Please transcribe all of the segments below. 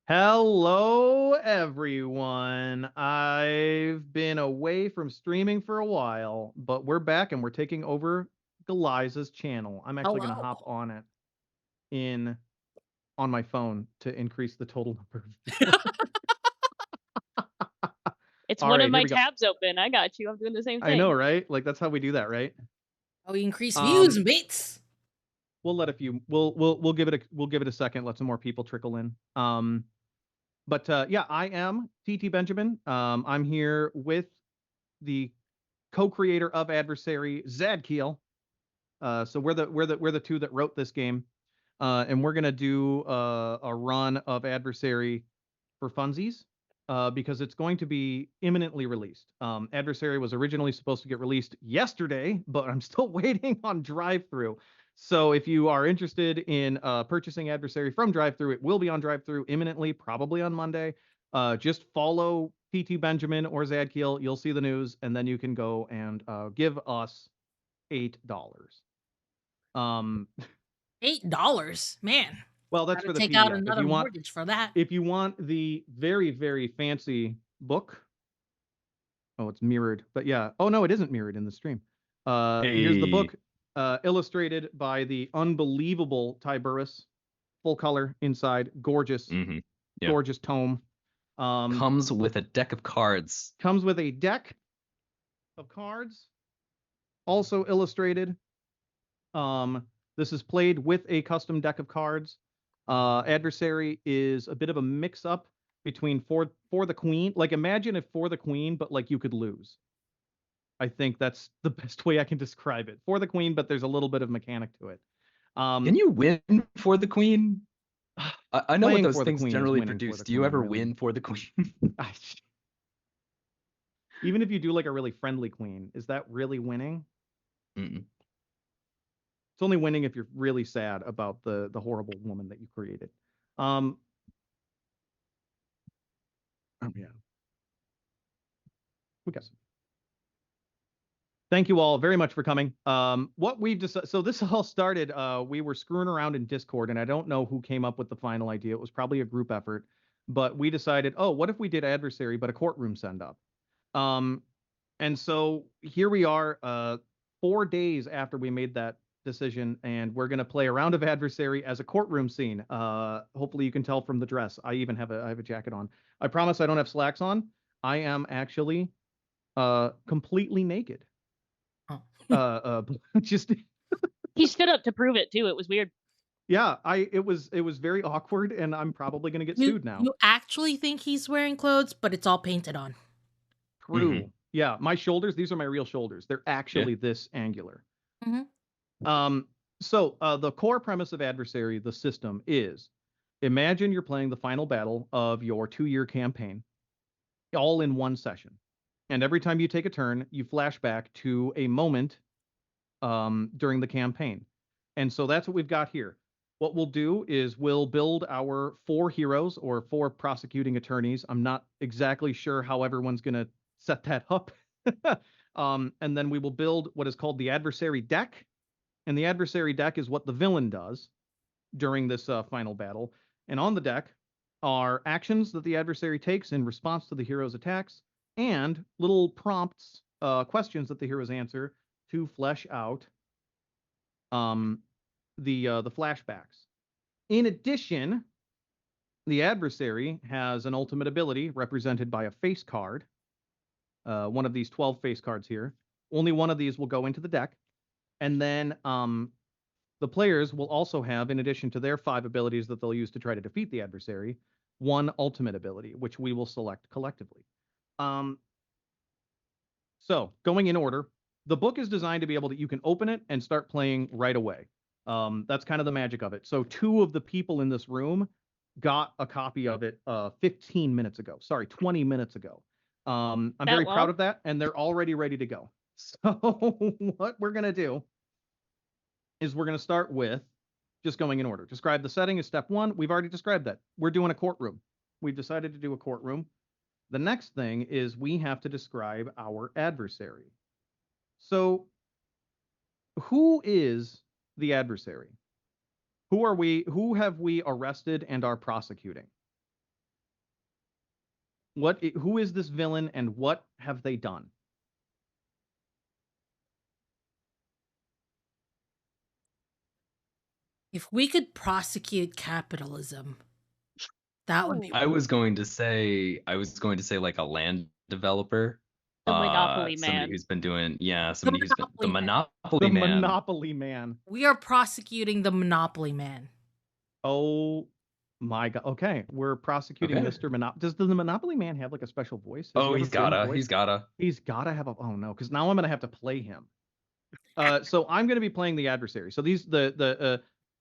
Hello, everyone. I've been away from streaming for a while, but we're back and we're taking over Galiza's channel. I'm actually going to Hello. hop on it in on my phone to increase the total number of viewers. It's All one of right, here my we go. tabs open. I got you. I'm doing the same I know, thing. right? Like that's how we do that, right? Oh, we increase views Um, and baits. we'll let a few. We'll give it a second. Let some more people trickle in. But yeah, I am TT Benjamin. I'm here with the co-creator of Adversary, Zadkiel. So we're the two that wrote this game, and we're gonna do a run of Adversary for funsies, because it's going to be imminently released. Adversary was originally supposed to get released yesterday, but I'm still waiting on drive-through. So if you are interested in purchasing Adversary from drive-through, it will be on drive-through imminently, probably on Monday. Just follow PT Benjamin or Zadkiel. You'll see the news, and then you can go and give us $8. Um, $8, man. well, that's Gotta for the take out PDF. another mortgage for that. If you want the very, very fancy book, oh, it's mirrored, but yeah. Oh no, it isn't mirrored in the stream. Here's the Hey. book, illustrated by the unbelievable Ty Burris, full color inside, gorgeous, Mm-hmm. Yeah. gorgeous tome. Comes with a deck of cards. Comes with a deck of cards, also illustrated. This is played with a custom deck of cards. Adversary is a bit of a mix-up between for the queen. Like imagine if for the queen, but like you could lose. I think that's the best way I can describe it. For the queen, but there's a little bit of mechanic to it. Can you win for the queen? I know what Playing those for the things queen is generally winning for produce. the Do you queen, ever really. win for the queen? Even if you do like a really friendly queen, is that really winning? Mm-mm. It's only winning if you're really sad about the horrible woman that you created. Oh yeah, we got some. Thank you all very much for coming. What we've decided, so this all started, we were screwing around in Discord, and I don't know who came up with the final idea. It was probably a group effort, but we decided, oh, what if we did Adversary, but a courtroom send up? And so here we are, 4 days after we made that decision, and we're gonna play a round of Adversary as a courtroom scene. Hopefully you can tell from the dress. I even have I have a jacket on. I promise I don't have slacks on. I am actually completely naked. Oh. Just He stood up to prove it too. It was weird. yeah, it was very awkward, and I'm probably gonna get You sued now. you actually think he's wearing clothes, but it's all painted on. True. Yeah, my shoulders, these are my real shoulders. They're actually this angular. Mhm. So the core premise of Adversary, the system, is imagine you're playing the final battle of your 2-year campaign, all in one session. And every time you take a turn, you flash back to a moment during the campaign. And so that's what we've got here. What we'll do is we'll build our 4 heroes or 4 prosecuting attorneys. I'm not exactly sure how everyone's going to set that up. And then we will build what is called the Adversary deck. And the Adversary deck is what the villain does during this final battle. And on the deck are actions that the adversary takes in response to the hero's attacks and little prompts, questions that the heroes answer to flesh out the flashbacks. In addition, the adversary has an ultimate ability represented by a face card. One of these 12 face cards here. Only one of these will go into the deck. And then the players will also have, in addition to their 5 abilities that they'll use to try to defeat the adversary, 1 ultimate ability, which we will select collectively. So, going in order, the book is designed to be able to, you can open it and start playing right away. That's kind of the magic of it. So 2 of the people in this room got a copy of it 15 minutes ago. Sorry, 20 minutes ago. I'm very proud of that, and they're already ready to go. So what we're going to do is we're going to start with just going in order. Describe the setting is step 1. We've already described that. We're doing a courtroom. We've decided to do a courtroom. The next thing is we have to describe our adversary. So who is the adversary? Who have we arrested and are prosecuting? Who is this villain and what have they done? If we could prosecute capitalism, that would be. Oh. I was going to say like a land developer. The Monopoly Somebody Man. who's been doing somebody who's been the Monopoly The Monopoly Man. Monopoly Man. We are prosecuting the Monopoly Man. Oh my god. Okay, we're prosecuting Okay. Mr. Monopoly. Does the Monopoly Man have like a special voice? Has he Oh, ever he's played a gotta. voice? He's gotta. He's gotta have a. Oh no, because now I'm gonna have to play him. So I'm gonna be playing the adversary. So these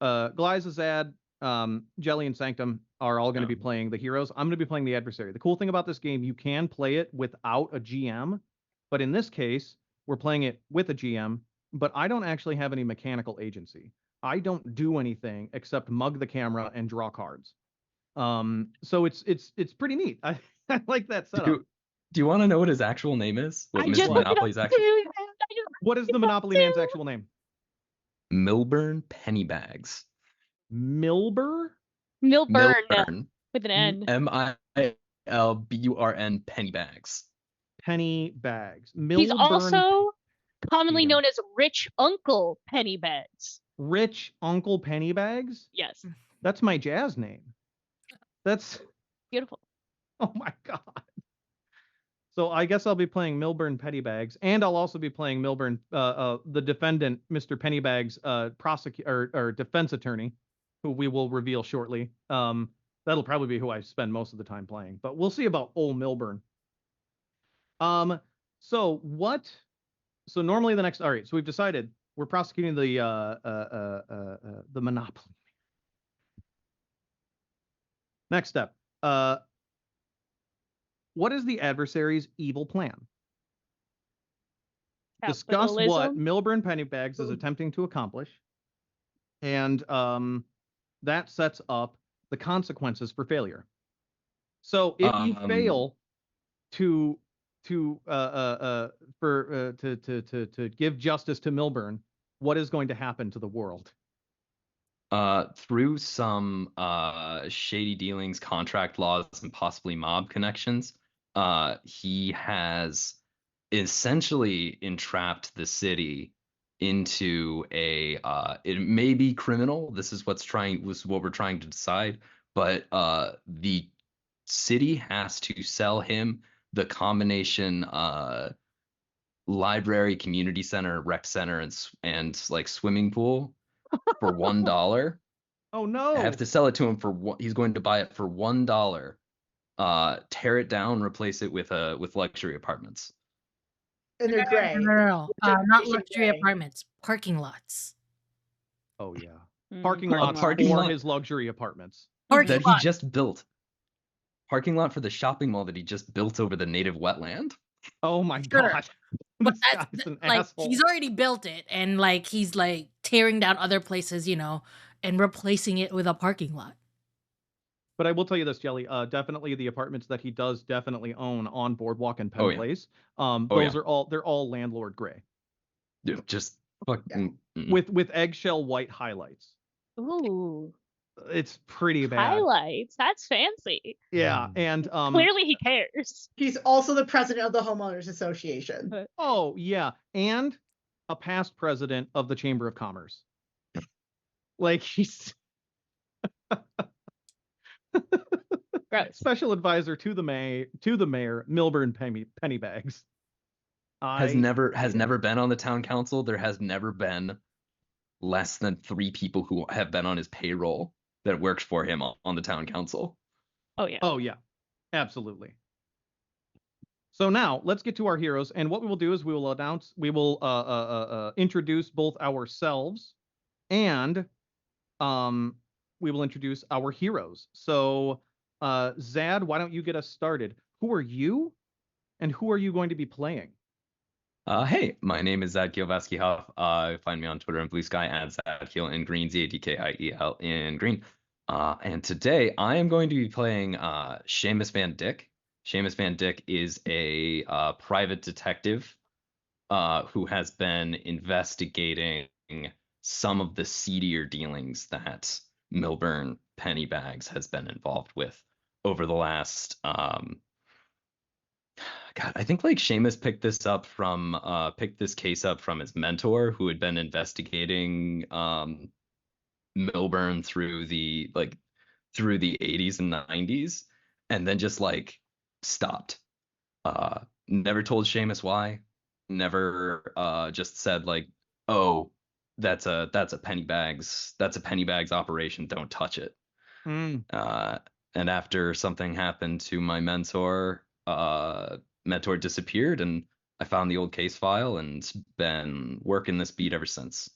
Glyzazad, Jelly, and Sanctum are all gonna be playing the heroes. I'm gonna be playing the adversary. The cool thing about this game, you can play it without a GM, but in this case, we're playing it with a GM. But I don't actually have any mechanical agency. I don't do anything except mug the camera and draw cards. So it's pretty neat. I like that setup. Do you want to know what his actual name is? What I just Mr. looked it up Monopoly's actual too. What is the Monopoly Man's actual name? Milburn Pennybags. Milburn? Milburn with an N. Milburn Pennybags. Pennybags. He's also commonly Pennybags. known as Rich Uncle Pennybags. Rich Uncle Pennybags? Yes. That's my jazz name. That's Beautiful. oh my god. So I guess I'll be playing Milburn Pennybags, and I'll also be playing Milburn, the defendant, Mr. Pennybags, prosecutor or defense attorney, who we will reveal shortly. That'll probably be who I spend most of the time playing, but we'll see about old Milburn. So normally the next. All right, so we've decided we're prosecuting the Monopoly. Next step. What is the adversary's evil plan? Discuss what Capitalism? Milburn Pennybags is attempting to accomplish, and that sets up the consequences for failure. So if you fail to give justice to Milburn, what is going to happen to the world? Through some shady dealings, contract laws, and possibly mob connections, he has essentially entrapped the city into a it may be criminal. This is what we're trying to decide, but the city has to sell him the combination library, community center, rec center, and like swimming pool for $1. Oh no! I have to sell it to him for what he's going to buy it for $1. Tear it down, replace it with luxury apartments. And they're gray. No. Not Gentrification luxury gray. apartments, parking lots. Oh yeah, Mm. parking lots parking for lot. his luxury apartments. Parking That lot. he just built. Parking lot for the shopping mall that he just built over the native wetland. Oh my Sure. god! But This that's guy's an like asshole. he's already built it, and like he's like tearing down other places, and replacing it with a parking lot. But I will tell you this, Jelly. Definitely the apartments that he does definitely own on Boardwalk and Penn Oh, yeah. Place. Oh, Those yeah. are they're all landlord gray Just fucking. with eggshell white highlights. Ooh. It's pretty bad. Highlights. That's fancy. Yeah, and Clearly he cares. He's also the president of the Homeowners Association. oh yeah, and a past president of the Chamber of Commerce. Like he's Gross. special advisor to the mayor, Milburn Pennybags. Has never been on the town council. There has never been less than 3 people who have been on his payroll that worked for him on the town council. Oh yeah. Oh yeah, absolutely. So now let's get to our heroes, and what we will do is we will introduce both ourselves and we will introduce our heroes. So Zad, why don't you get us started? Who are you, and who are you going to be playing? Hey, my name is Zadkiel Vaskyhoff. Find me on Twitter and Blue Sky at Zadkiel in green, Zadkiel in green. And today I am going to be playing Seamus Van Dyck. Seamus Van Dyck is a private detective who has been investigating some of the seedier dealings that Milburn Pennybags has been involved with over the last God, I think like Seamus picked this case up from his mentor who had been investigating Milburn through the 80s and 90s, and then just like stopped. Never told Seamus why. Never just said like, oh, that's a Pennybags operation. Don't touch it. Mm. And after something happened to my mentor, mentor disappeared, and I found the old case file and Mm-hmm. been working this beat ever since.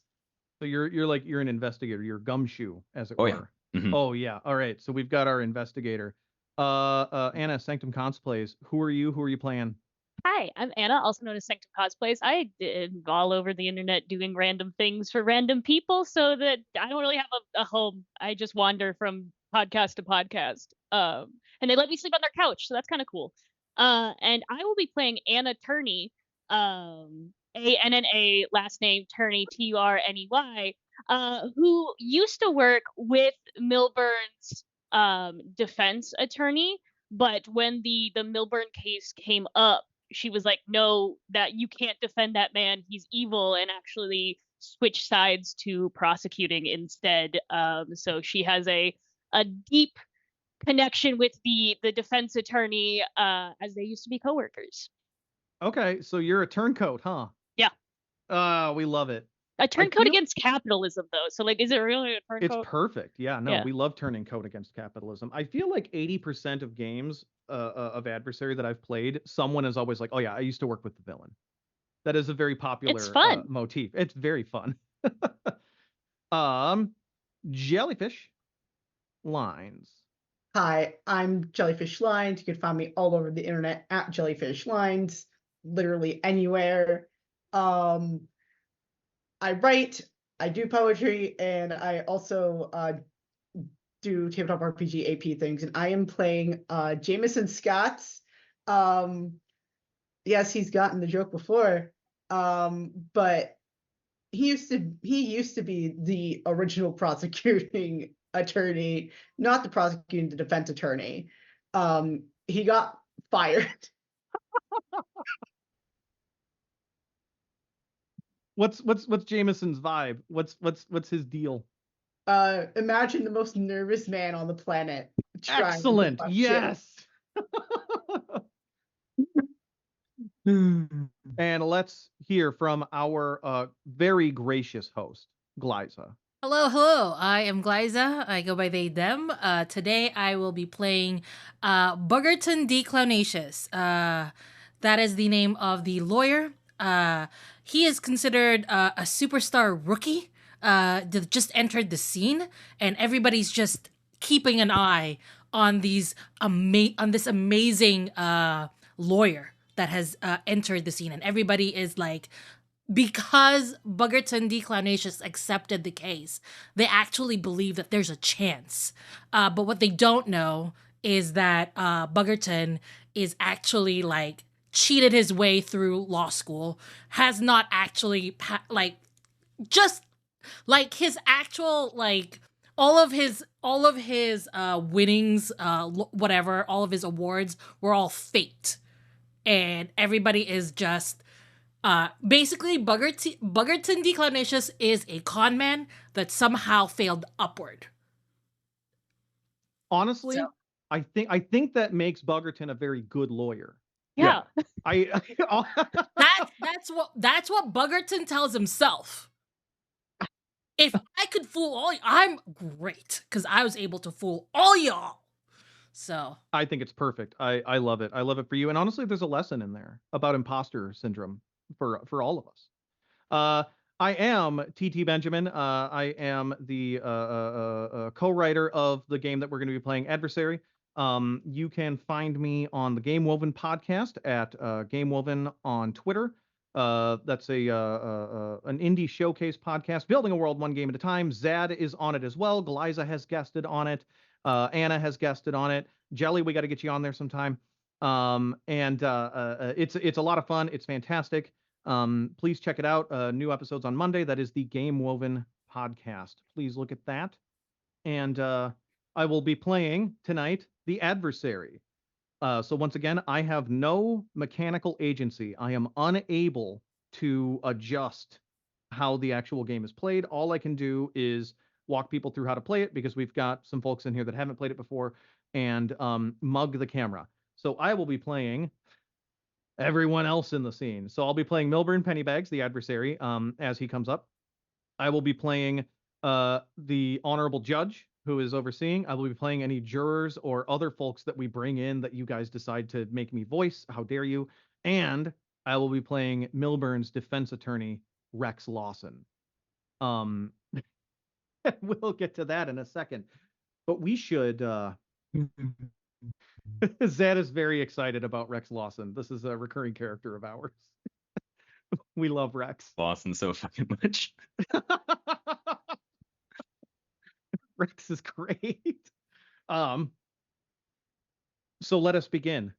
So you're an investigator. You're gumshoe, as it Oh, were. yeah. Mhm. Oh yeah. All right. So we've got our investigator. Anna, Sanctum Cosplays. Who are you? Who are you playing? Hi, I'm Anna, also known as Sanctum Cosplays. I did all over the internet doing random things for random people so that I don't really have a home. I just wander from podcast to podcast. And they let me sleep on their couch, so that's kind of cool. And I will be playing Anna Turney, ANNA, last name Turney, TURNEY, who used to work with Milburn's defense attorney, but when the Milburn case came up, she was like, no, that you can't defend that man, he's evil, and actually switch sides to prosecuting instead. So she has a deep connection with the defense attorney, as they used to be coworkers. Okay, so you're a turncoat, huh? Yeah. We love it. A turncoat feel- against capitalism, though. So, like, is it really a turncoat? It's perfect. Yeah, no, Yeah. we love turning coat against capitalism. I feel like 80% of games of Adversary that I've played, someone is always like, "Oh yeah, I used to work with the villain." That is a very popular fun. motif. It's very fun. Jellyfish Lines. Hi, I'm Jellyfish Lines. You can find me all over the internet at Jellyfish Lines, literally anywhere. I write, I do poetry, and I also do tabletop RPG AP things. And I am playing Jameson Scott. Yes, he's gotten the joke before, but he used to be the original prosecuting attorney, not the prosecuting the defense attorney. He got fired. What's Jameson's vibe? What's his deal? Imagine the most nervous man on the planet. Excellent. Yes. And let's hear from our very gracious host, Glyza. Hello. I am Glyza. I go by they, them. Today I will be playing Buggerton D. Clownacious. That is the name of the lawyer. He is considered a superstar rookie that just entered the scene, and everybody's just keeping an eye on this amazing lawyer that has entered the scene, and everybody is like, because Buggerton D. Clownacious accepted the case, they actually believe that there's a chance. But what they don't know is that Buggerton is actually like cheated his way through law school, has not actually just like his actual like all of his winnings, whatever, all of his awards were all faked, and everybody is just basically Buggerton D. Clownacious is a con man that somehow failed upward. Honestly, So- I think that makes Buggerton a very good lawyer. Yeah. That's what Buggerton tells himself. If I could fool all I'm great because I was able to fool all y'all. So I think it's perfect. I love it. I love it for you. And honestly, there's a lesson in there about imposter syndrome for all of us. I am TT Benjamin. I am the co-writer of the game that we're going to be playing, Adversary. You can find me on the Game Woven podcast at Game Woven on Twitter. That's an indie showcase podcast, building a world one game at a time. Zad is on it as well. Glyza has guested on it. Anna has guested on it. Jelly, we got to get you on there sometime. It's a lot of fun. It's fantastic. Please check it out. New episodes on Monday. That is the Game Woven podcast. Please look at that. And I will be playing tonight The Adversary. So once again, I have no mechanical agency. I am unable to adjust how the actual game is played. All I can do is walk people through how to play it because we've got some folks in here that haven't played it before and mug the camera. So I will be playing everyone else in the scene. So I'll be playing Milburn Pennybags, the adversary, as he comes up. I will be playing the honorable judge who is overseeing. I will be playing any jurors or other folks that we bring in that you guys decide to make me voice. How dare you? And I will be playing Milburn's defense attorney, Rex Lawson. We'll get to that in a second. But we should Zed is very excited about Rex Lawson. This is a recurring character of ours. We love Rex. Lawson so fucking much. Rex is great. So let us begin.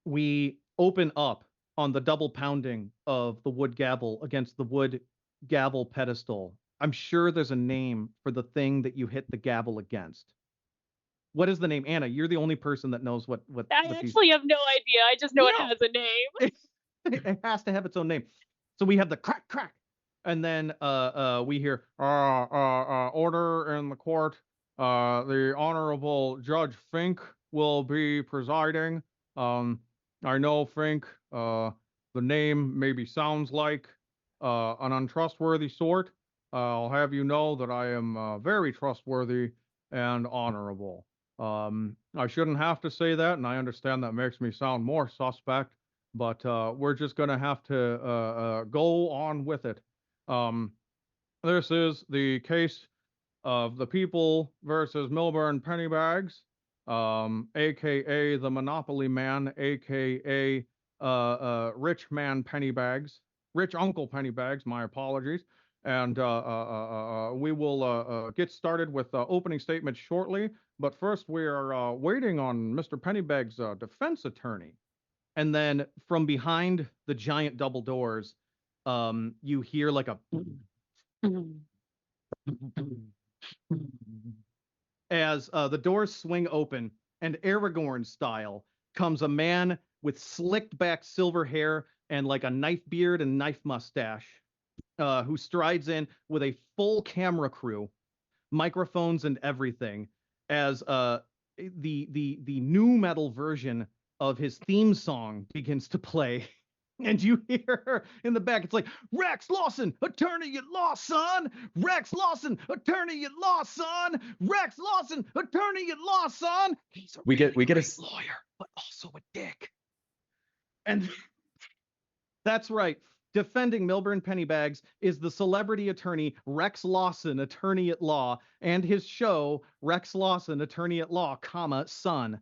We open up on the double pounding of the wood gavel against the wood gavel pedestal. I'm sure there's a name for the thing that you hit the gavel against. What is the name? Anna, you're the only person that knows what I actually have no idea. I just know it has a name. It has to have its own name. So we have the crack crack, and then we hear order in the court. The Honorable Judge Fink will be presiding. I know Fink. The name maybe sounds like an untrustworthy sort. I'll have you know that I am very trustworthy and honorable. I shouldn't have to say that, and I understand that makes me sound more suspect, but we're just going to have to go on with it. This is the case of the people versus Milburn Pennybags, aka the Monopoly Man, aka Rich Man Pennybags, Rich Uncle Pennybags. My apologies. And we will get started with opening statements shortly. But first, we are waiting on Mr. Pennybags' defense attorney. And then from behind the giant double doors, you hear like a as the doors swing open, and Aragorn style comes a man with slicked back silver hair and like a knife beard and knife mustache, who strides in with a full camera crew, microphones and everything, as the new metal version of his theme song begins to play. And you hear in the back, it's like, Rex Lawson, attorney at law, son. Rex Lawson, attorney at law, son. Rex Lawson, attorney at law, son. He's a We get a lawyer, but also a dick. And that's right. Defending Milburn Pennybags is the celebrity attorney Rex Lawson, attorney at law, and his show Rex Lawson, attorney at law, son.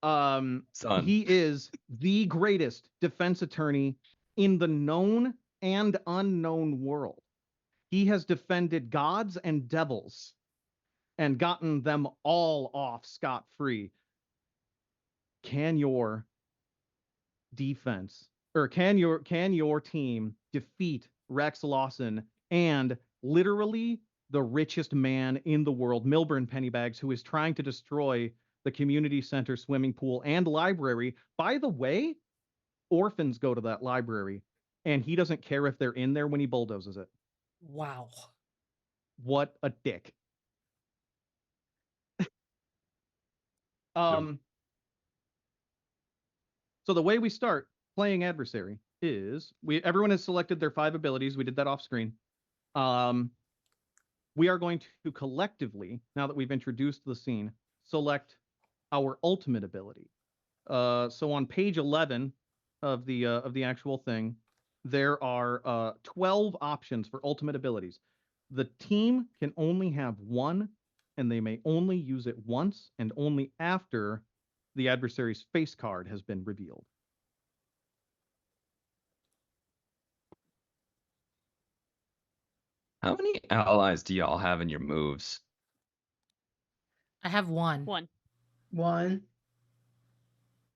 Son. He is the greatest defense attorney in the known and unknown world. He has defended gods and devils and gotten them all off scot-free. Can your defense, or can your team defeat Rex Lawson and literally the richest man in the world, Milburn Pennybags, who is trying to destroy the community center, swimming pool, and library? By the way, orphans go to that library, and he doesn't care if they're in there when he bulldozes it. Wow. What a dick. So the way we start playing Adversary is everyone has selected their 5 abilities. We did that off screen. We are going to collectively, now that we've introduced the scene, select our ultimate ability. So on page 11 of the actual thing, there are 12 options for ultimate abilities. The team can only have one, and they may only use it once and only after the adversary's face card has been revealed. How many allies do y'all have in your moves? I have one. One.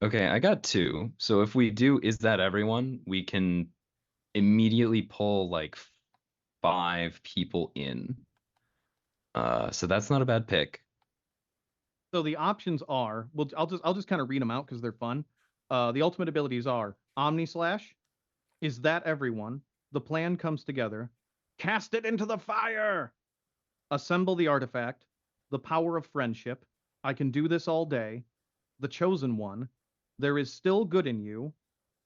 Okay, I got 2. So if we do Is That Everyone, we can immediately pull like 5 people in. So that's not a bad pick. So the options are, well, I'll just kind of read them out because they're fun. The ultimate abilities are Omni Slash. Is that everyone? The plan comes together. Cast it into the fire. Assemble the artifact. The power of friendship. I can do this all day. The chosen one. There is still good in you.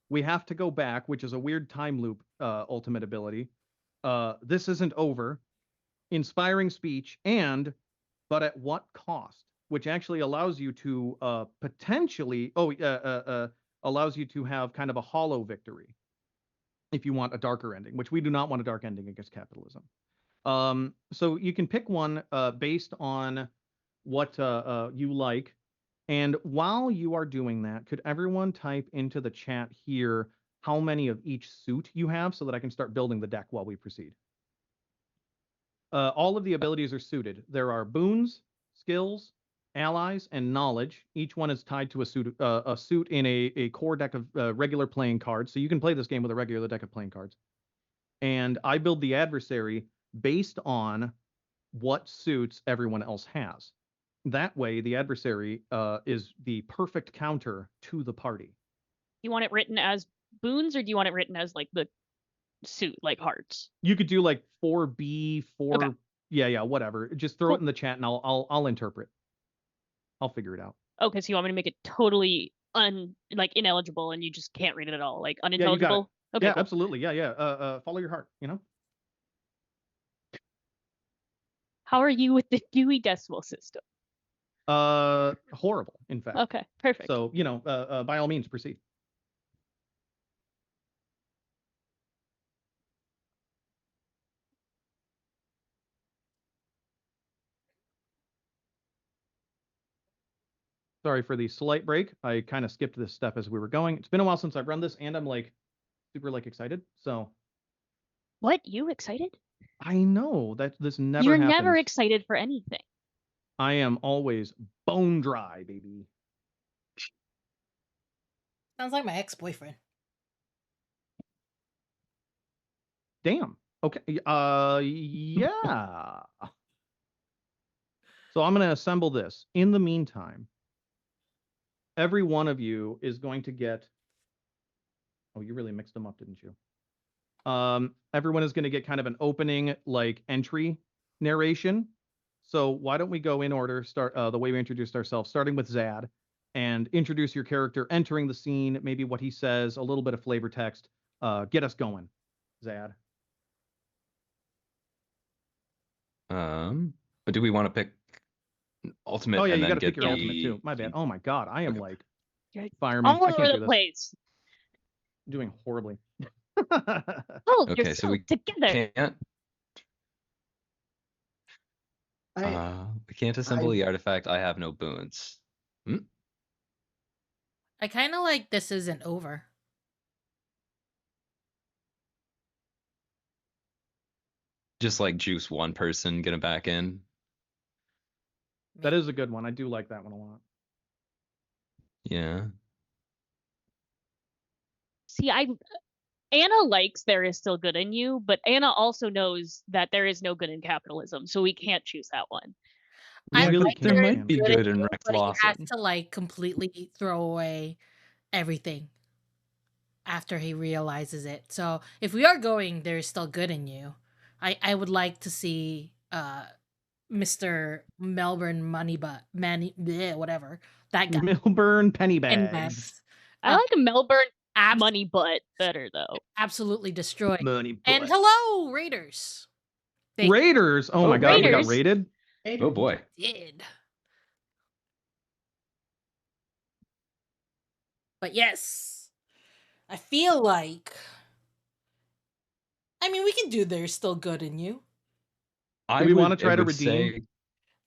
We have to go back, which is a weird time loop ultimate ability. This isn't over. Inspiring speech, and but at what cost? Which actually allows you to potentially allows you to have kind of a hollow victory if you want a darker ending, which we do not want a dark ending against capitalism. So you can pick one based on what you like. And while you are doing that, could everyone type into the chat here how many of each suit you have so that I can start building the deck while we proceed? All of the abilities are suited. There are boons, skills, allies, and knowledge. Each one is tied to a suit in a core deck of regular playing cards. So you can play this game with a regular deck of playing cards. And I build the adversary based on what suits everyone else has. That way, the adversary is the perfect counter to the party. You want it written as boons, or do you want it written as like the suit, like hearts? You could do like 4B, 4. Okay. Yeah, whatever. Just throw it Cool. in the chat and I'll interpret. I'll figure it out. Okay, so you want me to make it totally ineligible, and you just can't read it at all, like Yeah, you got it. unintelligible? Okay, Yeah, cool. absolutely. Yeah. Follow your heart, you know? How are you with the Dewey Decimal System? Horrible, in fact. Okay, perfect. So, you know, by all means, proceed. Sorry for the slight break. I kind of skipped this step as we were going. It's been a while since I've run this, and I'm like super excited. So What? You excited? I know that this never You're happens. never excited for anything. I am always bone dry, baby. Sounds like my ex-boyfriend. Damn. Okay. Yeah. So I'm going to assemble this. In the meantime, every one of you is going to get. Oh, you really mixed them up, didn't you? Everyone is going to get kind of an opening like entry narration. So why don't we go in order, start the way we introduced ourselves, starting with Zad, and introduce your character, entering the scene, maybe what he says, a little bit of flavor text. Get us going, Zad. But do we want to pick ultimate? Oh yeah, and you then got to get pick your ultimate too. My bad. Oh my god, I am Okay. like You're fireman. all I over can't do the this. place. I'm doing horribly. Hold Okay, so yourself we together. can't. We can't assemble the artifact. I have no boons. I kind of like this isn't over. Just like juice one person, get him back in. That is a good one. I do like that one a lot. Yeah. See, Anna likes there is still good in you, but Anna also knows that there is no good in capitalism, so we can't choose that one. I really like can't, there man. is Be good in you, Rex but he has Lawson. to like completely throw away everything after he realizes it. So if we are going, there is still good in you. I would like to see Mr. Melbourne whatever that guy. Milburn Pennybags. Pennybags. I like a Melbourne Abs- money butt better though. absolutely destroyed. Money And butt. hello, Raiders. They Raiders. Oh my god, we got Raiders. raided. Oh boy. did. But yes, I feel like. I mean, we can do there's still good in you. Do we want to try to redeem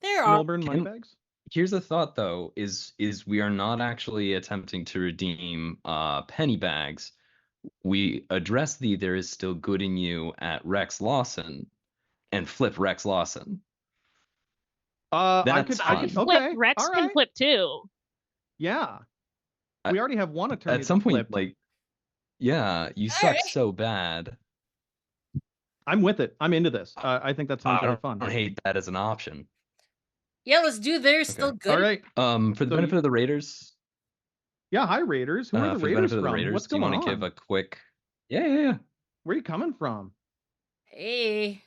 There are. Milburn Moneybags? Here's a thought though, is we are not actually attempting to redeem Pennybags. We address the there is still good in you at Rex Lawson and flip Rex Lawson. I could fun. Flip. okay. Rex all can right. flip too. Yeah. We already have one attorney. At some point, flipped. like, yeah, you suck right. so bad. I'm with it. I'm into this. I think that sounds really fun. I don't hate that as an option. Yeah, let's do theirs. Still Okay. good. All right. For the So benefit of the Raiders, Yeah, hi Raiders. Who are the for the Raiders benefit of the from? Raiders, What's do you going want to give on? a quick? Yeah. Where are you coming from? Hey.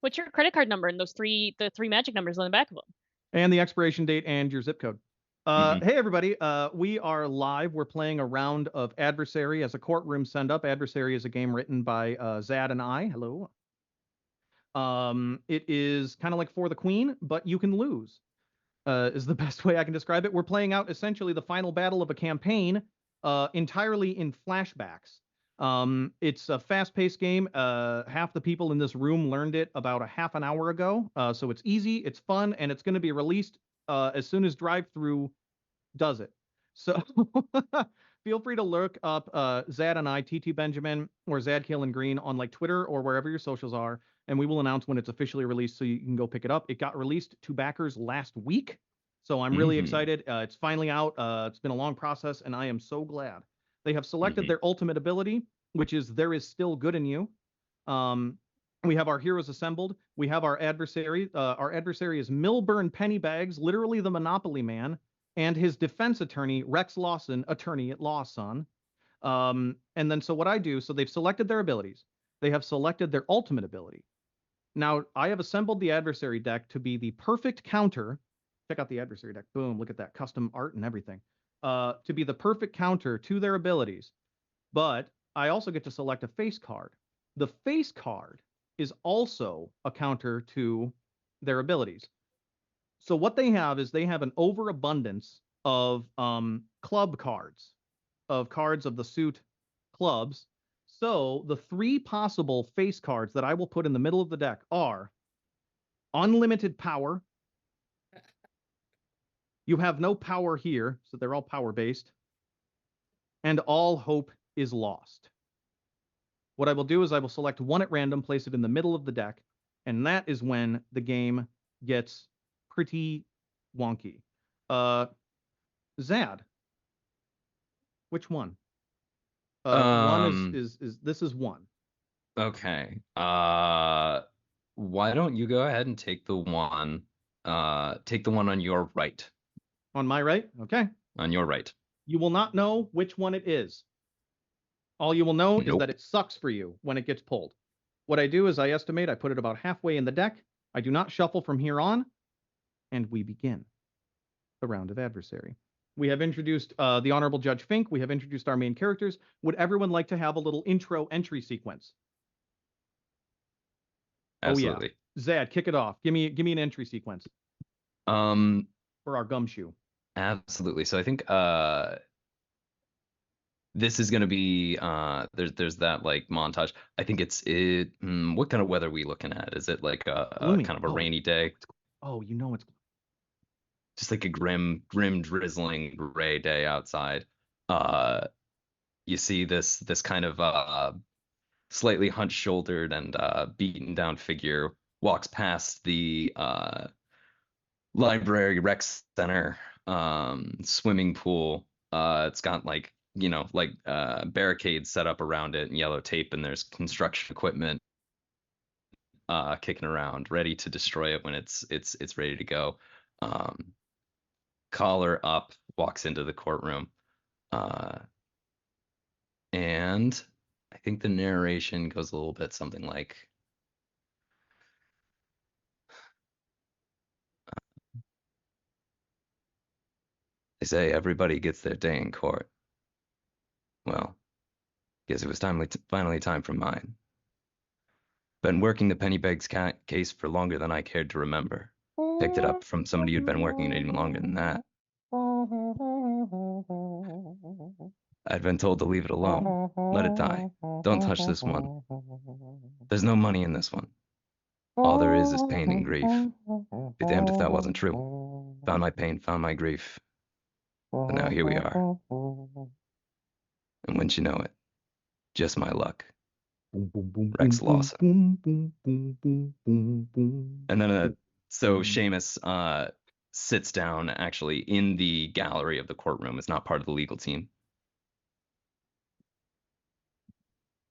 What's your credit card number and the three magic numbers on the back of them? And the expiration date and your zip code. Mhm. Hey everybody, we are live. We're playing a round of Adversary as a courtroom send up. Adversary is a game written by Zad and I. Hello. It is kind of like For the Queen, but you can lose. Is the best way I can describe it. We're playing out essentially the final battle of a campaign, entirely in flashbacks. It's a fast-paced game. Half the people in this room learned it about a half an hour ago. So it's easy, it's fun, and it's going to be released as soon as Drive-Thru does it. So feel free to look up Zad and I, TT Benjamin, or Zad Killen Green on like Twitter or wherever your socials are, and we will announce when it's officially released so you can go pick it up. It got released to backers last week, so I'm really excited. It's finally out. It's been a long process, and I am so glad. They have selected their ultimate ability, which is There Is Still Good in You. We have our heroes assembled. We have our adversary. Our adversary is Milburn Pennybags, literally the Monopoly Man, and his defense attorney, Rex Lawson, attorney at law, son. And then so what I do, so they've selected their abilities. They have selected their ultimate ability. Now, I have assembled the adversary deck to be the perfect counter. Check out the adversary deck. Boom, look at that custom art and everything. To be the perfect counter to their abilities. But I also get to select a face card. The face card is also a counter to their abilities. So what they have is they have an overabundance of club cards, of cards of the suit clubs. So the three possible face cards that I will put in the middle of the deck are unlimited power. You have no power here, so they're all power based. And all hope is lost. What I will do is I will select one at random, place it in the middle of the deck, and that is when the game gets pretty wonky. Zad, which one? One is this is one. Okay. Why don't you go ahead and take the one on your right. On my right? Okay. On your right. You will not know which one it is. All you will know is Nope. that it sucks for you when it gets pulled. What I do is I estimate I put it about halfway in the deck. I do not shuffle from here on, and we begin the round of adversary. We have introduced the Honorable Judge Fink. We have introduced our main characters. Would everyone like to have a little intro entry sequence? Absolutely. Oh yeah. Zad, kick it off. Give me an entry sequence. For our gumshoe. Absolutely. So I think this is gonna be there's that like montage. I think what kind of weather are we looking at? Is it like a kind of a rainy day? Oh, you know it's just like a grim drizzling gray day outside. You see this kind of slightly hunched shouldered and beaten down figure walks past the library rec center swimming pool. It's got like barricades set up around it and yellow tape, and there's construction equipment kicking around ready to destroy it when it's ready to go. Collar up, walks into the courtroom, and I think the narration goes a little bit something like, they say everybody gets their day in court. Well, guess it was finally time for mine. Been working the Pennybags case for longer than I cared to remember. Picked it up from somebody who'd been working it even longer than that. I'd been told to leave it alone. Let it die. Don't touch this one. There's no money in this one. All there is pain and grief. Be damned if that wasn't true. Found my pain, found my grief. But now here we are. And wouldn't you know it, just my luck. Rex Lawson. And then so Seamus sits down actually in the gallery of the courtroom. Is not part of the legal team.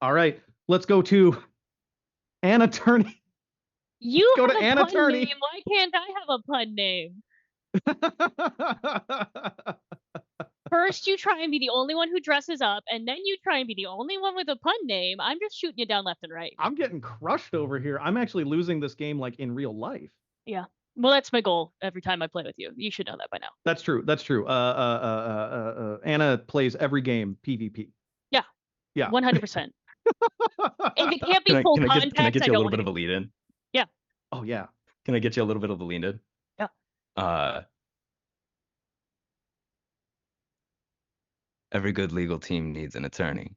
All right, let's go to an attorney. You Go have to a an pun attorney. name. Why can't I have a pun name? First, you try and be the only one who dresses up, and then you try and be the only one with a pun name. I'm just shooting you down left and right. I'm getting crushed over here. I'm actually losing this game like in real life. Yeah. Well, that's my goal every time I play with you. You should know that by now. That's true. That's true. Anna plays every game PvP. Yeah. Yeah. 100%. If it can't be full can I contact, get I you a don't little want bit to of a lead in? Yeah. Oh yeah. Can I get you a little bit of a lead in? Yeah. Every good legal team needs an attorney.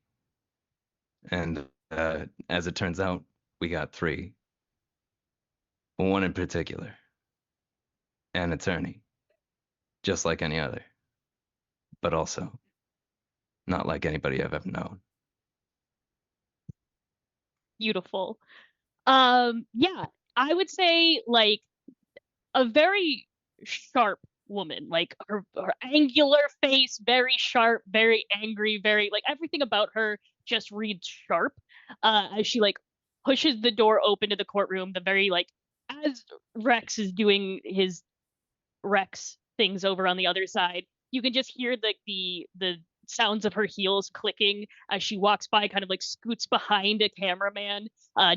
And as it turns out, we got 3. One in particular. An attorney. Just like any other. But also, not like anybody I've ever known. Beautiful. Yeah, I would say like a very sharp woman, like her angular face, very sharp, very angry, very like everything about her just reads sharp. As she like pushes the door open to the courtroom, the very like as Rex is doing his Rex things over on the other side, you can just hear the sounds of her heels clicking as she walks by, kind of like scoots behind a cameraman,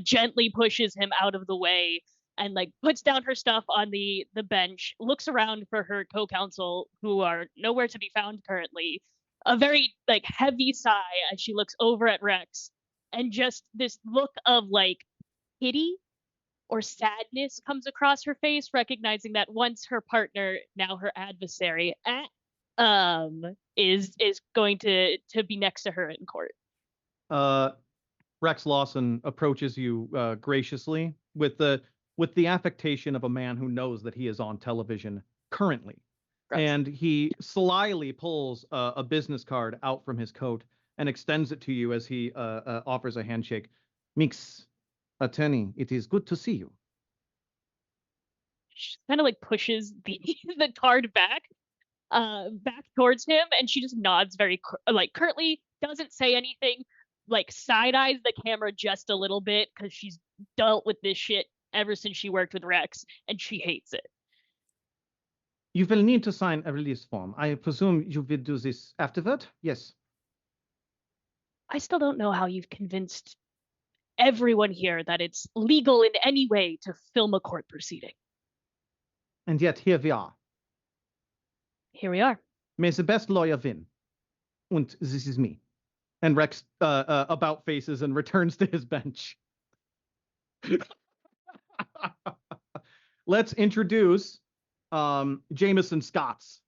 gently pushes him out of the way, and like puts down her stuff on the bench, looks around for her co-counsel who are nowhere to be found currently. A very like heavy sigh as she looks over at Rex, and just this look of like pity or sadness comes across her face, recognizing that once her partner, now her adversary, is going to be next to her in court. Rex Lawson approaches you graciously with the affectation of a man who knows that he is on television currently. Gross. And he slyly pulls a business card out from his coat and extends it to you as he offers a handshake. Mix, attorney, it is good to see you. She kind of like pushes the the card back towards him, and she just nods very like curtly, doesn't say anything, like side eyes the camera just a little bit because she's dealt with this shit ever since she worked with Rex, and she hates it. You will need to sign a release form. I presume you will do this afterward? Yes. I still don't know how you've convinced everyone here that it's legal in any way to film a court proceeding. And yet here we are. Here we are. May the best lawyer win. And this is me. And Rex about faces and returns to his bench. Let's introduce Jameson Scotts.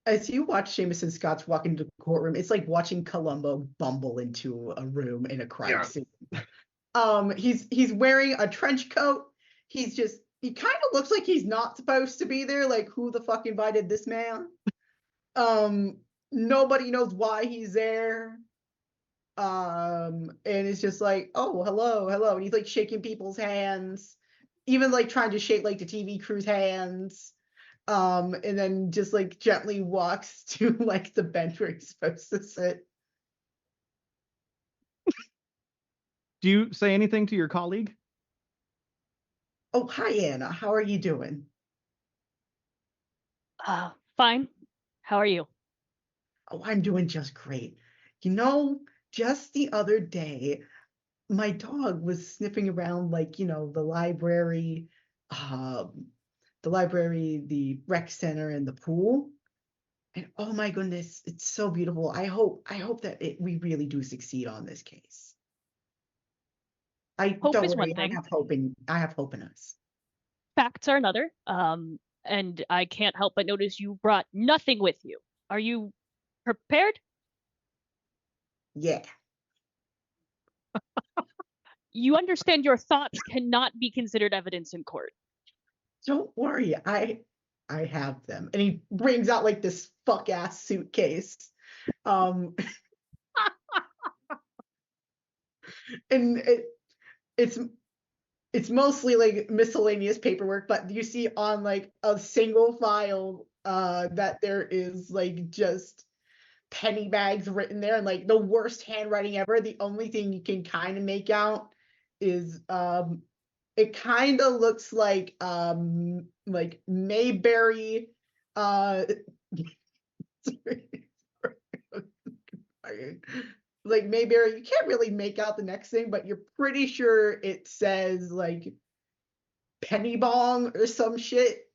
As you watch Jameson Scotts walk into the courtroom, it's like watching Columbo bumble into a room in a crime scene. He's wearing a trench coat. He kind of looks like he's not supposed to be there. Like, who the fuck invited this man? Nobody knows why he's there. And it's just like, oh, hello. And he's like shaking people's hands, even like trying to shake like the TV crew's hands. And then just like gently walks to like the bench where he's supposed to sit. Do you say anything to your colleague? Oh, hi, Anna. How are you doing? Fine. How are you? Oh, I'm doing just great. Just the other day, my dog was sniffing around like, the library, the rec center, and the pool. And oh my goodness, it's so beautiful. I hope that we really do succeed on this case. Hope don't is worry, one thing. I have hope in us. Facts are another. And I can't help but notice you brought nothing with you. Are you prepared? Yeah. You understand your thoughts cannot be considered evidence in court. Don't worry, I have them. And he brings out like this fuck ass suitcase. And it's mostly like miscellaneous paperwork, but you see on like a single file that there is like just Pennybags written there, and like the worst handwriting ever. The only thing you can kind of make out is it kind of looks like Mayberry sorry. Like Mayberry, you can't really make out the next thing, but you're pretty sure it says like penny bong or some shit.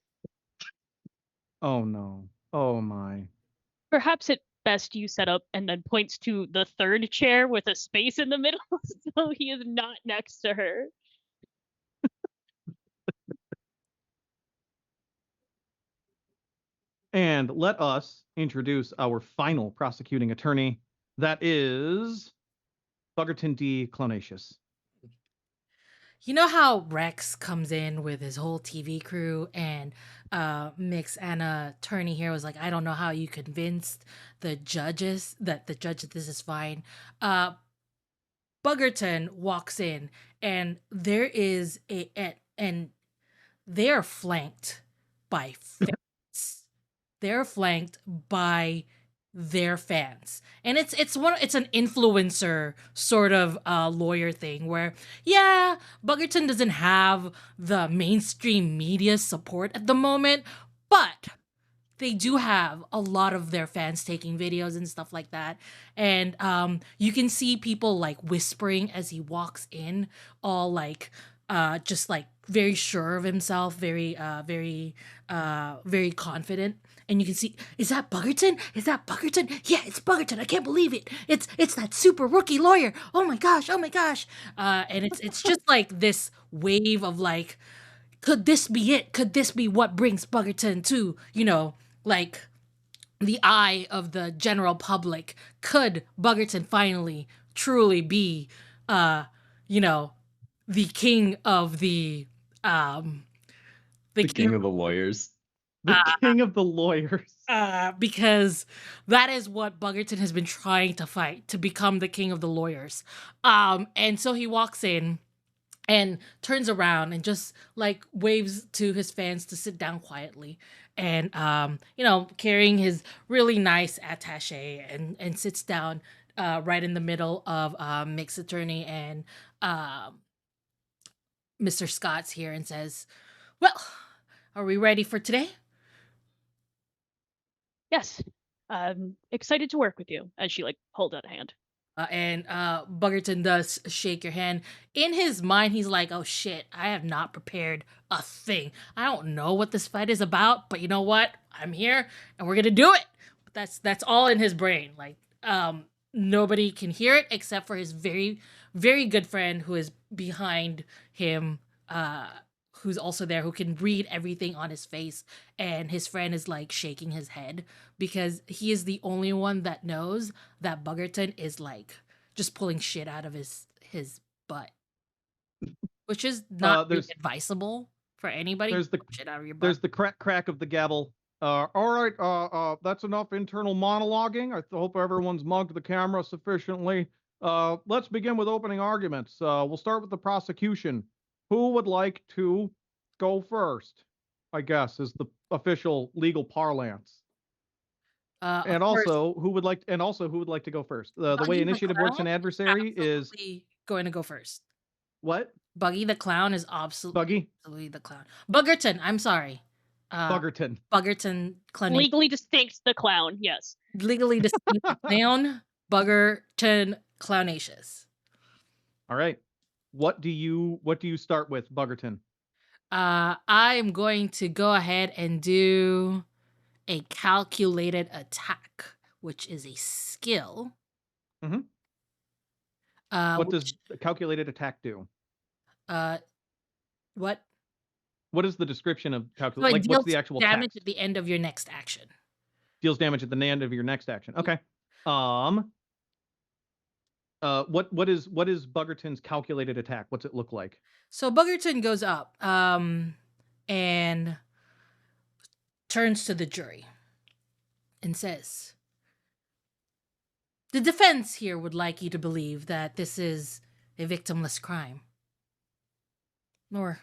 Oh no. Oh my. Perhaps it best you set up and then points to the third chair with a space in the middle so he is not next to her. And let us introduce our final prosecuting attorney. That is Buggerton D. Clonacious. You know how Rex comes in with his whole TV crew and Mix and attorney here was like, I don't know how you convinced the judges that this is fine. Buggerton walks in and there is and they're flanked by fans. They're flanked by their fans. And it's an influencer sort of lawyer thing where Buggerton doesn't have the mainstream media support at the moment, but they do have a lot of their fans taking videos and stuff like that. And you can see people like whispering as he walks in, all like just like very sure of himself, very confident. And you can see, is that Buggerton? Is that Buggerton? Yeah, it's Buggerton. I can't believe it. It's that super rookie lawyer. Oh my gosh. And it's just like this wave of like, could this be it? Could this be what brings Buggerton to, like the eye of the general public? Could Buggerton finally truly be the king of the king of the lawyers. The king of the lawyers. Because that is what Buggerton has been trying to fight, to become the king of the lawyers. And so he walks in and turns around and just like waves to his fans to sit down quietly, and carrying his really nice attaché, and sits down right in the middle of Mick's attorney and Mr. Scott's here, and says, well, are we ready for today? Yes. Excited to work with you, as she like holds out a hand. And Buggerton does shake your hand. In his mind, he's like, oh shit, I have not prepared a thing. I don't know what this fight is about, but you know what? I'm here and we're gonna do it. That's all in his brain. Like, nobody can hear it except for his very, very good friend who is behind him, who's also there, who can read everything on his face. And his friend is like shaking his head because he is the only one that knows that Buggerton is like just pulling shit out of his butt, which is not really advisable for anybody. There's the shit out of your butt. There's the crack of the gavel. All right, that's enough internal monologuing. I hope everyone's mugged the camera sufficiently. Let's begin with opening arguments. We'll start with the prosecution. Who would like to go first? I guess is the official legal parlance. And also, who would like to go first? The way initiative works in Adversary is going to go first. What? Buggy the clown is absolutely the clown. Buggerton, I'm sorry. Buggerton Clown. Legally distinct the clown, yes. Legally distinct clown. Buggerton Clownacious. All right. What do you start with, Buggerton? I am going to go ahead and do a calculated attack, which is a skill. Mm-hmm. What does a calculated attack do? What? What is the description of calculated? Like, what's the actual damage text? At the end of your next action? Deals damage at the end of your next action. Okay. What is Buggerton's calculated attack? What's it look like? So Buggerton goes up and turns to the jury and says, the defense here would like you to believe that this is a victimless crime. Or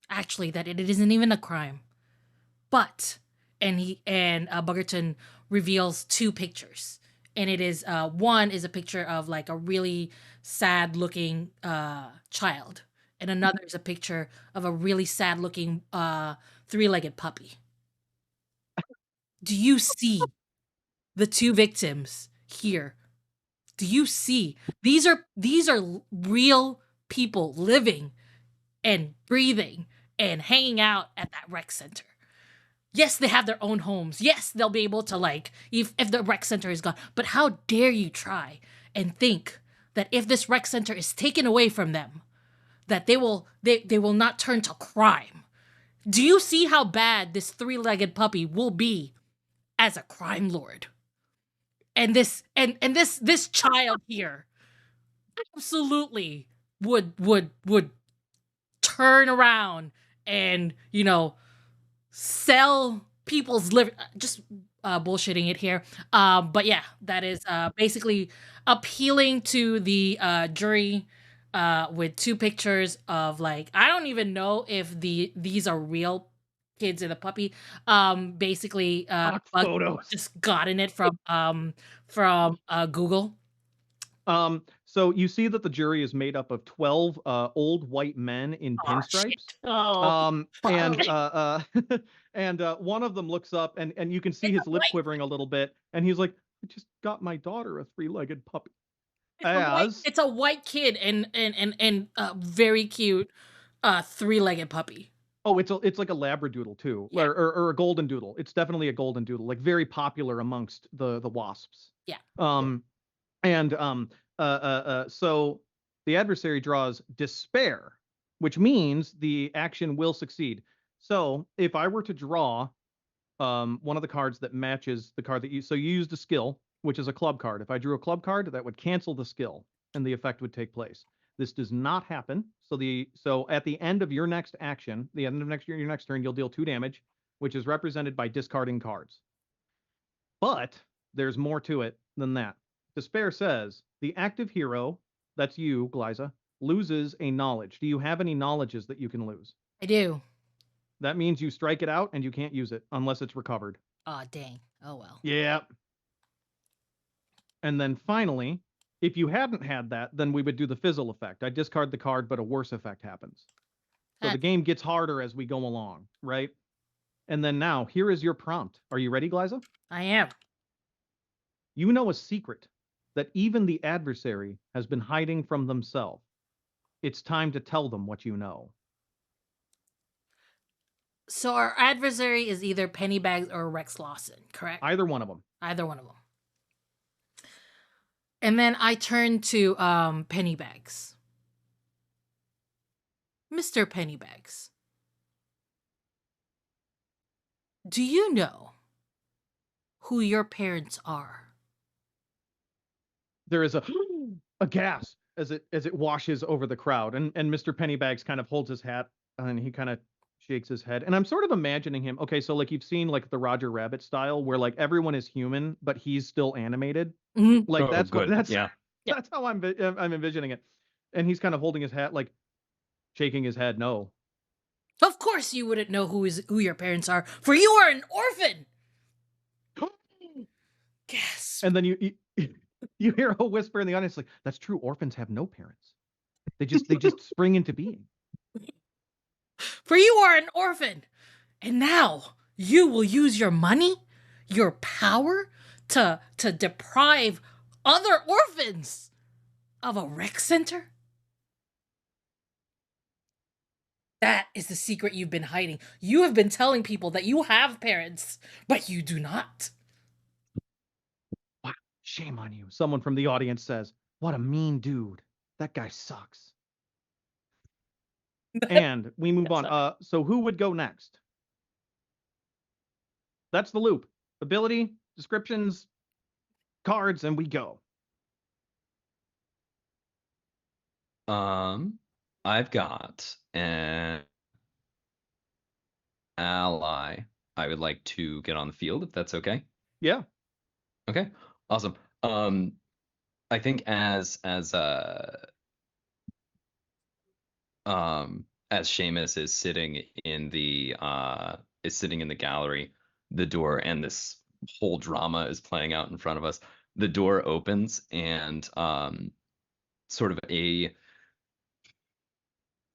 actually that it isn't even a crime. But Buggerton reveals two pictures. And it is one is a picture of like a really sad looking child and another is a picture of a really sad looking three-legged puppy. Do you see the two victims here? Do you see? These are real people living and breathing and hanging out at that rec center. Yes, they have their own homes. Yes, they'll be able to, like, if the rec center is gone. But how dare you try and think that if this rec center is taken away from them, that they will not turn to crime? Do you see how bad this three-legged puppy will be as a crime lord? And this child here absolutely would turn around and, you know, sell people's liver. Just bullshitting it here. But yeah, that is basically appealing to the jury with two pictures of, like, I don't even know if these are real kids in the puppy. Basically, Stock Bug photos. just gotten it from Google. So you see that the jury is made up of 12 old white men in Oh, shit. pinstripes. Oh, And one of them looks up and you can see It's his a lip white- quivering a little bit, and he's like, I just got my daughter a three-legged puppy. It's a white kid and a very cute three-legged puppy. Oh, it's like a labradoodle too, Yeah. or a golden doodle. It's definitely a golden doodle, like very popular amongst the wasps. Yeah. So the adversary draws despair, which means the action will succeed. So if I were to draw one of the cards that matches the card that you used a skill, which is a club card. If I drew a club card, that would cancel the skill and the effect would take place. This does not happen. So at the end of your next action, the end of your next turn, you'll deal 2 damage, which is represented by discarding cards. But there's more to it than that. Despair says the active hero, that's you, Glyza, loses a knowledge. Do you have any knowledges that you can lose? I do. That means you strike it out and you can't use it unless it's recovered. Oh, dang. Oh, well. Yeah. And then finally, if you hadn't had that, then we would do the fizzle effect. I discard the card, but a worse effect happens. So the game gets harder as we go along, right? And then now, here is your prompt. Are you ready, Glyza? I am. You know a secret that even the adversary has been hiding from themselves. It's time to tell them what you know. So our adversary is either Pennybags or Rex Lawson, correct? Either one of them. Either one of them. And then I turn to Pennybags. Mr. Pennybags, do you know who your parents are? There is a gasp as it washes over the crowd, and Mr. Pennybags kind of holds his hat and he kind of shakes his head. And I'm sort of imagining him. Okay, so like you've seen like the Roger Rabbit style where like everyone is human, but he's still animated. Mm-hmm. Like that's That's how I'm envisioning it. And he's kind of holding his hat, like shaking his head. No. Of course you wouldn't know who your parents are, for you are an orphan. Gasp. And then you hear a whisper in the audience, like, that's true. Orphans have no parents. They just spring into being. For you are an orphan. And now you will use your money, your power to deprive other orphans of a rec center? That is the secret you've been hiding. You have been telling people that you have parents, but you do not. Wow, shame on you. Someone from the audience says, what a mean dude. That guy sucks. And we move on. So who would go next? That's the loop. Ability, descriptions, cards, and we go. I've got an ally I would like to get on the field, if that's okay. Yeah. Okay. Awesome. I think as Seamus is sitting in the gallery, the door, and this whole drama is playing out in front of us. The door opens and sort of a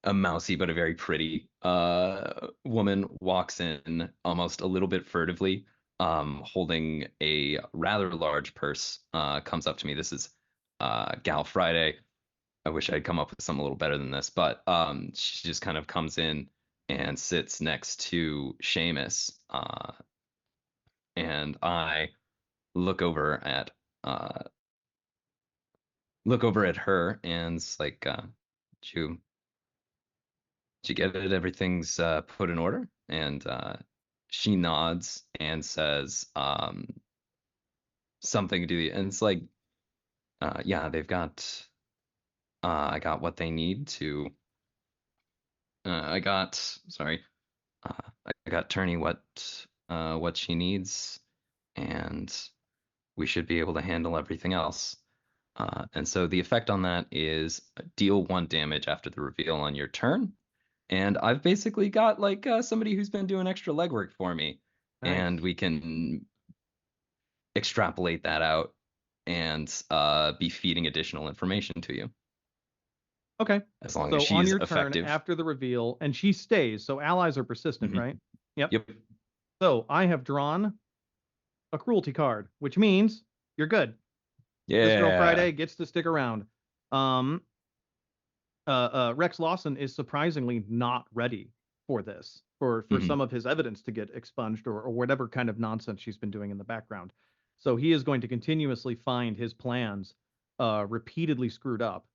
a mousy but a very pretty woman walks in almost a little bit furtively, holding a rather large purse. Comes up to me. This is Gal Friday. I wish I'd come up with something a little better than this, but she just kind of comes in and sits next to Seamus, and I look over at her and it's like, did you get it? Everything's put in order? And she nods and says something to the, and it's like, yeah, they've got, I got what they need to, I got Turney what she needs, and we should be able to handle everything else. And so the effect on that is deal 1 damage after the reveal on your turn. And I've basically got like somebody who's been doing extra legwork for me. Nice. And we can extrapolate that out and be feeding additional information to you. Okay. As long So as on she's your effective. turn after the reveal, and she stays, so allies are persistent, Mhm. right? Yep. Yep. So I have drawn a cruelty card, which means you're good. This girl Yeah. Friday gets to stick around. Rex Lawson is surprisingly not ready for this, for Mhm. some of his evidence to get expunged or whatever kind of nonsense she's been doing in the background. So he is going to continuously find his plans repeatedly screwed up.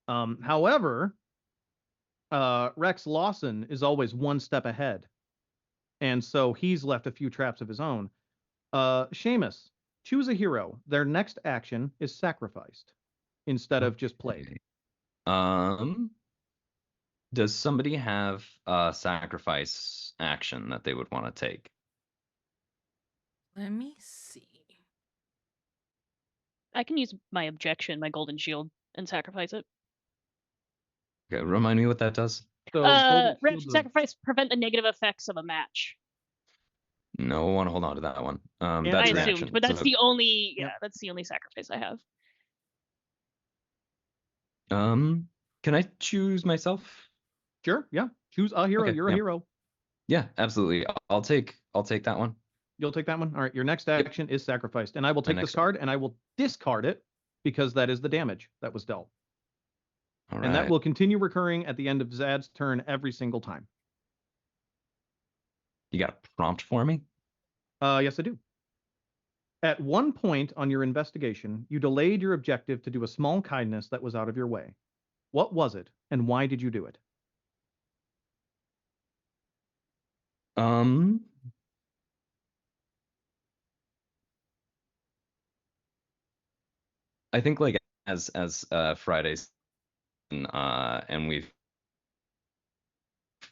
However, Rex Lawson is always 1 step ahead. And so he's left a few traps of his own. Seamus, choose a hero. Their next action is sacrificed instead of just played. Does somebody have a sacrifice action that they would want to take? Let me see. I can use my objection, my golden shield, and sacrifice it. Okay, remind me what that does. So golden Ref, shield of- sacrifice prevent the negative effects of a match. No, I want to hold on to that one. Yeah, That's I an assumed, action. but that's So, the only Yep. that's the only sacrifice I have. can I choose myself? Sure, yeah. Choose a hero. Okay, You're a yeah. hero. Yeah, absolutely. I'll take that one. You'll take that one. All right. Your next Yep. action is sacrificed, and I will take this next card and I will discard it because that is the damage that was dealt, All and that right. will continue recurring at the end of Zad's turn every single time. You got a prompt for me? Yes, I do. At one point on your investigation, you delayed your objective to do a small kindness that was out of your way. What was it, and why did you do it? I think like as Fridays, and we've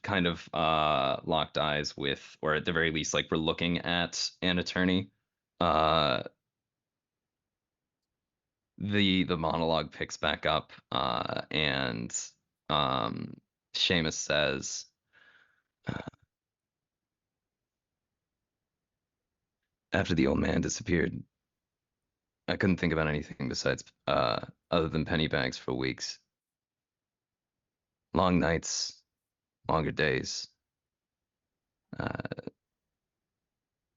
kind of locked eyes with, or at the very least, like we're looking at an attorney. The monologue picks back up, and Seamus says, after the old man disappeared, I couldn't think about anything besides other than Pennybags for weeks. Long nights, longer days,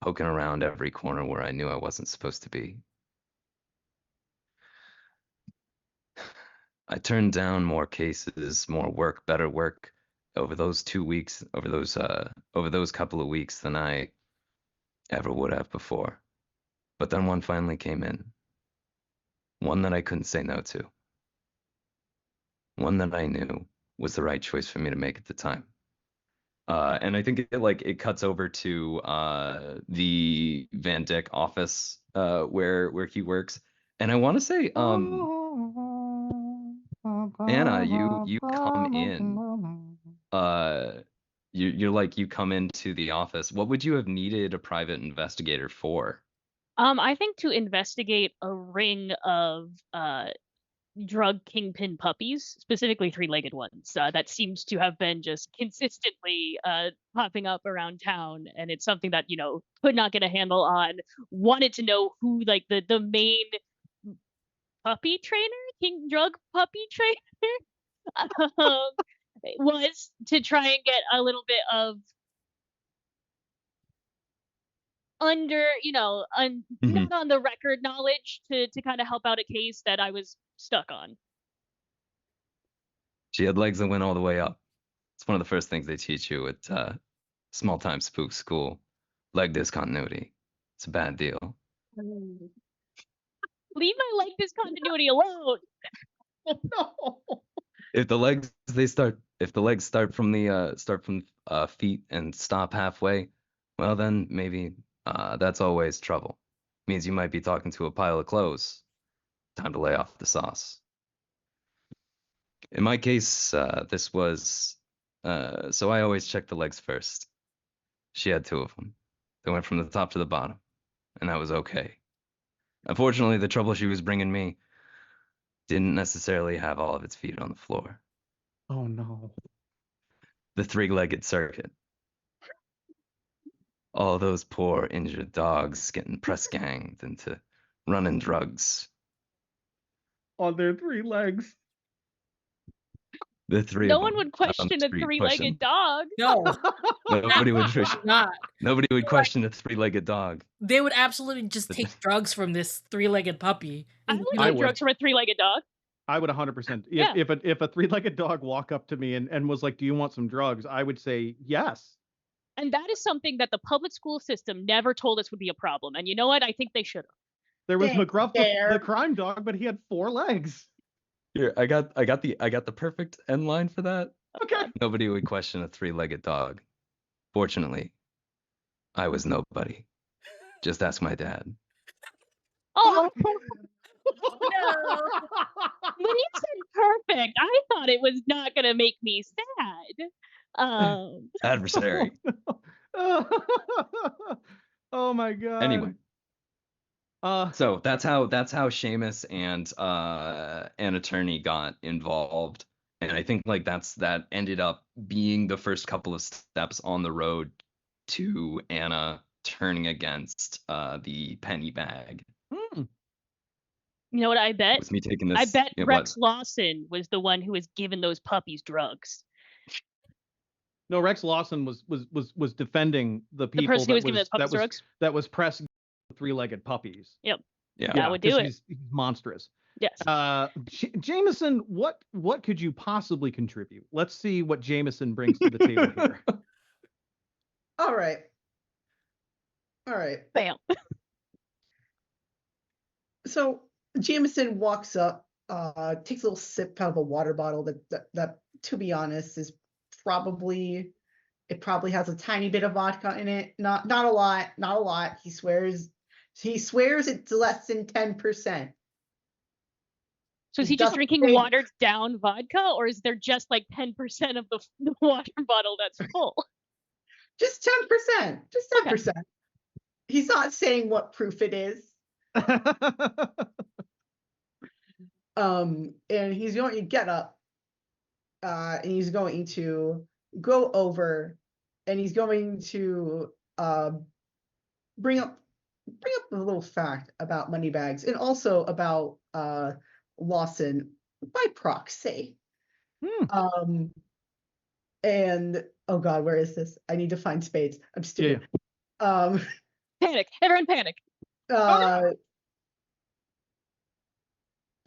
poking around every corner where I knew I wasn't supposed to be. I turned down more cases, more work, better work over those 2 weeks, over those couple of weeks than I ever would have before. But then one finally came in. One that I couldn't say no to. One that I knew was the right choice for me to make at the time. And I think it cuts over to the Van Dyck office where he works. And I want to say, Anna, you come in. You come into the office. What would you have needed a private investigator for? I think to investigate a ring of drug kingpin puppies, specifically 3-legged ones, that seems to have been just consistently popping up around town, and it's something that could not get a handle on. Wanted to know who like the main puppy trainer, king drug puppy trainer, was to try and get a little bit of not on the record knowledge to kind of help out a case that I was stuck on. She had legs that went all the way up. It's one of the first things they teach you at small time spook school. Leg discontinuity. It's a bad deal. Leave my leg discontinuity alone. No. If the legs start from the feet and stop halfway, well then maybe that's always trouble. Means you might be talking to a pile of clothes. Time to lay off the sauce. In my case, this was so I always check the legs first. She had 2 of them. They went from the top to the bottom, and that was okay. Unfortunately, the trouble she was bringing me didn't necessarily have all of its feet on the floor. Oh no. The 3-legged circuit. All those poor injured dogs getting press ganged into running drugs. On their 3 legs. The 3 No of one them would out on the question a street 3-legged pushing. dog. No, Nobody would not. Nobody would question a 3-legged dog. They would absolutely just take drugs from this 3-legged puppy. I and would give I take it- would. drugs from a 3-legged dog. I would 100%. Yeah. If a 3-legged dog walk up to me and was like, "Do you want some drugs?" I would say yes. And that is something that the public school system never told us would be a problem. And you know what? I think they should have. There was Thanks, McGruff, Bear. the crime dog, but he had 4 legs. Here, I got the perfect end line for that. Okay. Nobody would question a 3-legged dog. Fortunately, I was nobody. Just ask my dad. Oh, No. when you said perfect, I thought it was not going to make me sad. Adversary. Oh my god. Anyway, Uh, so that's how Seamus and an attorney got involved, and I think like that ended up being the first couple of steps on the road to Anna turning against the penny bag. hmm. You know what I bet? It was me taking this. I bet yeah, Rex Lawson was the one who was giving those puppies drugs. No, Rex Lawson was defending the The people person who was giving those puppies drugs? that was pressing 3-legged puppies. Yep. Yeah. That would do 'cause it. He's monstrous. Yes. Jameson, what could you possibly contribute? Let's see what Jameson brings to the table here. All right. Bam. So Jameson walks up, takes a little sip out of a water bottle that to be honest is probably has a tiny bit of vodka in it. Not a lot. He swears it's less than 10%. So is he It just doesn't drinking say- watered down vodka, or is there just like 10% of the water bottle that's full? Just 10%. Just 10%. He's not saying what proof it is. And he's going to get up, and he's going to go over, and he's going to bring up a little fact about Moneybags and also about Lawson by proxy. And oh god, where is this? I need to find spades. I'm stupid. Panic. Everyone panic.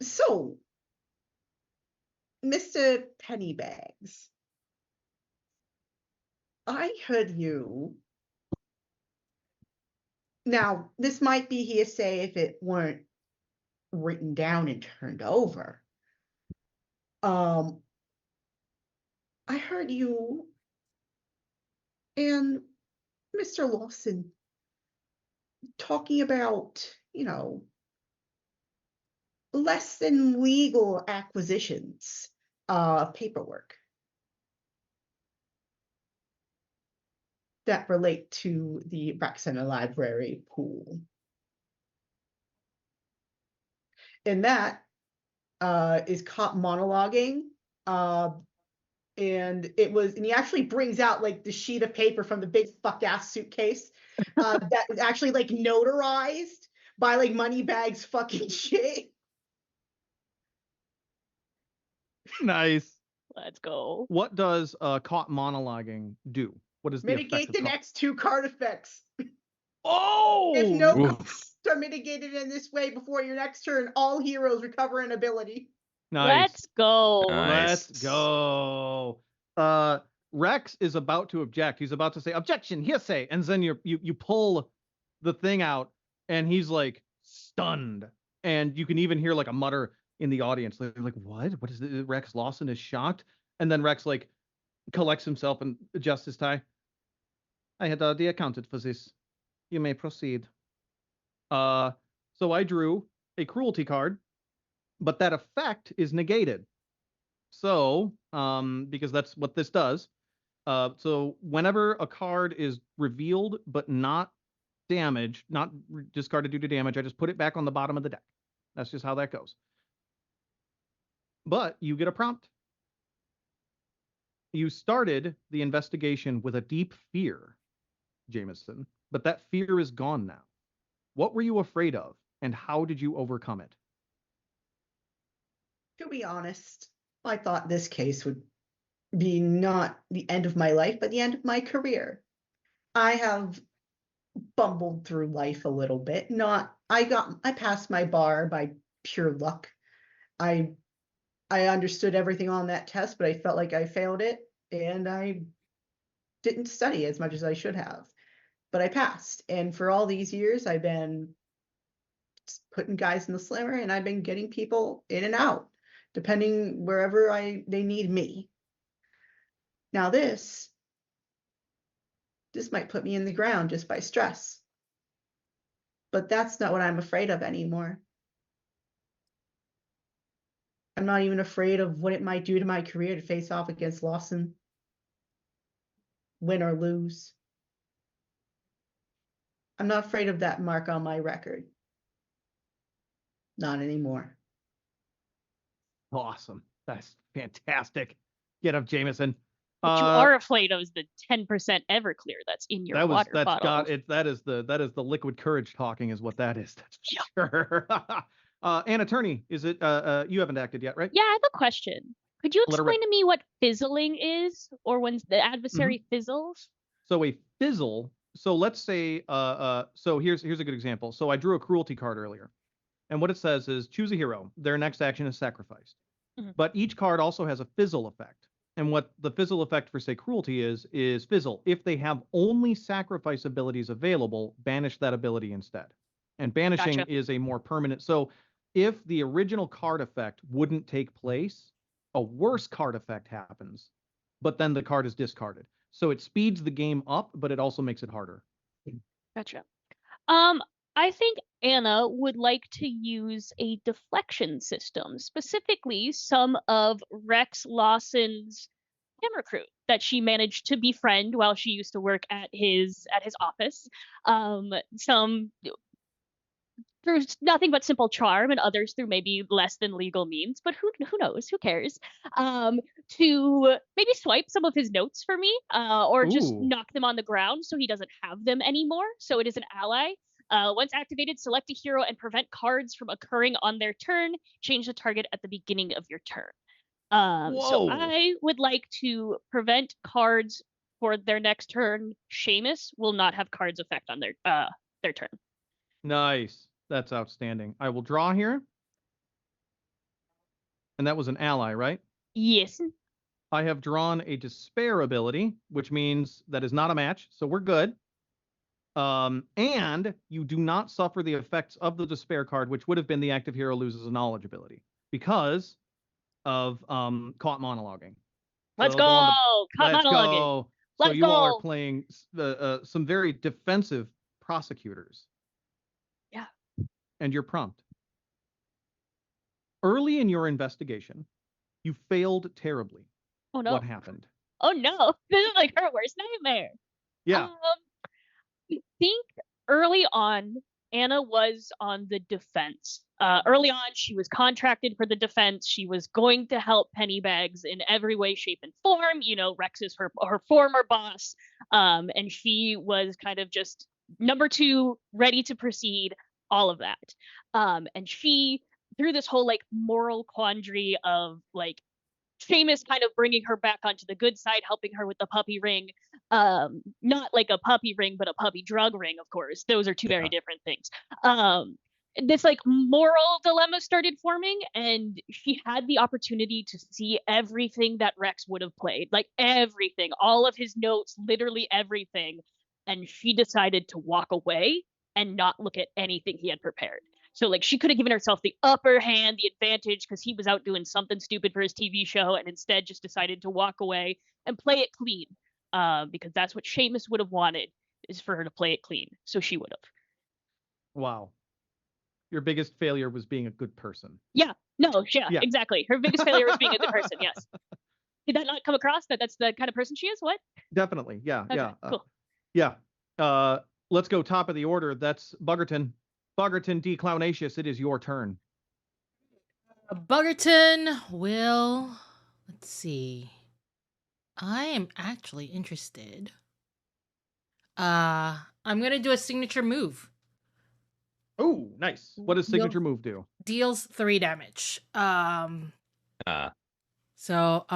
So, Mr. Pennybags, I heard you. Now, this might be hearsay if it weren't written down and turned over. I heard you and Mr. Lawson talking about, less than legal acquisitions of paperwork that relate to the Rec Center Library pool. And that is caught monologuing. And he actually brings out like the sheet of paper from the big fuck ass suitcase that was actually like notarized by like Moneybags fucking shit. Nice. Let's go. What does caught monologuing do? What is the effect Mitigate of the caught- next 2 card effects. Oh! If no Oof. cards are mitigated in this way before your next turn, all heroes recover an ability. Nice. Let's go. Let's Nice. go. Rex is about to object. He's about to say objection, hearsay, and then you pull the thing out, and he's like stunned, and you can even hear like a mutter in the audience. They're like, "What? What is this?" Rex Lawson is shocked, and then Rex like collects himself and adjusts his tie. I had already accounted for this. You may proceed. So I drew a cruelty card, but that effect is negated. So, because that's what this does. So whenever a card is revealed but not damaged, not discarded due to damage, I just put it back on the bottom of the deck. That's just how that goes. But you get a prompt. You started the investigation with a deep fear, Jameson, but that fear is gone now. What were you afraid of, and how did you overcome it? To be honest, I thought this case would be not the end of my life, but the end of my career. I have bumbled through life a little bit. I passed my bar by pure luck. I understood everything on that test, but I felt like I failed it, and I didn't study as much as I should have. But I passed, and for all these years, I've been putting guys in the slammer, and I've been getting people in and out, depending wherever they need me. Now this might put me in the ground just by stress. But that's not what I'm afraid of anymore. I'm not even afraid of what it might do to my career to face off against Lawson. Win or lose. I'm not afraid of that mark on my record. Not anymore. Awesome. That's fantastic. Get up, Jameson. What you are afraid of is the 10% Everclear that's in your water bottle. That is the liquid courage talking is what that is. That's sure. An attorney, is it you haven't acted yet, right? Yeah, I have a question. Could you Let her explain to me what fizzling is, or when the adversary fizzles? So a fizzle, so let's say so here's a good example. So I drew a cruelty card earlier. And what it says is choose a hero. Their next action is sacrificed. But each card also has a fizzle effect. And what the fizzle effect for, say, cruelty is fizzle. If they have only sacrifice abilities available, banish that ability instead. And banishing is a more permanent. So if the original card effect wouldn't take place, a worse card effect happens, but then the card is discarded. So it speeds the game up, but it also makes it harder. Gotcha. I think Anna would like to use a deflection system, specifically some of Rex Lawson's camera crew that she managed to befriend while she used to work at his office. Some through nothing but simple charm, and others through maybe less than legal means, but who knows? Who cares? To maybe swipe some of his notes for me, or just knock them on the ground so he doesn't have them anymore. So it is an ally. Once activated, select a hero and prevent cards from occurring on their turn. Change the target at the beginning of your turn. So I would like to prevent cards for their next turn. Seamus will not have cards effect on their turn. Nice. That's outstanding. I will draw here. And that was an ally, right? Yes. I have drawn a despair ability, which means that is not a match, so we're good. And you do not suffer the effects of the despair card, which would have been the active hero loses a knowledge ability because of caught monologuing. Let's go. Caught monologuing. Go. So you all are playing some very defensive prosecutors. Yeah. And your prompt. Early in your investigation, you failed terribly. Oh no. What happened? Oh no. This is like her worst nightmare. Yeah. I think early on, Anna was on the defense. Early on, she was contracted for the defense. She was going to help Pennybags in every way, shape, and form. You know, Rex is her former boss. And she was kind of just number 2, ready to proceed, all of that. And she, through this whole like moral quandary of like Seamus kind of bringing her back onto the good side, helping her with the puppy ring. Not like a puppy ring, but a puppy drug ring, of course. Those are two very different things. This like moral dilemma started forming, and she had the opportunity to see everything that Rex would have played, like everything, all of his notes, literally everything. And she decided to walk away and not look at anything he had prepared. So like she could have given herself the upper hand, the advantage, because he was out doing something stupid for his TV show, and instead just decided to walk away and play it clean. Because that's what Seamus would have wanted, is for her to play it clean. So she would have. Wow. Your biggest failure was being a good person. Yeah. No, Yeah. exactly. Her biggest failure was being a good person, yes. Did that not come across that that's the kind of person she is? What? Definitely. Yeah. Okay, Yeah. cool. Yeah. Let's go top of the order. That's Buggerton. Buggerton D. Clownacious, it is your turn. Buggerton will. Let's see. I am actually interested. I'm gonna do a signature move. Oh, nice. What does signature move do? Deals 3 damage. Uh, So,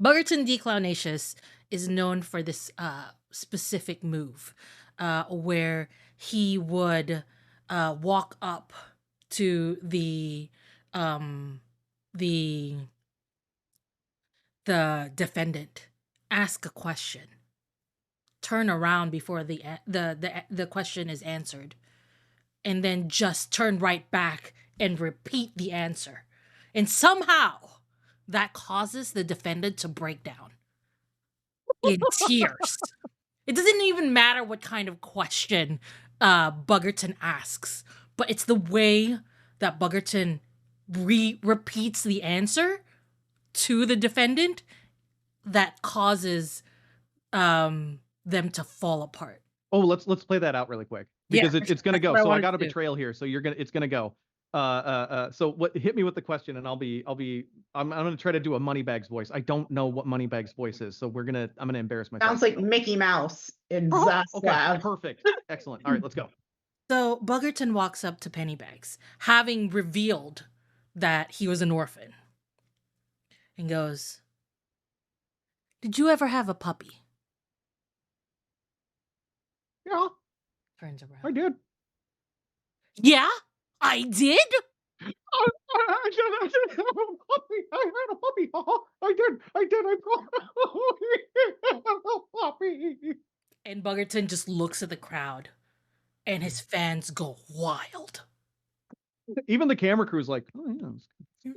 Buggerton D. Clownacious is known for this specific move, where he would walk up to the defendant, ask a question, turn around before the question is answered, and then just turn right back and repeat the answer. And somehow that causes the defendant to break down in tears. It doesn't even matter what kind of question Buggerton asks, but it's the way that Buggerton repeats the answer to the defendant that causes them to fall apart. Oh, let's play that out really quick, because it's gonna go. So I got a betrayal here. So it's gonna go. So what? Hit me with the question, and I'm gonna try to do a Moneybags voice. I don't know what Moneybags voice is, so I'm gonna embarrass myself. Sounds like Mickey Mouse in Okay, Zaslav. perfect, excellent. All right, let's go. So Buggerton walks up to Pennybags, having revealed that he was an orphan, and goes, "Did you ever have a puppy?" Yeah, Turns around. I did. Yeah, I did. I did have a puppy. I had a puppy. I did. I had a puppy. And Buggerton just looks at the crowd, and his fans go wild. Even the camera crew's like, oh yeah.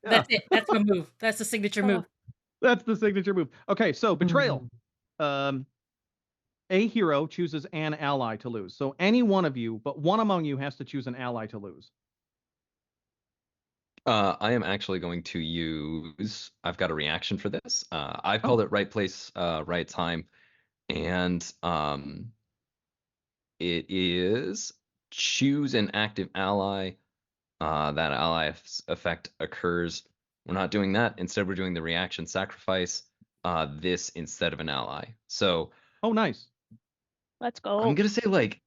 That's it. That's the move. That's the signature move. That's the signature move. Okay, so betrayal. A hero chooses an ally to lose. So any one of you, but one among you has to choose an ally to lose. I am actually going to use. I've got a reaction for this. I called it right place, right time, and it is choose an active ally. That ally effect occurs. We're not doing that. Instead, we're doing the reaction sacrifice. This instead of an ally. So. Oh, nice. Let's go. I'm gonna say like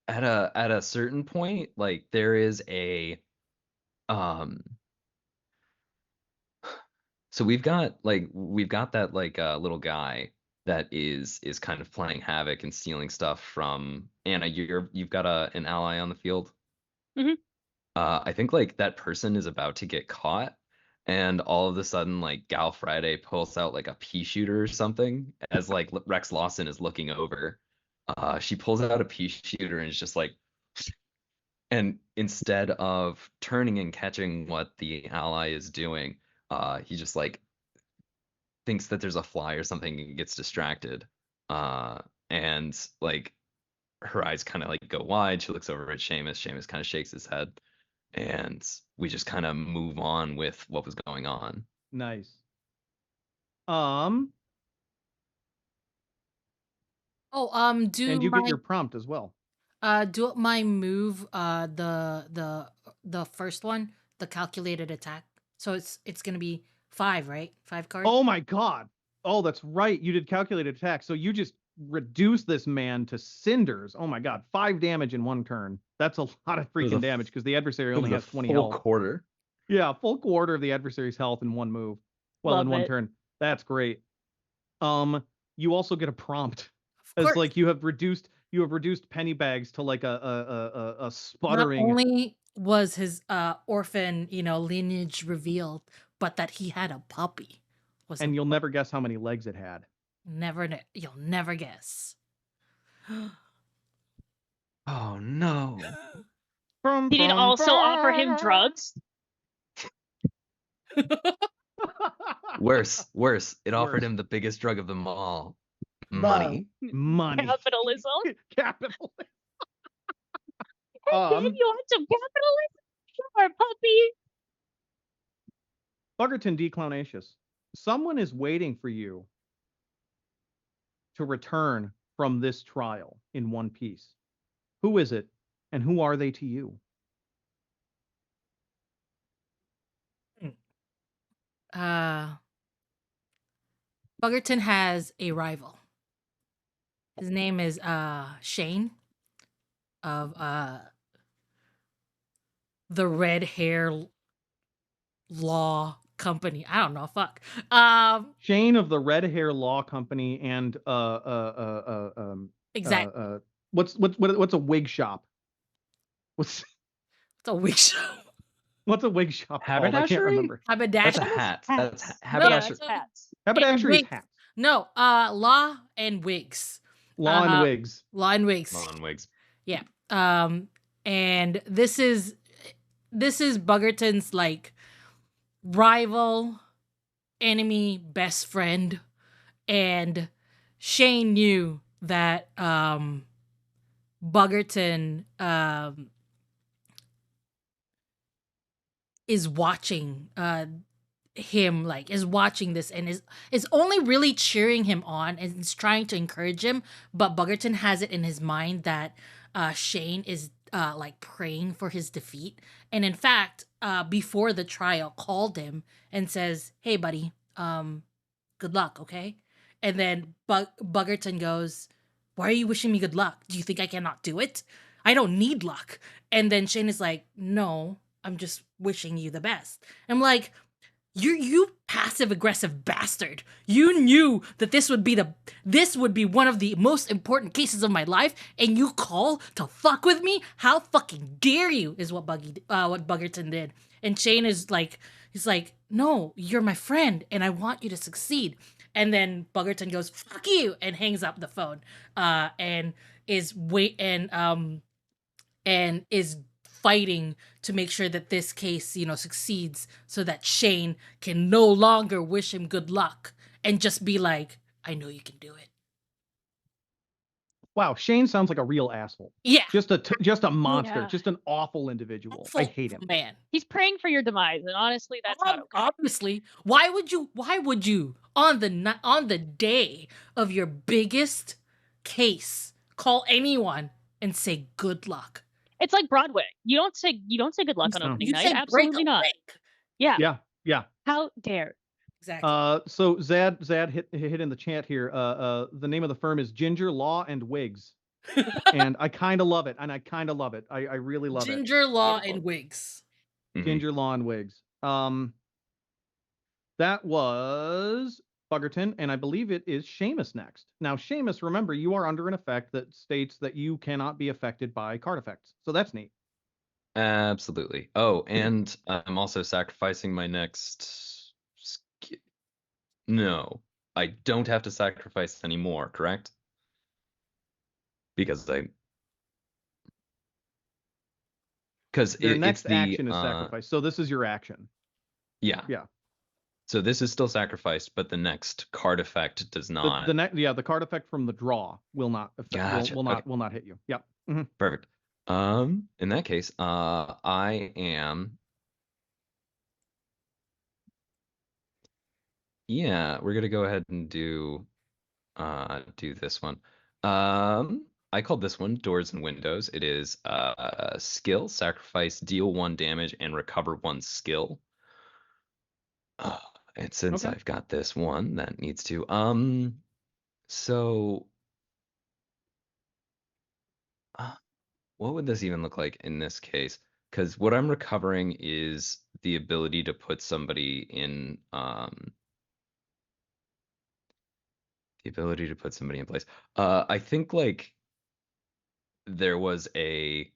at a certain point, like there is a so we've got that like little guy that is kind of playing havoc and stealing stuff from Anna. You've got an ally on the field. Mhm. I think like that person is about to get caught, and all of a sudden like Gal Friday pulls out like a pea shooter or something as like Rex Lawson is looking over. She pulls out a pea shooter and is just like, and instead of turning and catching what the ally is doing, he just like thinks that there's a fly or something and gets distracted. And like her eyes kind of like go wide. She looks over at Seamus. Seamus kind of shakes his head, and we just kind of move on with what was going on. Nice. Do and you my, get your prompt as well. do my move, the first one, the calculated attack. So it's gonna be 5, right? 5 cards. Oh my god. Oh, that's right. You did calculated attack. So you just reduce this man to cinders. Oh my god. 5 damage in one turn. That's a lot of freaking damage because the adversary only has 20 full health. quarter. Yeah, full quarter of the adversary's health in one move. Well, Love in one it. turn. That's great. You also get a prompt. Of As course. like you have reduced Pennybags to like a Not sputtering. only was his orphan, lineage revealed, but that he had a puppy. And you'll never guess how many legs it had. You'll never guess. Oh no. Did it also offer him drugs? Worse. It offered Worse. him the biggest drug of them all. Love. Money. Money. Capitalism. Capitalism. Hey, babe, you want some capitalism? Sure, puppy. Buggerton Declownacious. Someone is waiting for you to return from this trial in one piece. Who is it, and who are they to you? Buggerton has a rival. His name is Shane of the Red Hair Law Company. I don't know, fuck. Shane of the Red Hair Law Company and Exactly. What's a wig shop? What's It's a wig show. what's a wig shop called? I can't Haberdashery? remember. That's a Haberdashery. hat. That's Hats. Yeah, haberdashery. it's hats. Haberdashery is wigs. hats. No, law and wigs. Law and wigs. Law and wigs. Lawn wigs. Yeah. And this is Buggerton's like rival, enemy, best friend, and Shane knew that Buggerton is watching him, like is watching this and is only really cheering him on and is trying to encourage him, but Buggerton has it in his mind that Shane is like praying for his defeat, and in fact before the trial called him and says, "Hey buddy, good luck, okay?" And then Buggerton goes, "Why are you wishing me good luck? Do you think I cannot do it? I don't need luck." And then Shane is like, "No, I'm just wishing you the best." I'm like, you passive aggressive bastard. You knew that this would be one of the most important cases of my life, and you call to fuck with me? How fucking dare you, is what Buggerton did. And Shane is like, he's like, "No, you're my friend and I want you to succeed." And then Buggerton goes, "Fuck you," and hangs up the phone. And is fighting to make sure that this case, succeeds, so that Shane can no longer wish him good luck and just be like, "I know you can do it." Wow, Shane sounds like a real asshole. Yeah. Just a monster. Yeah. Just an awful individual. Awful I hate him. man. He's praying for your demise, and honestly, that's not okay. Obviously, why would you on the day of your biggest case call anyone and say good luck? It's like Broadway. You don't say good luck on No. opening You night. say break Absolutely a not. leg. Yeah. Yeah. How dare? Exactly. So Zad hit in the chat here. The name of the firm is Ginger Law and Wigs. And I kind of love it. I really love it. Ginger Law Beautiful. and Wigs. Mhm. Ginger Law and Wigs. That was Buggerton, and I believe it is Seamus next. Now, Seamus, remember, you are under an effect that states that you cannot be affected by card effects. So that's neat. Absolutely. Oh, and I'm also sacrificing my next skill. No, I don't have to sacrifice anymore, correct? Because Their it's next the action is sacrifice. So this is your action. Yeah. Yeah. So this is still sacrificed, but the next card effect does not. The card effect from the draw will not affect, Gotcha. will not hit you. Yep. Mhm. Perfect. In that case, I am. Yeah, we're gonna go ahead and do this one. I called this one Doors and Windows. It is skill, sacrifice, deal 1 damage, and recover 1 skill. And since Okay. I've got this one, that needs to so what would this even look like in this case? Because what I'm recovering is the ability to put somebody in place. I think like there was a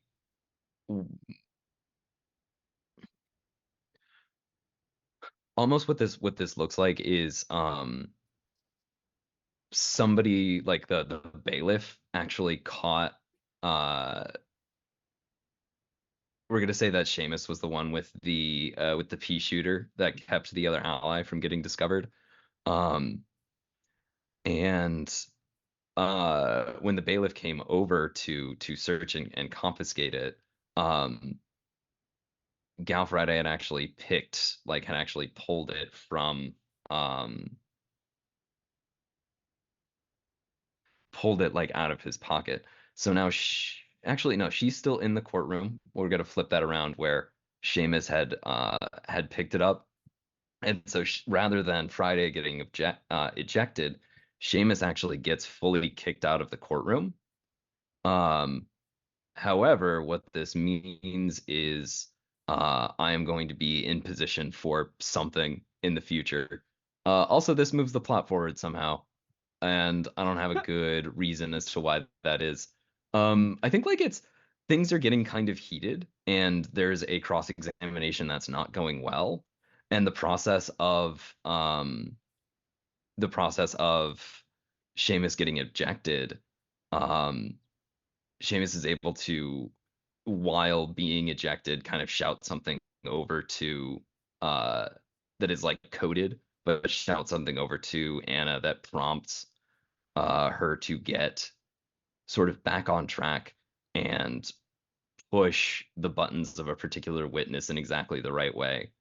almost what this looks like is somebody like the bailiff actually caught we're gonna say that Seamus was the one with the pea shooter that kept the other ally from getting discovered. And when the bailiff came over to search and confiscate it, Gal Friday had actually pulled it from pulled it like out of his pocket. So now actually no, she's still in the courtroom. We're gonna flip that around where Seamus had picked it up, and so rather than Friday getting ejected, Seamus actually gets fully kicked out of the courtroom. However, what this means is I am going to be in position for something in the future. Also, this moves the plot forward somehow, and I don't have a good reason as to why that is. I think like things are getting kind of heated, and there's a cross-examination that's not going well, and the process of Seamus getting ejected, Seamus is able to, while being ejected, kind of shout something over to that is like coded, but shout something over to Anna that prompts her to get sort of back on track and push the buttons of a particular witness in exactly the right way,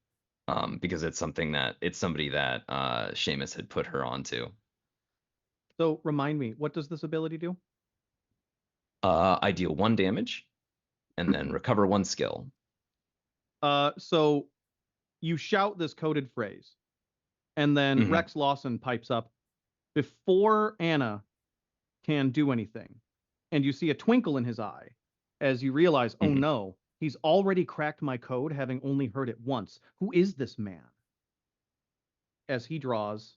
because it's somebody that Seamus had put her onto. So remind me, what does this ability do? I deal 1 damage and then recover 1 skill. So you shout this coded phrase, and then Rex Lawson pipes up before Anna can do anything, and you see a twinkle in his eye as you realize, oh no, he's already cracked my code, having only heard it once. Who is this man? As he draws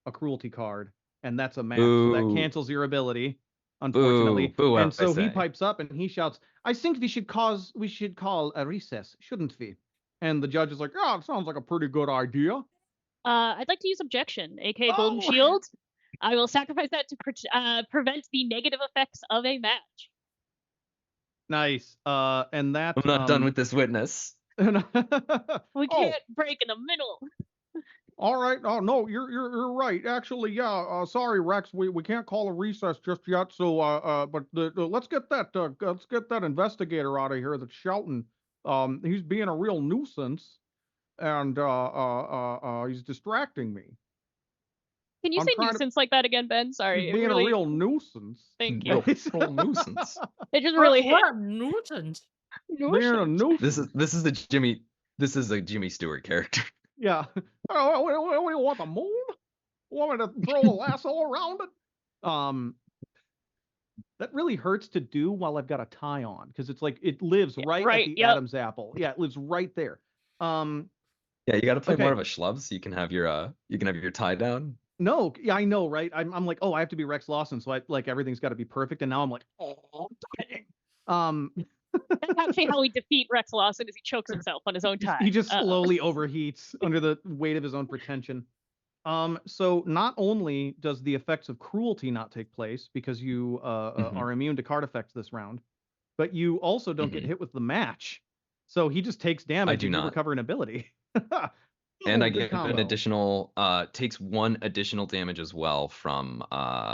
a cruelty card, and that's a match, so that cancels your ability, unfortunately. Boo, and so he pipes up and he shouts, I think we should call a recess, shouldn't we? And the judge is like, oh, it sounds like a pretty good idea. I'd like to use objection, aka Golden Shield. I will sacrifice that to prevent the negative effects of a match. Nice. And that I'm not done with this witness. We can't break in the middle. All right. Oh no, you're right. Actually, yeah. Sorry, Rex. We can't call a recess just yet. So, but let's get that investigator out of here that's shouting. He's being a real nuisance, and he's distracting me. Can you say nuisance like that again, Ben? Sorry. He's being a real nuisance. Thank you. Real nuisance. It just really hit. What a nuisance. Being a nuisance. This is a Jimmy Stewart character. Yeah. Oh, what do you want, the moon? Want me to throw a lasso around it? That really hurts to do while I've got a tie on, because it's like it lives right at the Adam's apple. Yeah, it lives right there. Yeah, you got to play more of a schlub so you can have your tie down. No, yeah, I know, right? I'm like, oh, I have to be Rex Lawson, so everything's got to be perfect, and now I'm like, oh, dang. That's actually how we defeat Rex Lawson, is he chokes himself on his own tie. He just slowly overheats under the weight of his own pretension. So not only does the effects of cruelty not take place because you are immune to card effects this round, but you also don't get hit with the match. So he just takes damage. I do not recover an ability. And I get an additional takes 1 additional damage as well from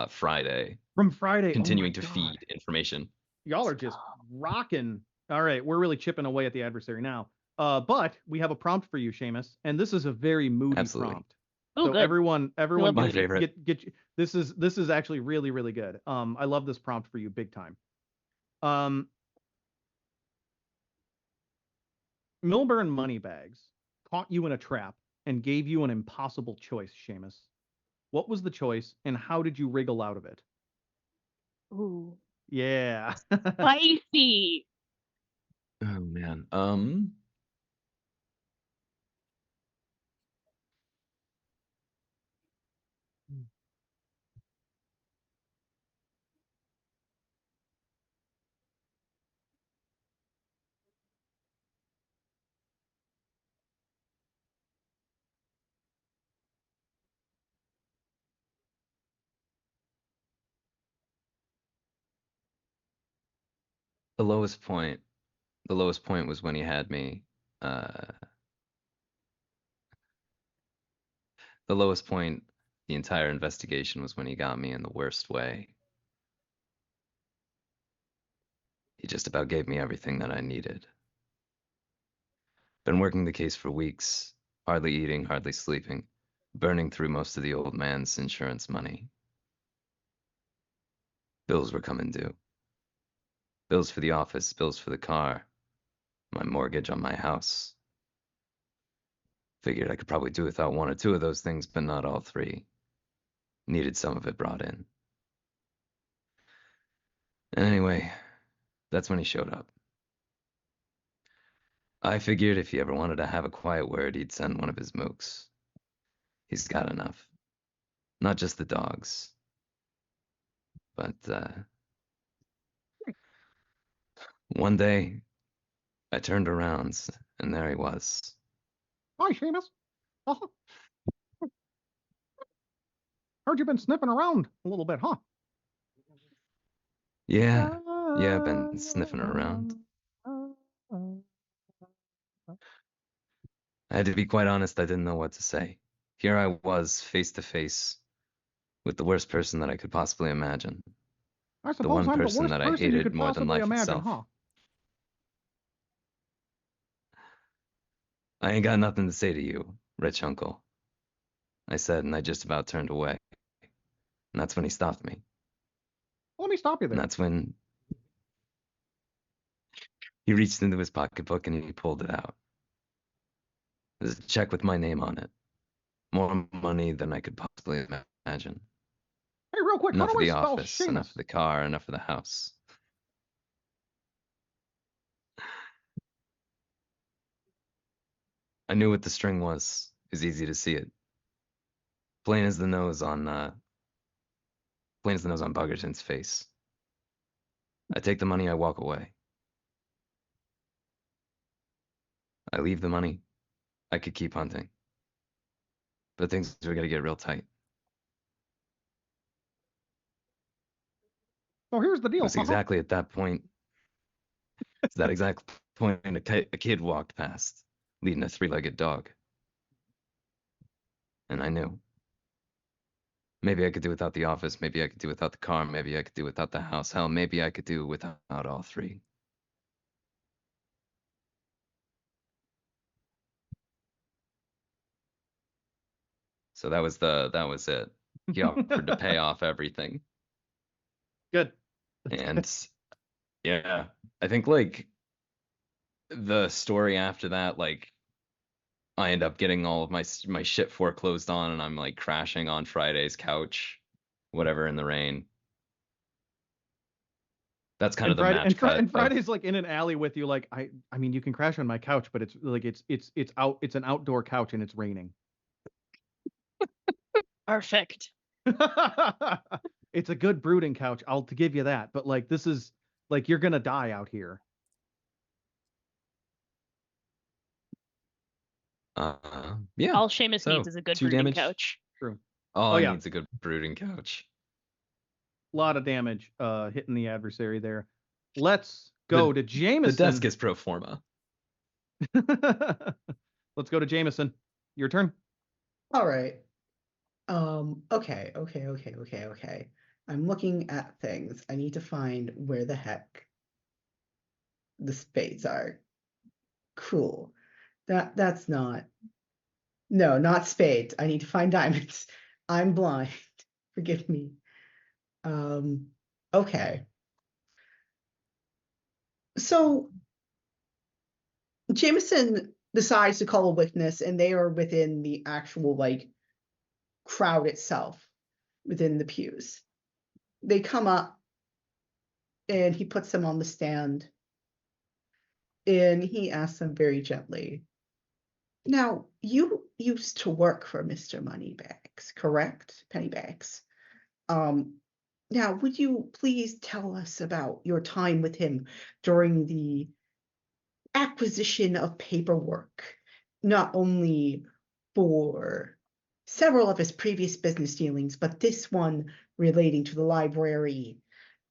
Friday. From Friday, continuing to feed information. Y'all are just rocking. All right, we're really chipping away at the adversary now. But we have a prompt for you, Seamus, and this is a very moody prompt. Oh, so good. everyone, my favorite. Get this is actually really, really good. I love this prompt for you, big time. Milburn Pennybags caught you in a trap and gave you an impossible choice, Seamus. What was the choice, and how did you wriggle out of it? Ooh. Yeah. Spicy. Oh man. The lowest point was when he had me. The lowest point, the entire investigation, was when he got me in the worst way. He just about gave me everything that I needed. Been working the case for weeks, hardly eating, hardly sleeping, burning through most of the old man's insurance money. Bills were coming due. Bills for the office, bills for the car, my mortgage on my house. Figured I could probably do without one or two of those things, but not all three. Needed some of it brought in. And anyway, that's when he showed up. I figured if he ever wanted to have a quiet word, he'd send one of his mooks. He's got enough. Not just the dogs, but one day I turned around and there he was. Hi, Seamus. Heard you've been sniffing around a little bit, huh? Yeah, I've been sniffing around. I had to be quite honest, I didn't know what to say. Here I was, face to face with the worst person that I could possibly imagine. I suppose The one I'm the person worst that I person you hated could more than possibly life imagine, itself. huh? I ain't got nothing to say to you, rich uncle, I said, and I just about turned away. And that's when he stopped me. Let me stop you And there. that's when he reached into his pocketbook and he pulled it out. There's a check with my name on it. More money than I could possibly imagine. Hey, real quick, Enough how for do I the spell office, enough Seamus? for the car, enough for the house. I knew what the string was. It was easy to see it. Plain as the nose on Buggerton's face. I take the money, I walk away. I leave the money. I could keep hunting. But things were gonna get real tight. So here's the It deal. was exactly at that point, it's that exact point a kid walked past, leading a three-legged dog. And I knew. Maybe I could do without the office, maybe I could do without the car, maybe I could do without the house. Hell, maybe I could do without all three. So that was it. He offered to pay off everything. Good. And yeah, I think like the story after that, like I end up getting all of my shit foreclosed on, and I'm like crashing on Friday's couch, whatever, in the rain. That's kind of the match cut. And Friday's like in an alley with you. Like I mean, you can crash on my couch, but it's like it's an outdoor couch and it's raining. Perfect. It's a good brooding couch. I'll give you that. But like this is like you're gonna die out here. Yeah. All Seamus So, needs is a good 2 brooding damage. couch. True. All Oh, I yeah. need's a good brooding couch. A lot of damage hitting the adversary there. Let's go to Jameson. The desk is pro forma. Let's go to Jameson. Your turn. All right. Okay. I'm looking at things. I need to find where the heck the spades are. Cool. That's not. No, not spades. I need to find diamonds. I'm blind. Forgive me. Okay. So Jameson decides to call a witness, and they are within the actual like crowd itself, within the pews. They come up and he puts them on the stand and he asks them very gently, now, you used to work for Mr. Moneybags, correct? Pennybags. Now, would you please tell us about your time with him during the acquisition of paperwork, not only for several of his previous business dealings, but this one relating to the library,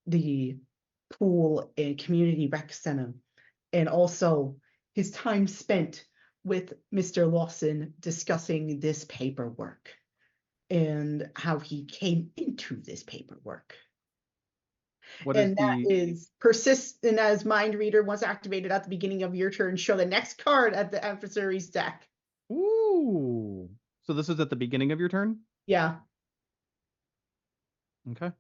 the pool and community rec center, and also his time spent with Mr. Lawson discussing this paperwork and how he came into this paperwork. What is And that is persist, and as mind reader was activated at the beginning of your turn, show the next card at the adversary's deck. Ooh. So this is at the beginning of your turn? Yeah. Okay.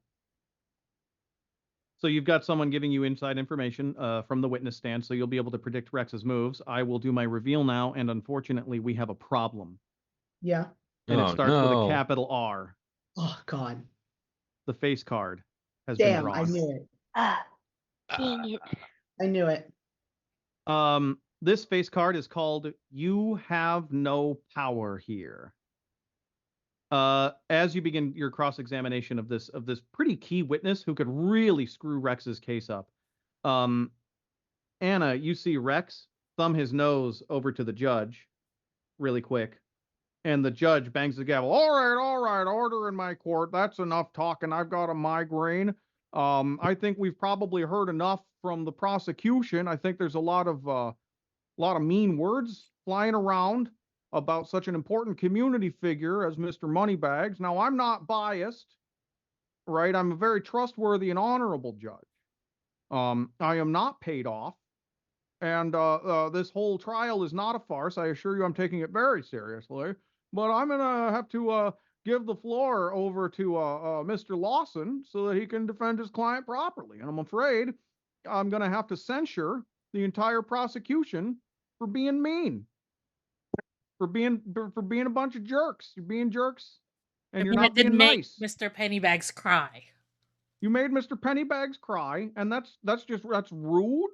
So you've got someone giving you inside information from the witness stand, so you'll be able to predict Rex's moves. I will do my reveal now, and unfortunately, we have a problem. Yeah. And it Oh, starts with a no. capital R. Oh God. The face card has been Damn, drawn. I knew it. Ah, dang it. I knew it. This face card is called "You Have No Power Here." As you begin your cross-examination of this pretty key witness who could really screw Rex's case up, Anna, you see Rex thumb his nose over to the judge really quick, and the judge bangs the gavel. All right, order in my court. That's enough talking. I've got a migraine. I think we've probably heard enough from the prosecution. I think there's a lot of mean words flying around about such an important community figure as Mr. Moneybags. Now, I'm not biased, right? I'm a very trustworthy and honorable judge. I am not paid off. And this whole trial is not a farce. I assure you I'm taking it very seriously. But I'm going to have to give the floor over to Mr. Lawson so that he can defend his client properly. And I'm afraid I'm going to have to censure the entire prosecution for being mean, for being a bunch of jerks. You're being jerks, and you're not being nice. Mr. Pennybags cry. You made Mr. Pennybags cry, and that's rude,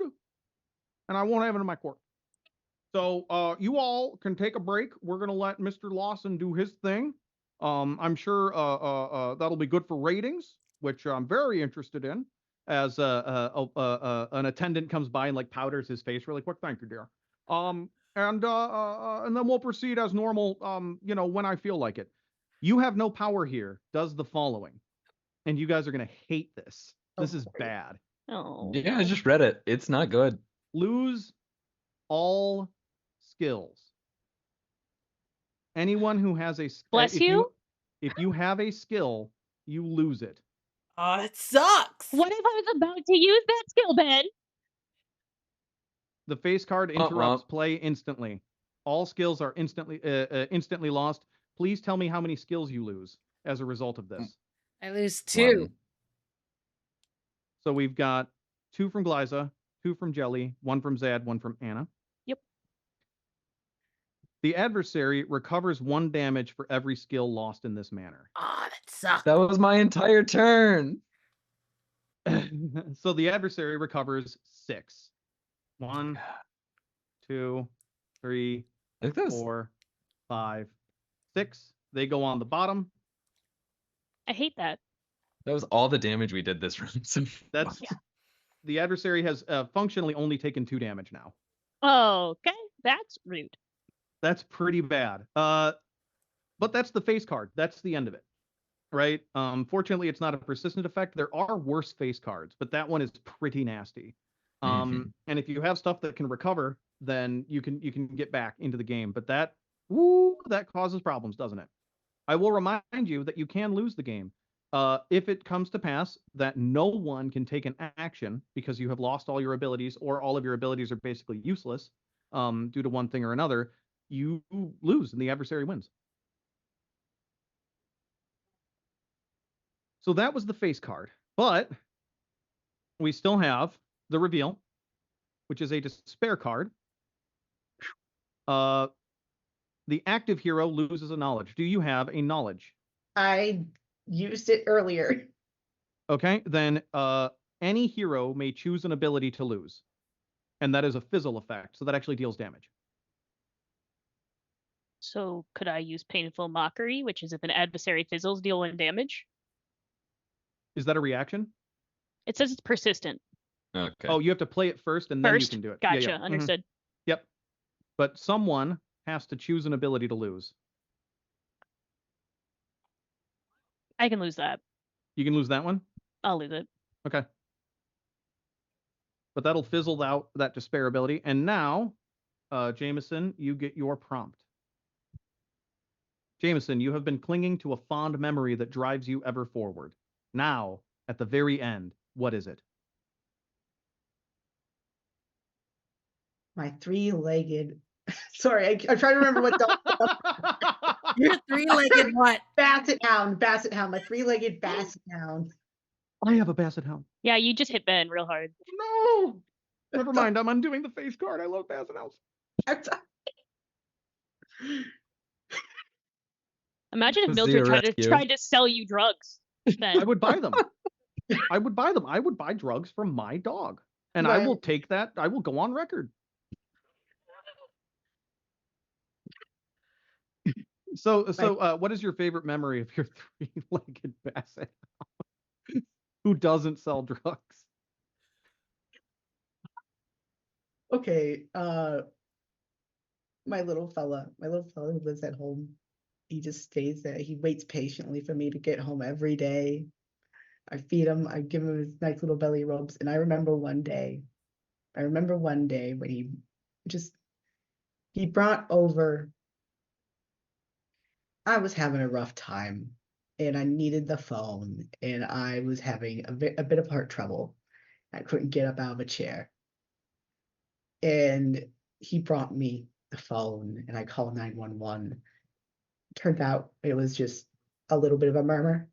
and I won't have it in my court. So you all can take a break. We're gonna let Mr. Lawson do his thing. I'm sure that'll be good for ratings, which I'm very interested in. As an attendant comes by and like powders his face really quick. Thank you, dear. And then we'll proceed as normal. When I feel like it. You Have No Power Here does the following, and you guys are gonna hate this. This is bad. Oh. Yeah, I just read it. It's not good. Lose all skills. Anyone who has a Bless you? if you have a skill, you lose it. Oh, it sucks. What if I was about to use that skill, Ben? The face card interrupts play instantly. All skills are instantly lost. Please tell me how many skills you lose as a result of this. I lose 2. One. So we've got 2 from Glyza, 2 from Jelly, 1 from Zad, 1 from Anna. Yep. The adversary recovers 1 damage for every skill lost in this manner. Oh, that sucks. That was my entire turn. So the adversary recovers 6. 1, 2, 3, I think that was 4, 5, 6. They go on the bottom. I hate that. all the damage we did this round. So That's the adversary has functionally only taken 2 damage now. Okay, that's rude. That's pretty bad. But that's the face card. That's the end of it, right? Fortunately, it's not a persistent effect. There are worse face cards, but that one is pretty nasty. And if you have stuff that can recover, then you can get back into the game. But that causes problems, doesn't it? I will remind you that you can lose the game. If it comes to pass that no one can take an action because you have lost all your abilities or all of your abilities are basically useless due to one thing or another, you lose and the adversary wins. So that was the face card, but we still have the reveal, which is a despair card. The active hero loses a knowledge. Do you have a knowledge? I used it earlier. Okay, then any hero may choose an ability to lose. And that is a fizzle effect, so that actually deals damage. So could I use Painful Mockery, which is if an adversary fizzles, deal 1 damage? Is that a reaction? It says it's persistent. okay. Oh, you have to play it first and then you First? can do it. Gotcha, Yeah. understood. Yep. But someone has to choose an ability to lose. I can lose that. You can lose that one? I'll lose it. Okay. but that'll fizzle out that despair ability. And now, Jameson, you get your prompt. Jameson, you have been clinging to a fond memory that drives you ever forward. Now, at the very end, what is it? My three-legged. Sorry, I'm trying to remember what dog. Your three-legged what? Basset hound. My three-legged basset hound. I have a basset hound. Yeah, you just hit Ben real hard. No! Never mind, I'm undoing the face card. I love basset hounds. Imagine if Was Mildred the rescue? tried to sell you drugs. Ben. I would buy them. I would buy them. I would buy drugs from my dog. And I will take that. I will go on record. So, what is your favorite memory of your three-legged basset hound who doesn't sell drugs? Okay, my little fella who lives at home, he just stays there. He waits patiently for me to get home every day. I feed him, I give him his nice little belly rubs, and I remember one day when he brought over. I was having a rough time, and I needed the phone, and I was having a bit of heart trouble. I couldn't get up out of a chair. And he brought me the phone, and I called 911. Turned out it was just a little bit of a murmur,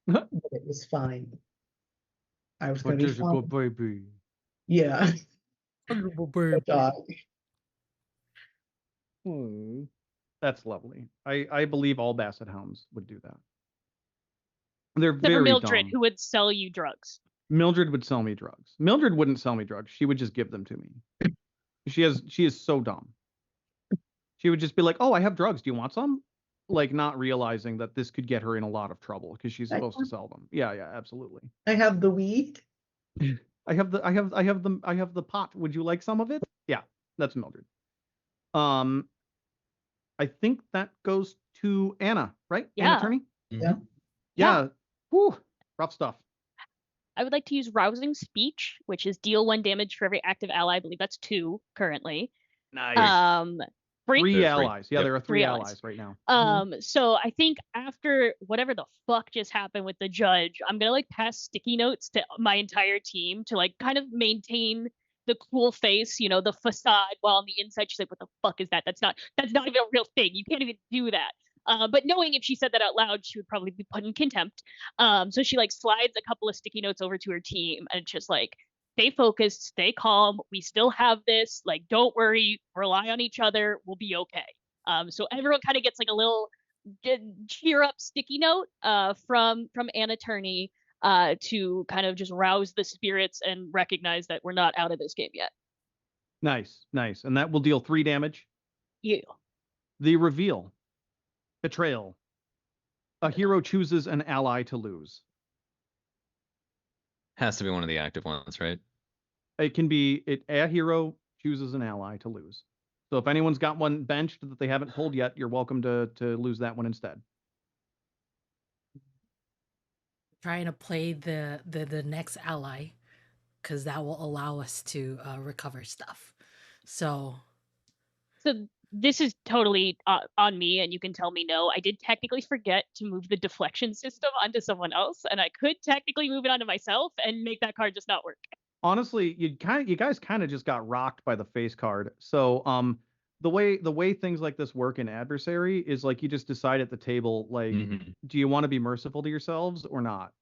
but it was fine. I was going to be fine. Baby. Yeah. Baby. Dog. That's lovely. I believe all basset hounds would do that. They're Except for very Mildred, dumb. who would sell you drugs. Mildred would sell me drugs. Mildred wouldn't sell me drugs. She would just give them to me. She is so dumb. She would just be like, "Oh, I have drugs. Do you want some?" Like, not realizing that this could get her in a lot of trouble because she's supposed to sell them. Yeah, absolutely. I have the weed. I have the pot. Would you like some of it? Yeah, that's Mildred. I think that goes to Anna, right? Yeah. Anna Attorney? Yeah. Yeah. Whew. Rough stuff. I would like to use Rousing Speech, which is deal 1 damage for every active ally. I believe that's 2 currently. Nice. Break. Three There are three. allies. Yeah, Yep. there are Three three allies. allies right now. So I think after whatever the fuck just happened with the judge, I'm gonna like pass sticky notes to my entire team to like kind of maintain the cool face, you know, the facade, while on the inside she's like, what the fuck is that? That's not even a real thing. You can't even do that. But knowing if she said that out loud, she would probably be put in contempt. So she like slides a couple of sticky notes over to her team and it's just like, stay focused, stay calm. We still have this. Like, don't worry, rely on each other. We'll be okay. So everyone kind of gets like a little cheer up sticky note from Anna Turney to kind of just rouse the spirits and recognize that we're not out of this game yet. Nice. And that will deal 3 damage. Yeah. The reveal. Betrayal. A hero chooses an ally to lose. Has to be one of the active ones, right? It can be a hero chooses an ally to lose. So if anyone's got one benched that they haven't pulled yet, you're welcome to lose that one instead. Trying to play the next ally, because that will allow us to recover stuff. So this is totally on me, and you can tell me no. I did technically forget to move the deflection system onto someone else, and I could technically move it onto myself and make that card just not work. Honestly, you guys kind of just got rocked by the face card. So the way things like this work in Adversary is like you just decide at the table, like, do you want to be merciful to yourselves or not?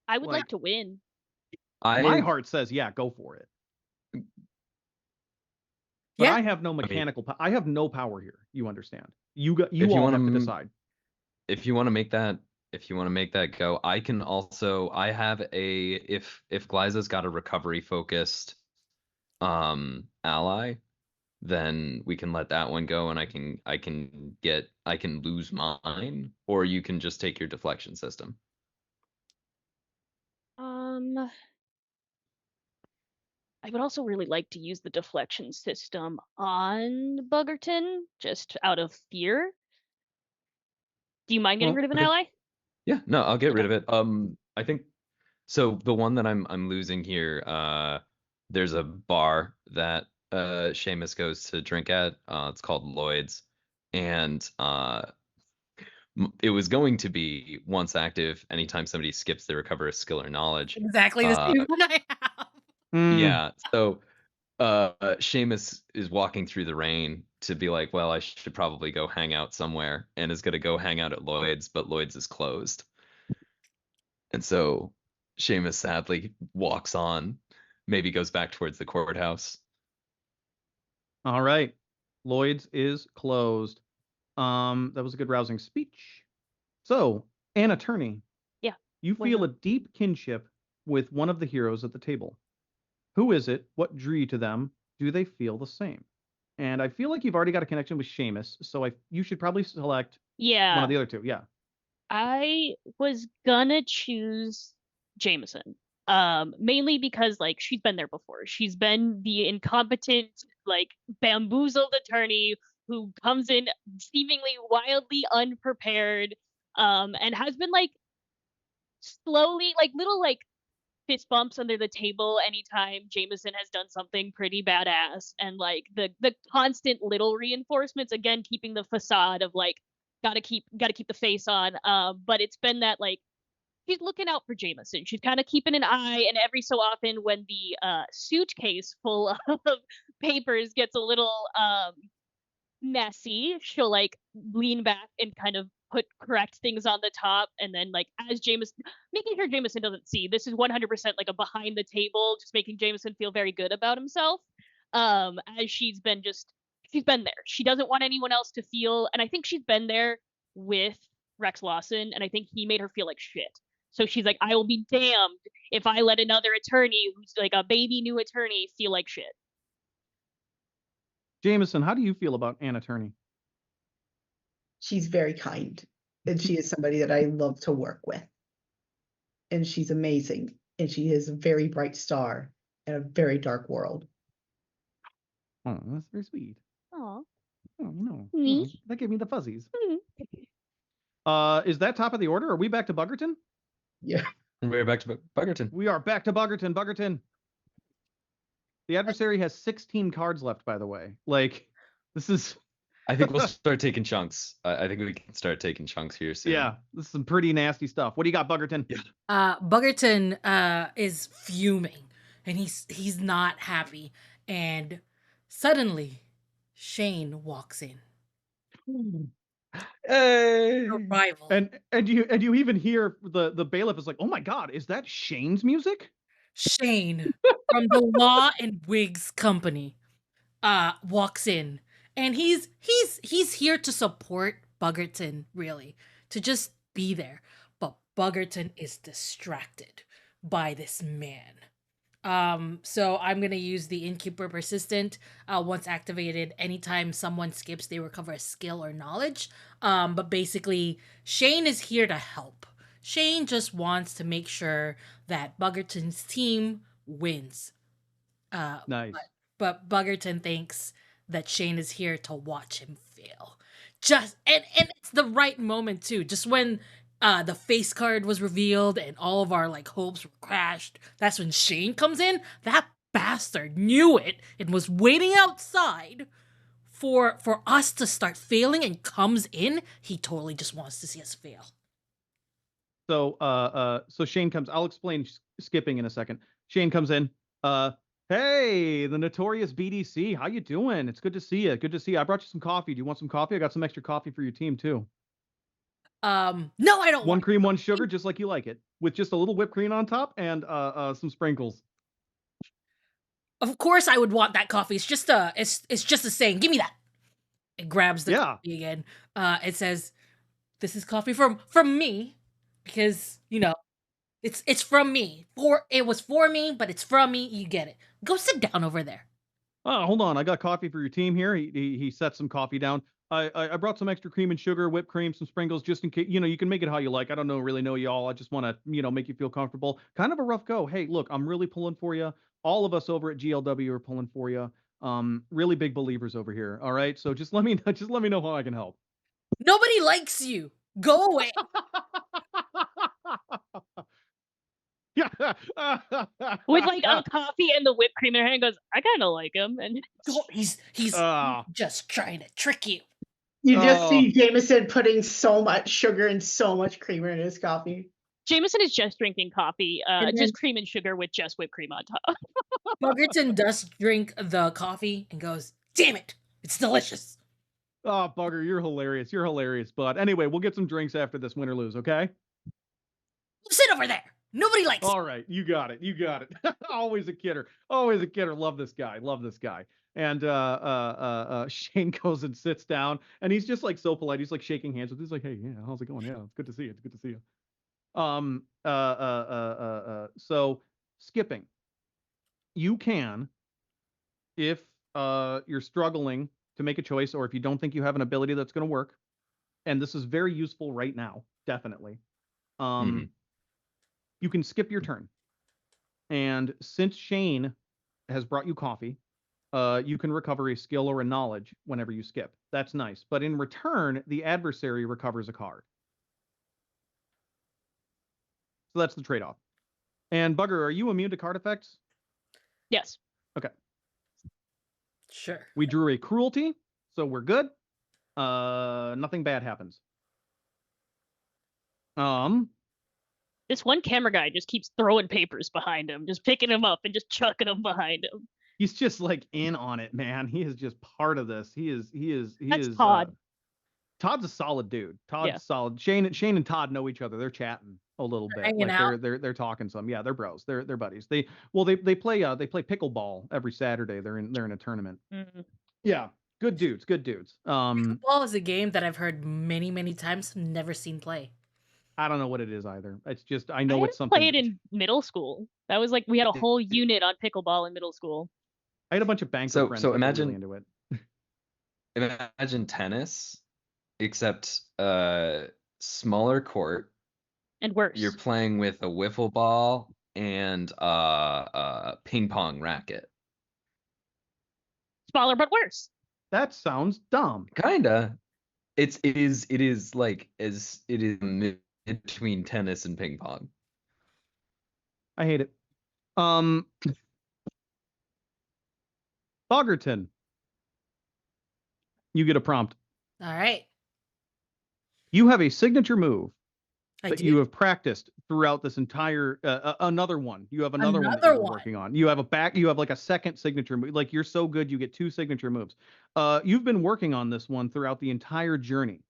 I would like to win. My heart says, yeah, go for it. But yeah, I have no mechanical I have no power here. You understand? You all have to decide. If you want to make that go, I can also, I have a, if Glyza's got a recovery focused ally, then we can let that one go and I can lose mine, or you can just take your deflection system. I would also really like to use the deflection system on Buggerton, just out of fear. Do you mind getting rid of an ally? Yeah, no, I'll get rid of it. I think So the one that I'm losing here, there's a bar that Seamus goes to drink at. It's called Lloyd's, and it was going to be once active. Anytime somebody skips, they recover a skill or knowledge. Exactly the same one I have. Yeah. So Seamus is walking through the rain to be like, well, I should probably go hang out somewhere, and is gonna go hang out at Lloyd's, but Lloyd's is closed. And so Seamus sadly walks on, maybe goes back towards the courthouse. All right. Lloyd's is closed. That was a good rousing speech. So, an attorney. Yeah. You feel a deep kinship with one of the heroes at the table. Who is it? What drew you to them? Do they feel the same? And I feel like you've already got a connection with Seamus, so you should probably select one of the other two. Yeah. I was gonna choose Jameson. Mainly because like she's been there before. She's been the incompetent, like bamboozled attorney who comes in seemingly wildly unprepared, and has been like slowly like little like fist bumps under the table anytime Jameson has done something pretty badass, and like the constant little reinforcements, again keeping the facade of like gotta keep the face on, but it's been that like she's looking out for Jameson. She's kind of keeping an eye, and every so often when the suitcase full of papers gets a little messy, she'll like lean back and kind of put correct things on the top, and then like as Jameson, making sure Jameson doesn't see. This is 100% like a behind the table, just making Jameson feel very good about himself. As she's been there. She doesn't want anyone else to feel, and I think she's been there with Rex Lawson, and I think he made her feel like shit. So she's like, I will be damned if I let another attorney who's like a baby new attorney feel like shit. Jameson, how do you feel about an attorney? She's very kind, and she is somebody that I love to work with. And she's amazing, and she is a very bright star in a very dark world. Oh, that's very sweet. Aw. Oh, no. Me? Oh, that gave me the fuzzies. Mhm. Is that top of the order? Are we back to Buggerton? Yeah. We're back to Buggerton. We are back to Buggerton. Buggerton. The adversary has 16 cards left, by the way. Like, this is... I think we'll start taking chunks. I think we can start taking chunks here soon. Yeah, this is some pretty nasty stuff. What do you got, Buggerton? Buggerton is fuming, and he's not happy. And suddenly, Shane walks in. Hey! Her rival. And you even hear the bailiff is like, "Oh my God, is that Shane's music?" Shane from the Law and Wigs Company walks in, and he's here to support Buggerton, really, to just be there. But Buggerton is distracted by this man. So I'm gonna use the Innkeeper Persistent. Once activated, anytime someone skips, they recover a skill or knowledge. But basically, Shane is here to help. Shane just wants to make sure that Buggerton's team wins. Nice. But Buggerton thinks that Shane is here to watch him fail. And it's the right moment too. Just when the face card was revealed and all of our like hopes were crashed, that's when Shane comes in. That bastard knew it and was waiting outside for us to start failing, and comes in. He totally just wants to see us fail. So Shane comes. I'll explain skipping in a second. Shane comes in. Hey, the notorious BDC. How you doing? It's good to see you. Good to see you. I brought you some coffee. Do you want some coffee? I got some extra coffee for your team too. No, I don't. One cream, one sugar, just like you like it, with just a little whipped cream on top and some sprinkles. Of course, I would want that coffee. It's just a saying. Give me that. It grabs the coffee again. It says, "This is coffee from me," because it's from me. It was for me, but it's from me. You get it. Go sit down over there. Oh, hold on. I got coffee for your team here. He sets some coffee down. I brought some extra cream and sugar, whipped cream, some sprinkles, just in case. You can make it how you like. I don't really know y'all. I just want to, make you feel comfortable. Kind of a rough go. Hey, look, I'm really pulling for you. All of us over at GLW are pulling for you. Really big believers over here. All right. So just let me know how I can help. Nobody likes you. Go away. Yeah. with like a coffee and the whipped cream in her hand, goes, I kind of like him, and He's Ah. just trying to trick you. You just Oh. see Jameson putting so much sugar and so much creamer in his coffee. Jameson is just drinking coffee, And then- just cream and sugar with just whipped cream on top. Buggerton does drink the coffee and goes, damn it, it's delicious. Oh, Bugger, you're hilarious. You're hilarious, bud. Anyway, we'll get some drinks after this, win or lose, okay? Sit over there. Nobody likes All right, you got it. You got it. Always a kidder. Always a kidder. Love this guy. Love this guy. And Shane goes and sits down, and he's just like so polite. He's like shaking hands with. He's like, "Hey, yeah, how's it going? Yeah, it's good to see you. It's good to see you." So skipping. You can, if you're struggling to make a choice, or if you don't think you have an ability that's going to work, and this is very useful right now, definitely. You can skip your turn. And since Shane has brought you coffee, you can recover a skill or a knowledge whenever you skip. That's nice. But in return, the adversary recovers a card. So that's the trade-off. And Bugger, are you immune to card effects? Yes. Okay. Sure. We drew a cruelty, so we're good. Nothing bad happens. This one camera guy just keeps throwing papers behind him, just picking them up and just chucking them behind him. He's just like in on it, man. He is just part of this. He is. That's Todd. Todd's a solid dude. Todd's Yeah. solid. Shane and Todd know each other. They're chatting a little bit. hanging Like out. they're talking some. Yeah, they're bros. They're buddies. They play pickleball every Saturday. They're in a tournament. Mhm. Yeah. Good dudes. Good dudes. Pickleball is a game that I've heard many, many times, never seen play. I don't know what it is either. It's just I I know had it's something. played in middle school. That was like we had a whole unit on pickleball in middle school. I had a bunch of banker So friends that were imagine- really into it. Imagine tennis, except smaller court. And worse. You're playing with a wiffle ball and a ping pong racket. Smaller but worse. That sounds dumb. Kinda. It is like as it is between tennis and ping pong. I hate it. Boggerton. You get a prompt. All right. You have a signature move I that do. you have practiced throughout this entire another one. You have another one that Another you're one. working on. You have like a second signature move. Like you're so good, you get two signature moves. You've been working on this one throughout the entire journey.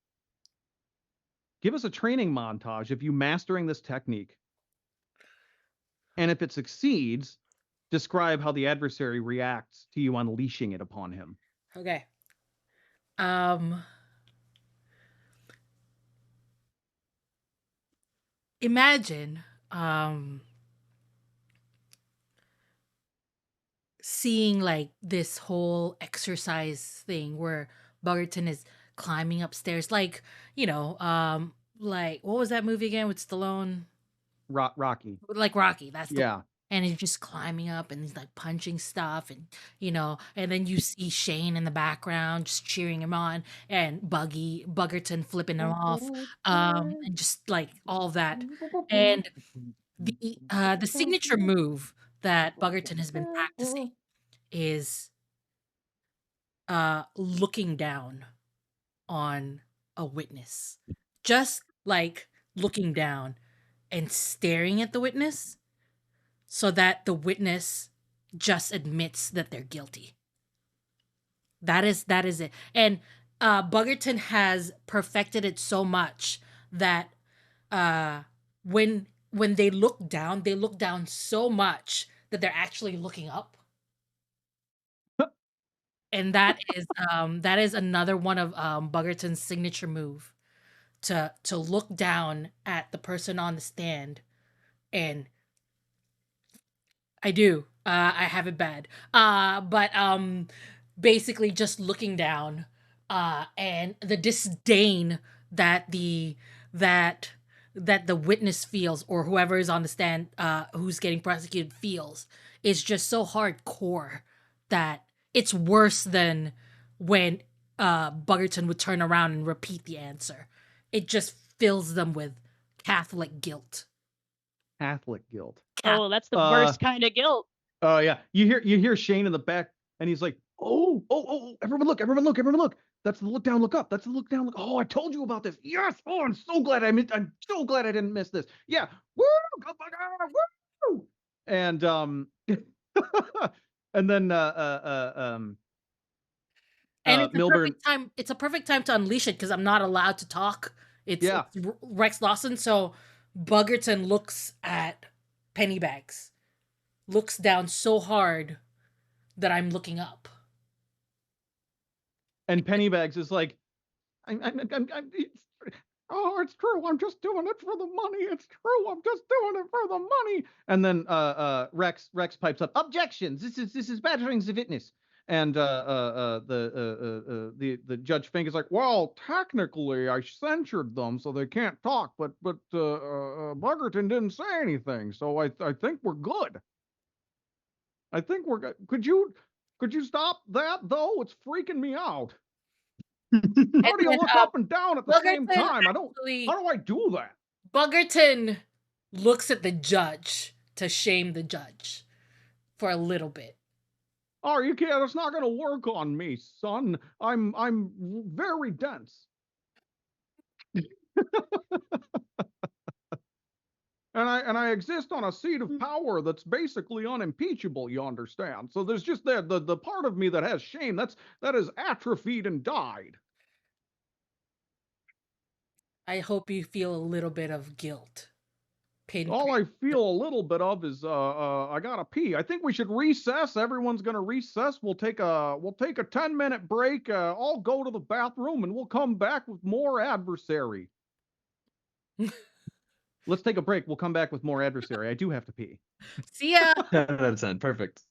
Give us a training montage of you mastering this technique. And if it succeeds, describe how the adversary reacts to you unleashing it upon him. Okay. Imagine seeing like this whole exercise thing where Buggerton is climbing upstairs, like, like what was that movie again with Stallone? Rocky. Like Rocky. That's the Yeah. and he's just climbing up and he's like punching stuff and and then you see Shane in the background just cheering him on and Buggerton flipping him off, and just like all that. And the signature move that Buggerton has been practicing is looking down on a witness, just like looking down and staring at the witness so that the witness just admits that they're guilty. That is it. And Buggerton has perfected it so much that when they look down so much that they're actually looking up. And that is another one of Buggerton's signature move, to look down at the person on the stand. And I do. I have it bad. But basically just looking down, and the disdain that the witness feels, or whoever is on the stand, who's getting prosecuted feels, is just so hardcore that it's worse than when Buggerton would turn around and repeat the answer. It just fills them with Catholic guilt. Catholic guilt. Oh, that's the worst kind of guilt. Oh yeah, you hear Shane in the back, and he's like, oh, everyone look, everyone look, everyone look. That's the look down, look up. That's the look down, look. Oh, I told you about this. Yes. Oh, I'm so glad I'm so glad I didn't miss this. Yeah. Woo! Go Bugger! Woo! And and then And it's a Milburn. perfect time. It's a perfect time to unleash it because I'm not allowed to talk. It's Rex Lawson. So Buggerton looks at Pennybags, looks down so hard that I'm looking up. And Pennybags is like, it's true. I'm just doing it for the money. It's true. I'm just doing it for the money. And then Rex pipes up, objections. This is battering the witness. And the judge Fink is like, well, technically I censured them so they can't talk, but Buggerton didn't say anything, so I think we're good. I think we're good. Could you stop that though? It's freaking me out. How do you look up and down at the same time? How do I do that? Buggerton looks at the judge to shame the judge for a little bit. Oh, you can't. It's not going to work on me, son. I'm very dense. And I exist on a seat of power that's basically unimpeachable, you understand? So there's just the part of me that has shame that is atrophied and died. I hope you feel a little bit of guilt. All I feel a little bit of is I gotta pee. I think we should recess. Everyone's gonna recess. We'll take a 10-minute break. I'll go to the bathroom and we'll come back with more Adversary. Let's take a break. We'll come back with more Adversary. I do have to pee. See ya. 10 out of 10. Perfect.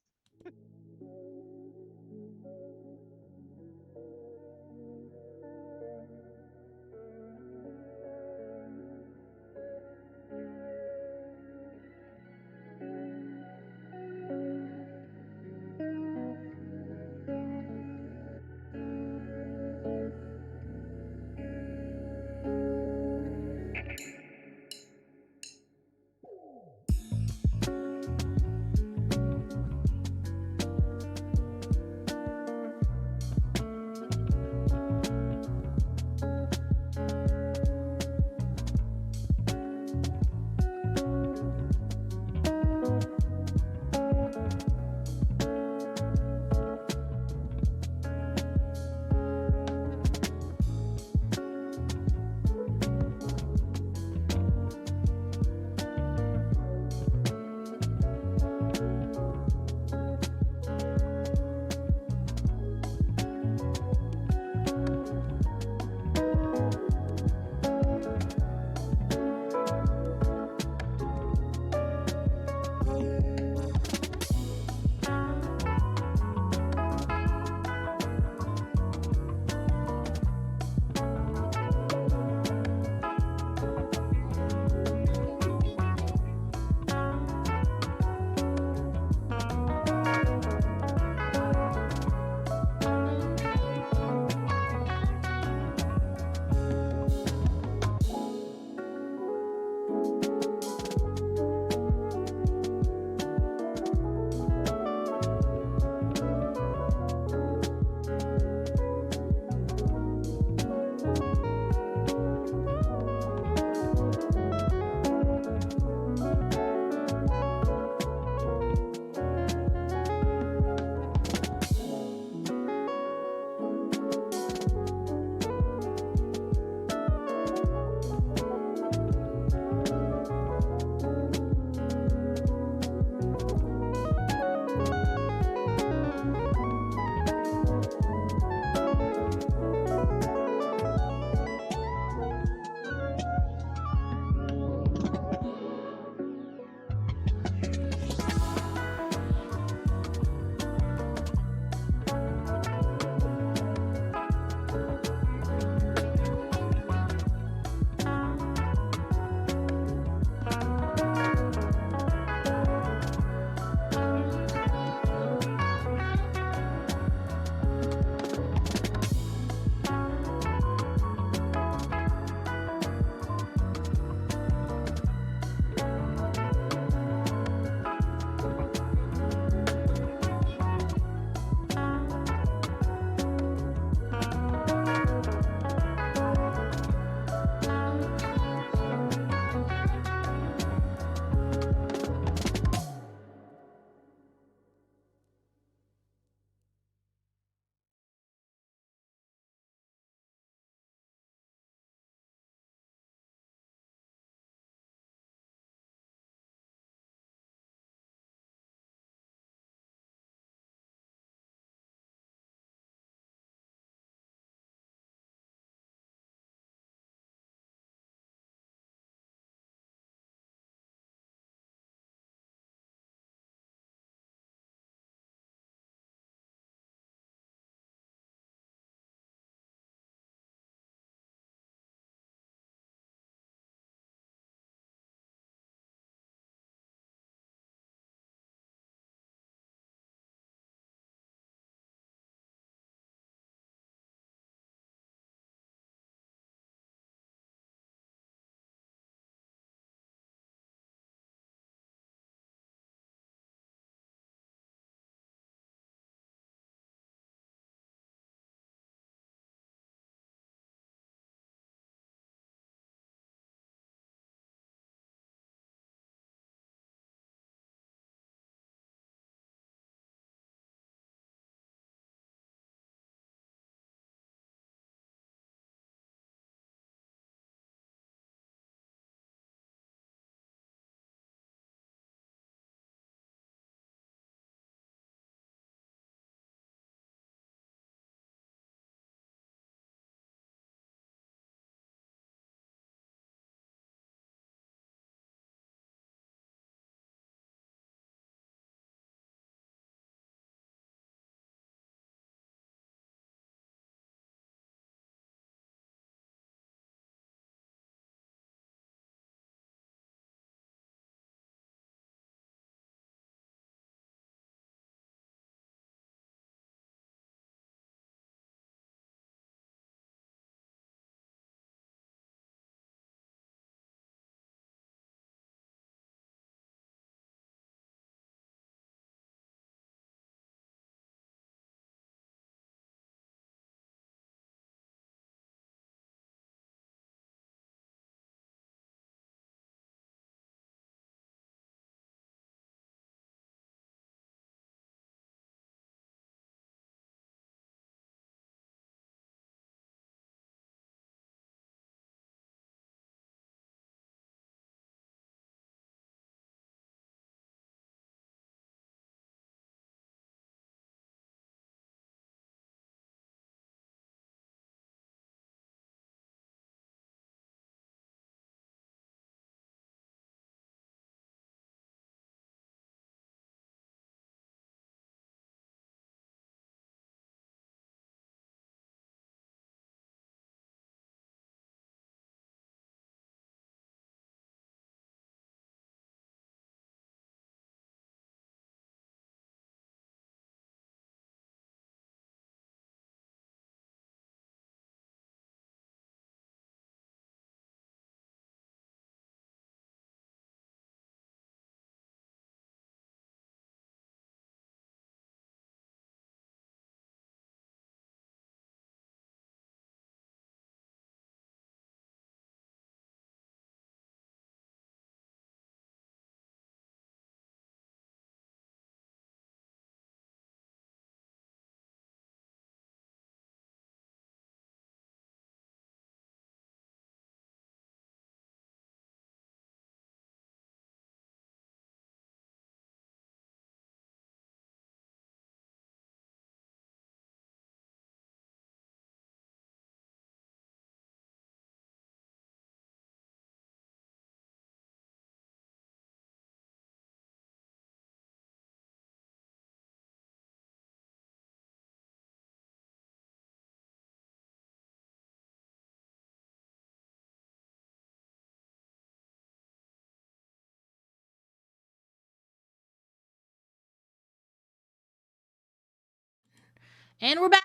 And we're back.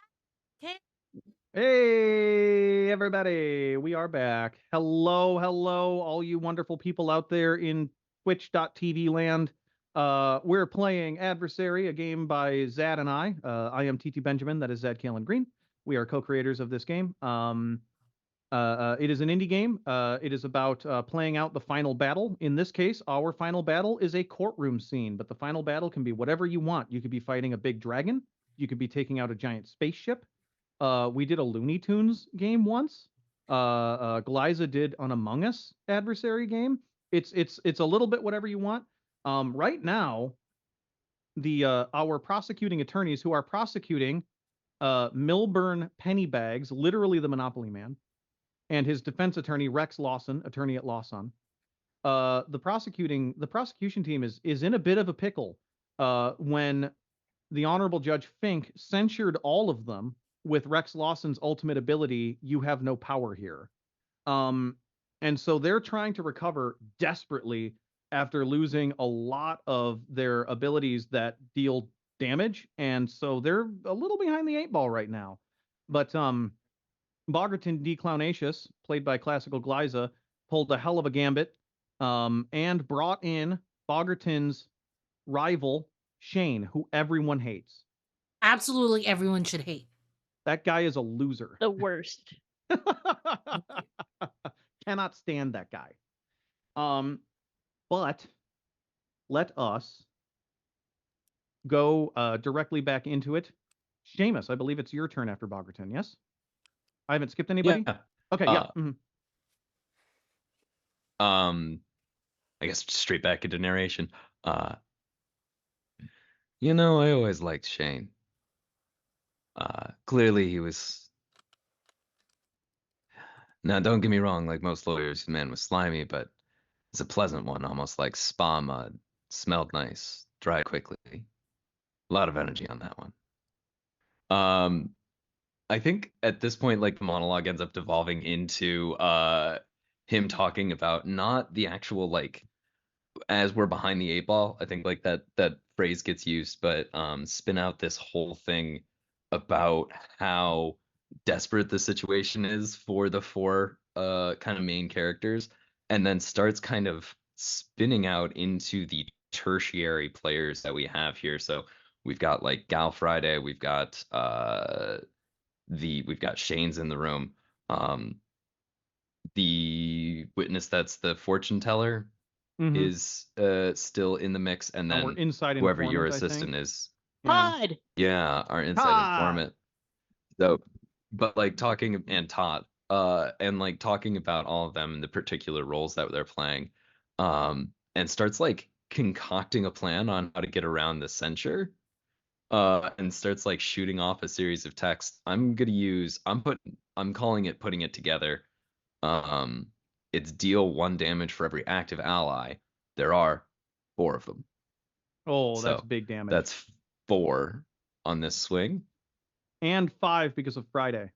Okay. Hey, everybody, we are back. Hello, all you wonderful people out there in twitch.tv land. We're playing Adversary, a game by Zad and I. I am TT Benjamin, that is Zad Kalen Green. We are co-creators of this game. It is an indie game. It is about playing out the final battle. In this case, our final battle is a courtroom scene, but the final battle can be whatever you want. You could be fighting a big dragon. You could be taking out a giant spaceship. We did a Looney Tunes game once. Glyza did an Among Us Adversary game. It's a little bit whatever you want. Right now, the our prosecuting attorneys who are prosecuting Milburn Pennybags, literally the Monopoly Man, and his defense attorney Rex Lawson, attorney at Lawson. The prosecution team is in a bit of a pickle when the Honorable Judge Fink censured all of them with Rex Lawson's ultimate ability, you have no power here. And so they're trying to recover desperately after losing a lot of their abilities that deal damage. And so they're a little behind the 8 ball right now. But Bogerton D. Clownacious, played by Classical Glyza, pulled a hell of a gambit and brought in Bogerton's rival, Shane, who everyone hates. Absolutely everyone should hate. That guy is a loser. The worst. Cannot stand that guy. But let us go directly back into it. Seamus, I believe it's your turn after Bogerton, yes? I haven't skipped anybody? Yeah. Okay, yeah. Mhm. I guess straight back into narration. You know, I always liked Shane. Clearly he was. Now, don't get me wrong, like most lawyers, the man was slimy, but it's a pleasant one, almost like spa mud. Smelled nice, dried quickly. A lot of energy on that one. I think at this point, like the monologue ends up devolving into him talking about not the actual like as we're behind the 8 ball. I think like that phrase gets used, but spin out this whole thing about how desperate the situation is for the 4 kind of main characters, and then starts kind of spinning out into the tertiary players that we have here. So we've got like Gal Friday, we've got Shane's in the room. The witness that's the fortune teller is still in the mix, and then Our inside whoever informant, your I think. assistant is. Todd. Yeah, our inside Todd! informant. So, but like talking and Todd, and like talking about all of them and the particular roles that they're playing, and starts like concocting a plan on how to get around the censure, and starts like shooting off a series of texts. I'm calling it putting it together. It's deal 1 damage for every active ally. There are 4 of them. Oh, that's So, big damage. That's 4 on this swing. And 5 because of Friday.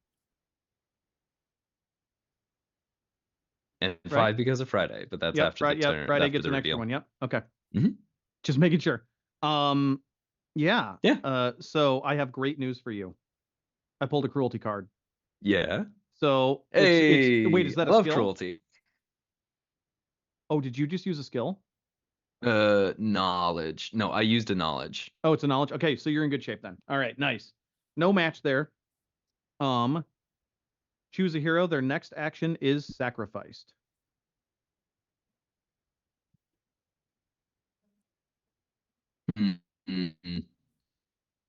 And Right? 5 because of Friday, but that's Yep, after the turn. Friday after gets the an reveal. extra one. Yep. Okay. Mhm. Just making sure. Yeah. Yeah. So I have great news for you. I pulled a cruelty card. Yeah. So Hey, wait, is that a love skill? cruelty. Oh, did you just use a skill? Knowledge. No, I used a knowledge. Oh, it's a knowledge. Okay, so you're in good shape then. All right, nice. No match there. Choose a hero. Their next action is sacrificed. Mm-hmm.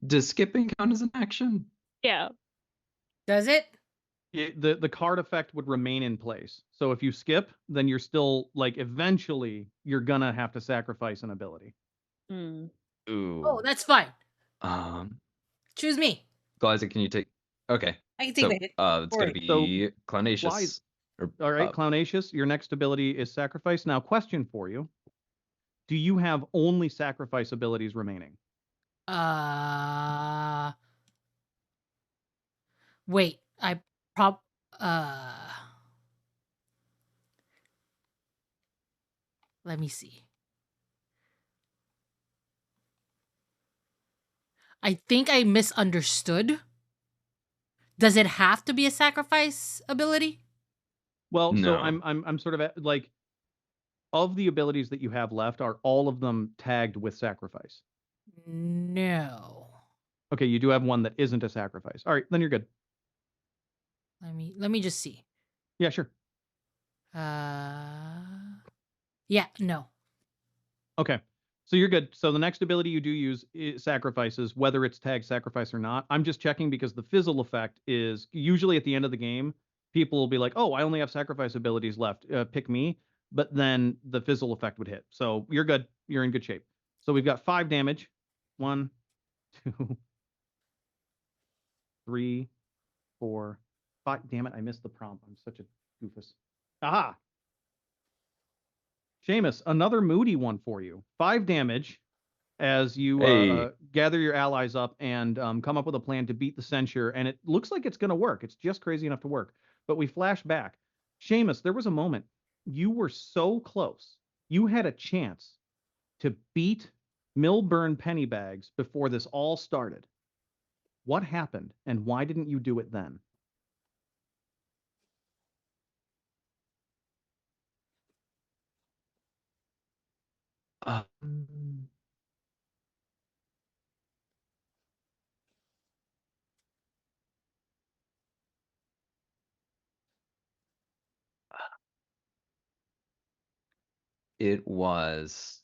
Does skipping count as an action? Yeah. Does it? The card effect would remain in place. So if you skip, then you're still like eventually you're gonna have to sacrifice an ability. Mm. Ooh. Oh, that's fine. Choose me. Glyza, can you take? Okay. I can take that. It's gonna be Clownacious. All right, Clownacious, your next ability is sacrifice. Now, question for you. Do you have only sacrifice abilities remaining? Wait, let me see. I think I misunderstood Does it have to be a sacrifice ability? Well, so No. I'm sort of like, of the abilities that you have left, are all of them tagged with sacrifice? No. Okay, you do have one that isn't a sacrifice. All right, then you're good. Let me just see. Yeah, sure. Yeah, no. Okay, so you're good. So the next ability you do use is sacrifices, whether it's tagged sacrifice or not. I'm just checking because the fizzle effect is usually at the end of the game, people will be like, oh, I only have sacrifice abilities left. Pick me. But then the fizzle effect would hit. So you're good. You're in good shape. So we've got 5 damage. 1, 2, 3, 4, 5. Damn it, I missed the prompt. I'm such a goofus. Aha! Seamus, another moody one for you. 5 damage as you Hey. gather your allies up and come up with a plan to beat the censure, and it looks like it's going to work. It's just crazy enough to work. But we flash back. Seamus, there was a moment you were so close. You had a chance to beat Milburn Pennybags before this all started. What happened, and why didn't you do it then? It was.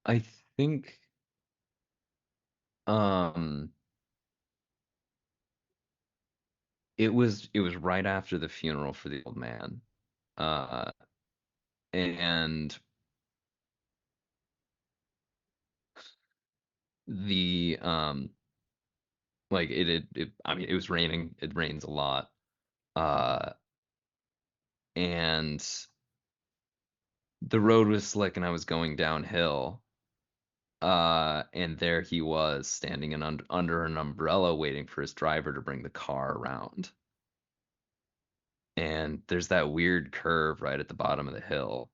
I think. It was right after the funeral for the old man. And the like it I mean, it was raining. It rains a lot. Uh and the road was slick and I was going downhill. And there he was standing under an umbrella waiting for his driver to bring the car around. And there's that weird curve right at the bottom of the hill.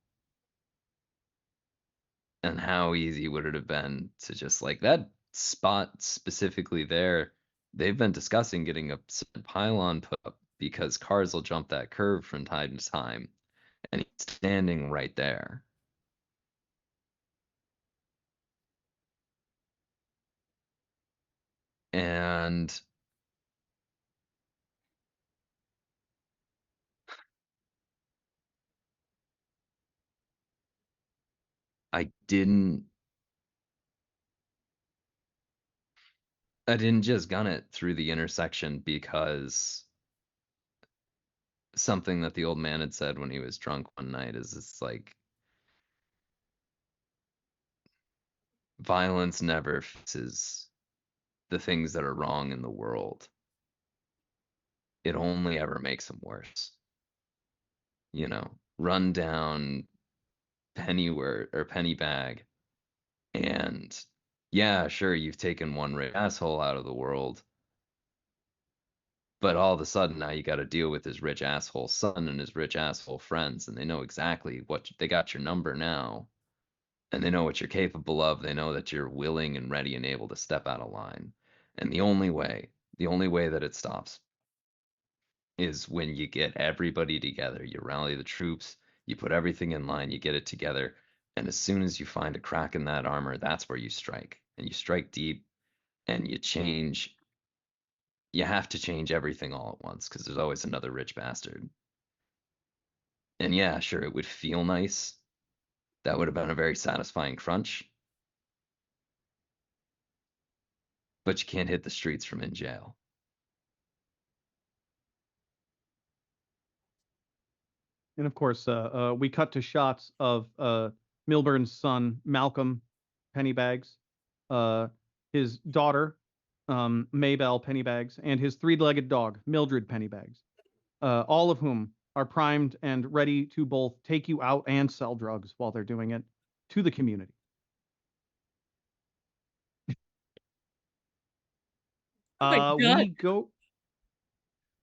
And how easy would it have been to just like that spot specifically there? They've been discussing getting a pylon put up because cars will jump that curve from time to time. And he's standing right there. And I didn't just gun it through the intersection because something that the old man had said when he was drunk one night is it's like violence never fixes the things that are wrong in the world. It only ever makes them worse. You know, run down Pennywort or Pennybag, and yeah, sure, you've taken one rich asshole out of the world, but all of a sudden now you got to deal with his rich asshole son and his rich asshole friends, and they know exactly what they got your number now, and they know what you're capable of. They know that you're willing and ready and able to step out of line, and the only way that it stops is when you get everybody together. You rally the troops, you put everything in line, you get it together, and as soon as you find a crack in that armor, that's where you strike. And you strike deep and you change. You have to change everything all at once because there's always another rich bastard. And yeah, sure, it would feel nice. That would have been a very satisfying crunch. But you can't hit the streets from in jail. And of course, we cut to shots of Milburn's son, Malcolm Pennybags, his daughter, Maybelle Pennybags, and his 3-legged dog, Mildred Pennybags, all of whom are primed and ready to both take you out and sell drugs while they're doing it to the community. Oh my God. We go.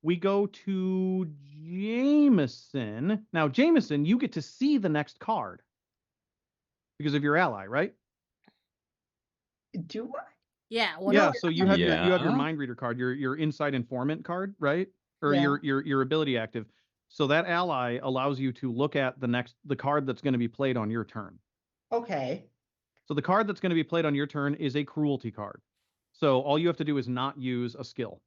we go to Jameson. Now, Jameson, you get to see the next card because of your ally, right? Do I? Yeah. Yeah. So you have your Yeah. mind reader card, your inside informant card, right? Or Yeah. your ability active. So that ally allows you to look at the card that's going to be played on your turn. Okay. So the card that's going to be played on your turn is a cruelty card. So all you have to do is not use a skill,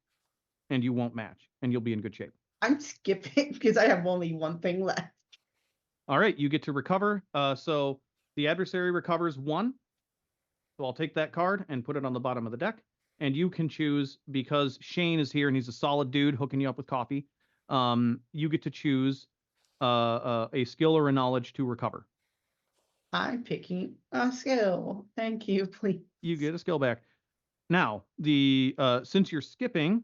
and you won't match, and you'll be in good shape. I'm skipping because I have only one thing left. All right, you get to recover. So the adversary recovers 1. So I'll take that card and put it on the bottom of the deck. And you can choose, because Shane is here and he's a solid dude hooking you up with coffee. You get to choose a skill or a knowledge to recover. I'm picking a skill. Thank you, please. You get a skill back. Now, since you're skipping,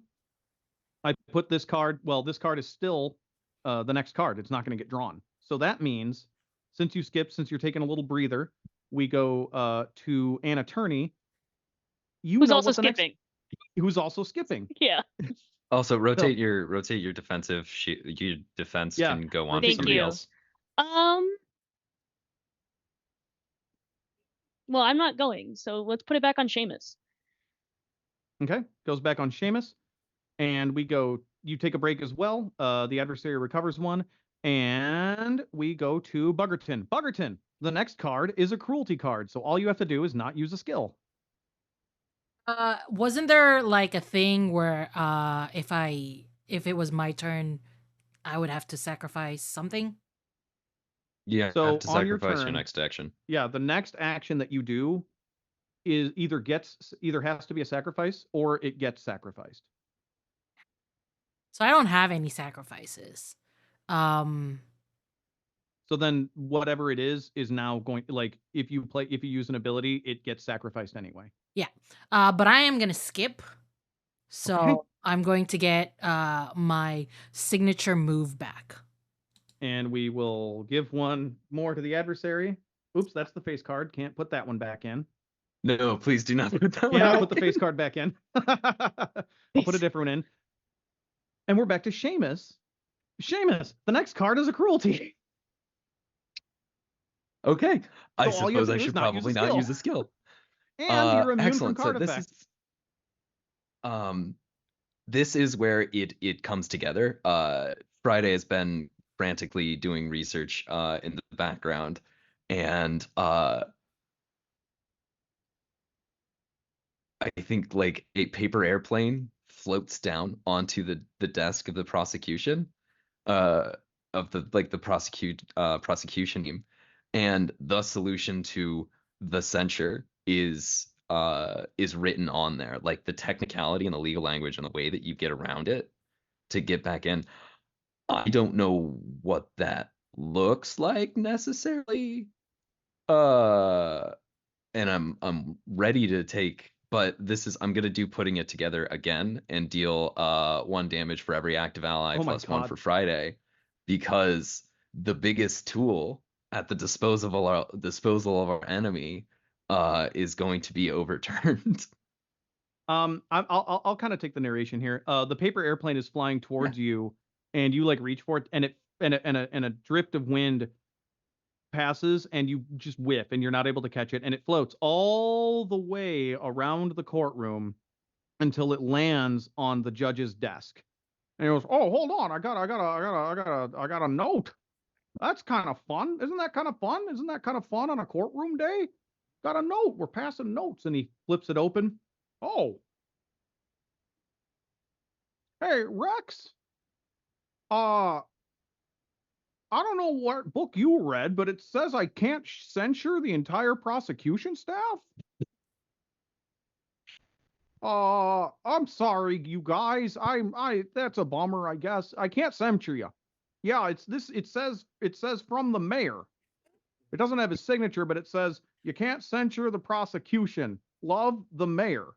I put this card. Well, this card is still the next card. It's not going to get drawn. So that means, since you skip, since you're taking a little breather, we go to an attorney. Who's also skipping. Who's also skipping. Yeah. Also, rotate your defensive your defense can go on to Thank somebody you. else. Well, I'm not going, so let's put it back on Seamus. Okay, goes back on Seamus, and we go. You take a break as well. The adversary recovers 1, and we go to Buggerton. Buggerton, the next card is a cruelty card, so all you have to do is not use a skill. Wasn't there like a thing where if it was my turn, I would have to sacrifice something? Yeah, So have to on your sacrifice your turn- next action. Yeah, the next action that you do is either has to be a sacrifice or it gets sacrificed. So I don't have any sacrifices. So then whatever it is now going, like, if you use an ability, it gets sacrificed anyway. But I am gonna skip. So Okay. I'm going to get my signature move back. And we will give 1 more to the adversary. Oops, that's the face card. Can't put that one back in. No, please do not put that one. Yeah, I'll No. put the face card back in. I'll put a different one in. And we're back to Seamus. Seamus, the next card is a cruelty. Okay, I So all you have suppose to I do is should not use a probably not skill. use a skill. And you're immune Excellent. from card So this effects. is this is where it comes together. Friday has been frantically doing research in the background, and I think like a paper airplane floats down onto the desk of the prosecution of the prosecution team, and the solution to the censure is written on there, like the technicality and the legal language and the way that you get around it to get back in. I don't know what that looks like necessarily. And I'm ready to take, but I'm gonna do putting it together again and deal 1 damage for every active ally Oh my plus 1 God. for Friday, because the biggest tool at the disposal of our enemy is going to be overturned. I'll kind of take the narration here. The paper airplane is flying towards you, and you like reach for it, and a drift of wind passes, and you just whiff, and you're not able to catch it, and it floats all the way around the courtroom until it lands on the judge's desk. And he goes, "Oh, hold on, I got a note. That's kind of fun. Isn't that kind of fun? Isn't that kind of fun on a courtroom day? Got a note. We're passing notes." And he flips it open. "Oh, hey, Rex. I don't know what book you read, but it says I can't censure the entire prosecution staff. I'm sorry, you guys. That's a bummer, I guess. I can't censure you. Yeah, it says from the mayor. It doesn't have his signature, but it says you can't censure the prosecution. Love, the mayor.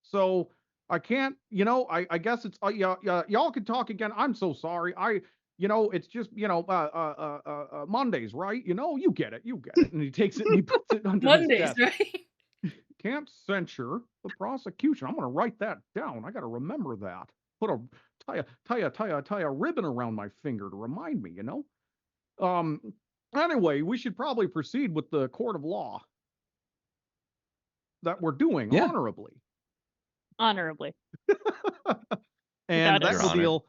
So I can't, I guess it's y'all can talk again. I'm so sorry. It's just, Mondays, right? You get it. And he takes it and he puts it under his Mondays, desk. right? Can't censure the prosecution. I'm going to write that down. I got to remember that. tie a ribbon around my finger to remind me, you know? Anyway, we should probably proceed with the court of law that we're doing Yeah. honorably. Honorably. And Without that Your will honor. deal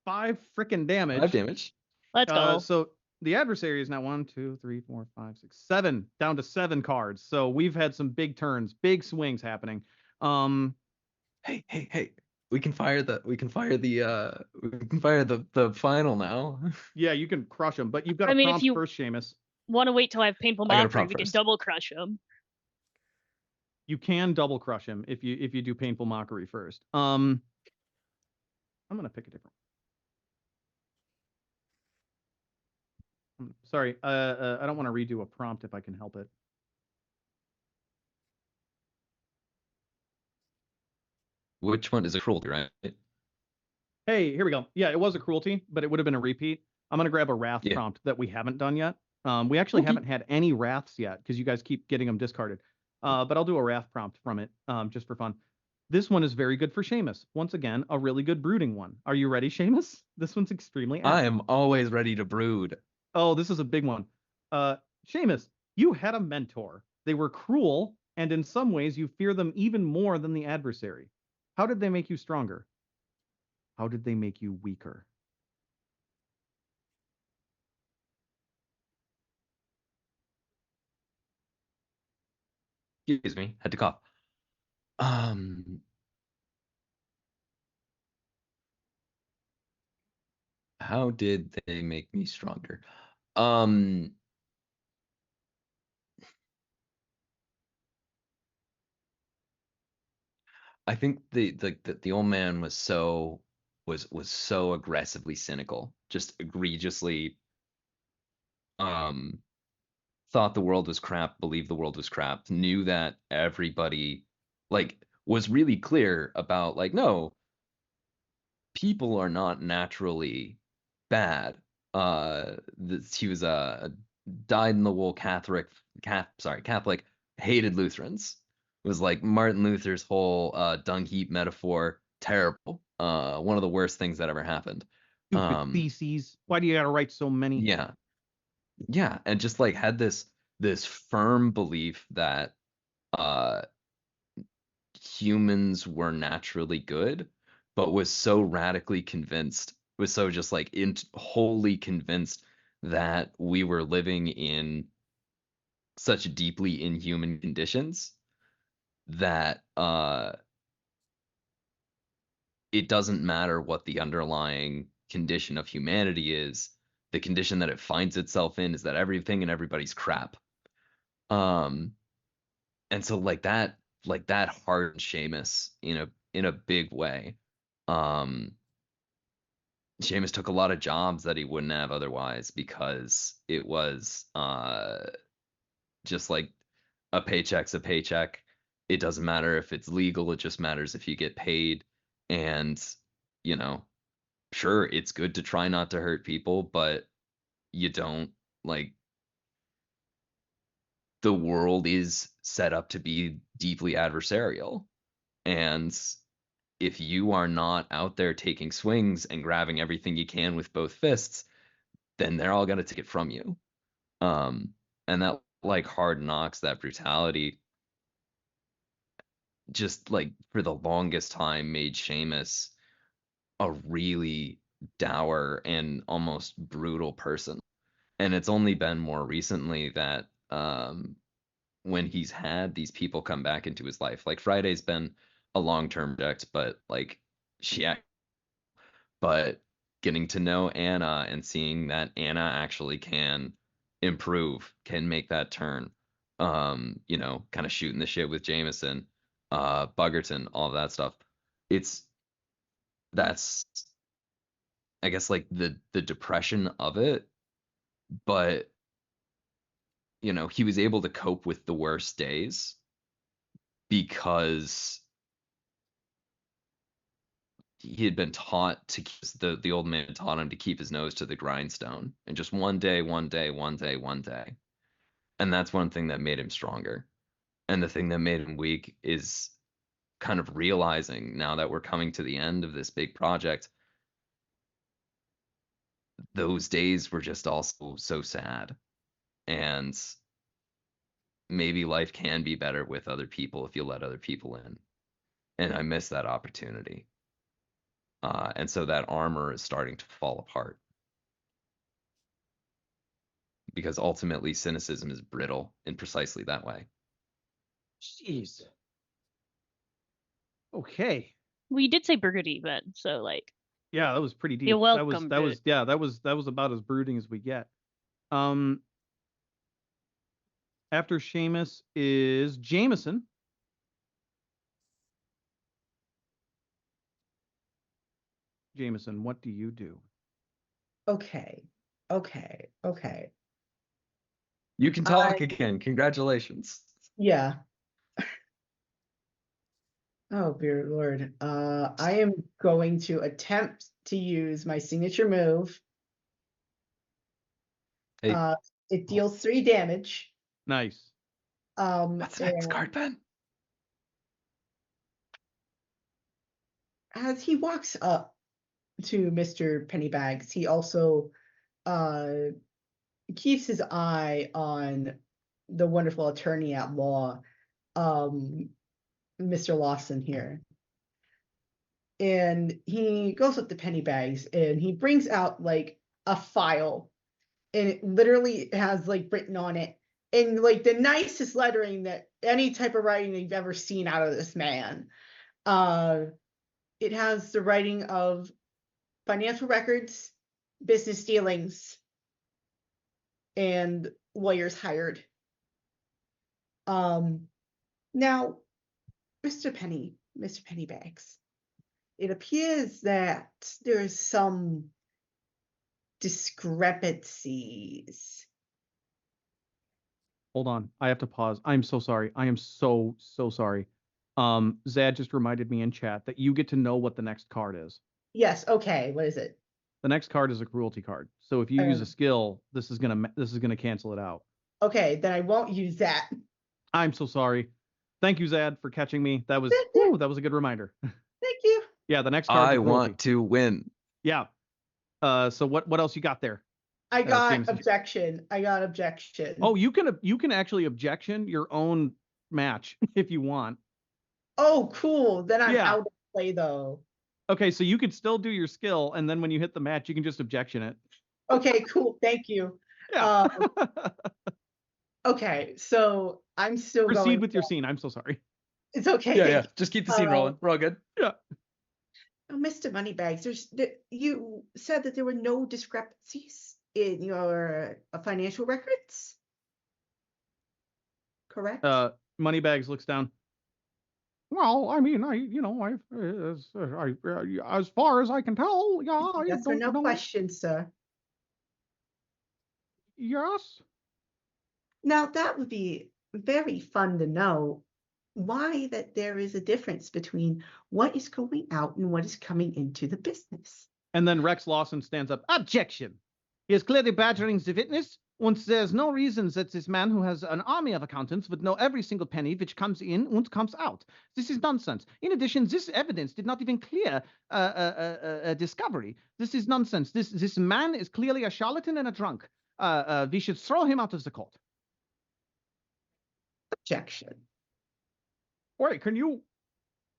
5 frickin' damage. 5 damage. Let's go. So the adversary is now 1, 2, 3, 4, 5, 6, 7, down to 7 cards. So we've had some big turns, big swings happening. Hey. We can fire the final now. Yeah, you can crush them, but you've got I to mean, if prompt you- first, Seamus. Want to wait till I have painful I gotta mockery? prompt We can first. double crush him. You can double crush him if you do painful mockery first. I'm gonna pick a different. Sorry, I don't want to redo a prompt if I can help it. Which one is a cruelty, right? Hey, here we go. Yeah, it was a cruelty, but it would have been a repeat. I'm gonna grab a wrath Yeah. prompt that we haven't done yet. We actually Okay. haven't had any wraths yet because you guys keep getting them discarded. But I'll do a wrath prompt from it, just for fun. This one is very good for Seamus. Once again, a really good brooding one. Are you ready, Seamus? This one's extremely apt. I am always ready to brood. Oh, this is a big one. Seamus, you had a mentor. They were cruel, and in some ways you fear them even more than the adversary. How did they make you stronger? How did they make you weaker? Excuse me, had to cough. How did they make me stronger? I think the old man was so aggressively cynical, just egregiously thought the world was crap, believed the world was crap, knew that everybody like was really clear about like, no, people are not naturally bad. He was a dyed in the wool Catholic, hated Lutherans. It was like Martin Luther's whole dung heap metaphor, terrible. One of the worst things that ever happened. Stupid theses. Why do you gotta write so many? Yeah, and just like had this firm belief that humans were naturally good, but was so radically convinced, was so just like wholly convinced that we were living in such deeply inhuman conditions that it doesn't matter what the underlying condition of humanity is. The condition that it finds itself in is that everything and everybody's crap. And so like that hardened Seamus in a big way. Seamus took a lot of jobs that he wouldn't have otherwise because it was just like a paycheck's a paycheck. It doesn't matter if it's legal, it just matters if you get paid. And, sure, it's good to try not to hurt people, but you don't like the world is set up to be deeply adversarial. And if you are not out there taking swings and grabbing everything you can with both fists, then they're all going to take it from you. And that like hard knocks, that brutality, just like for the longest time made Seamus a really dour and almost brutal person. And it's only been more recently that when he's had these people come back into his life, like Friday's been a long-term project, but like but getting to know Anna and seeing that Anna actually can improve, can make that turn, kind of shooting the shit with Jameson, Buggerton, all of that stuff. That's I guess like the depression of it, but he was able to cope with the worst days because he had been taught to the old man had taught him to keep his nose to the grindstone and just one day, and that's one thing that made him stronger. And the thing that made him weak is kind of realizing now that we're coming to the end of this big project those days were just also so sad. And maybe life can be better with other people if you let other people in. And I miss that opportunity. And so that armor is starting to fall apart. Because ultimately cynicism is brittle in precisely that way. Jeez. Okay. We did say burgundy, but so like. Yeah, that was pretty deep. You're That welcome. was about as brooding as we get. After Seamus is Jameson. Jameson, what do you do? Okay. You can talk again. Congratulations. Yeah. Oh, dear Lord. I am going to attempt to use my signature move. Hey. It deals 3 damage. Nice. That's the next card, Ben. As he walks up to Mr. Pennybags, he also keeps his eye on the wonderful attorney at law, Mr. Lawson here. And he goes up to Pennybags and he brings out like a file, and it literally has like written on it in like the nicest lettering that any type of writing you've ever seen out of this man. It has the writing of financial records, business dealings, and lawyers hired. Now, Mr. Pennybags, it appears that there's some discrepancies. Hold on. I have to pause. I'm so sorry. I am so sorry. Zad just reminded me in chat that you get to know what the next card is. Yes, okay. What is it? The next card is a cruelty card. So if you use a skill, this is gonna cancel it out. Okay, then I won't use that. I'm so sorry. Thank you, Zad, for catching me. That was a good reminder. Thank you. Yeah, the next card. I want to win. Yeah. So what else you got there? I got Jameson? objection. Oh, you can actually objection your own match if you want. Oh, cool. Then I'm out of play though. Okay, so you could still do your skill, and then when you hit the match, you can just objection it. Okay, cool. Thank you. Yeah. Okay, so I'm still Proceed with your scene. I'm so sorry. It's okay. Yeah. Just keep the scene rolling. We're all good. Yeah. Oh, Mr. Moneybags, you said that there were no discrepancies in your financial records, correct? Moneybags looks down. Well, I mean, as far as I can tell, yeah, I Yes or don't no know. question, sir. Yes. Now that would be very fun to know why that there is a difference between what is going out and what is coming into the business. And then Rex Lawson stands up. Objection. He is clearly badgering the witness. Once there's no reason that this man who has an army of accountants would know every single penny which comes in and comes out. This is nonsense. In addition, this evidence did not even clear a discovery. This is nonsense. This man is clearly a charlatan and a drunk. We should throw him out of the court. Objection. Wait, can you?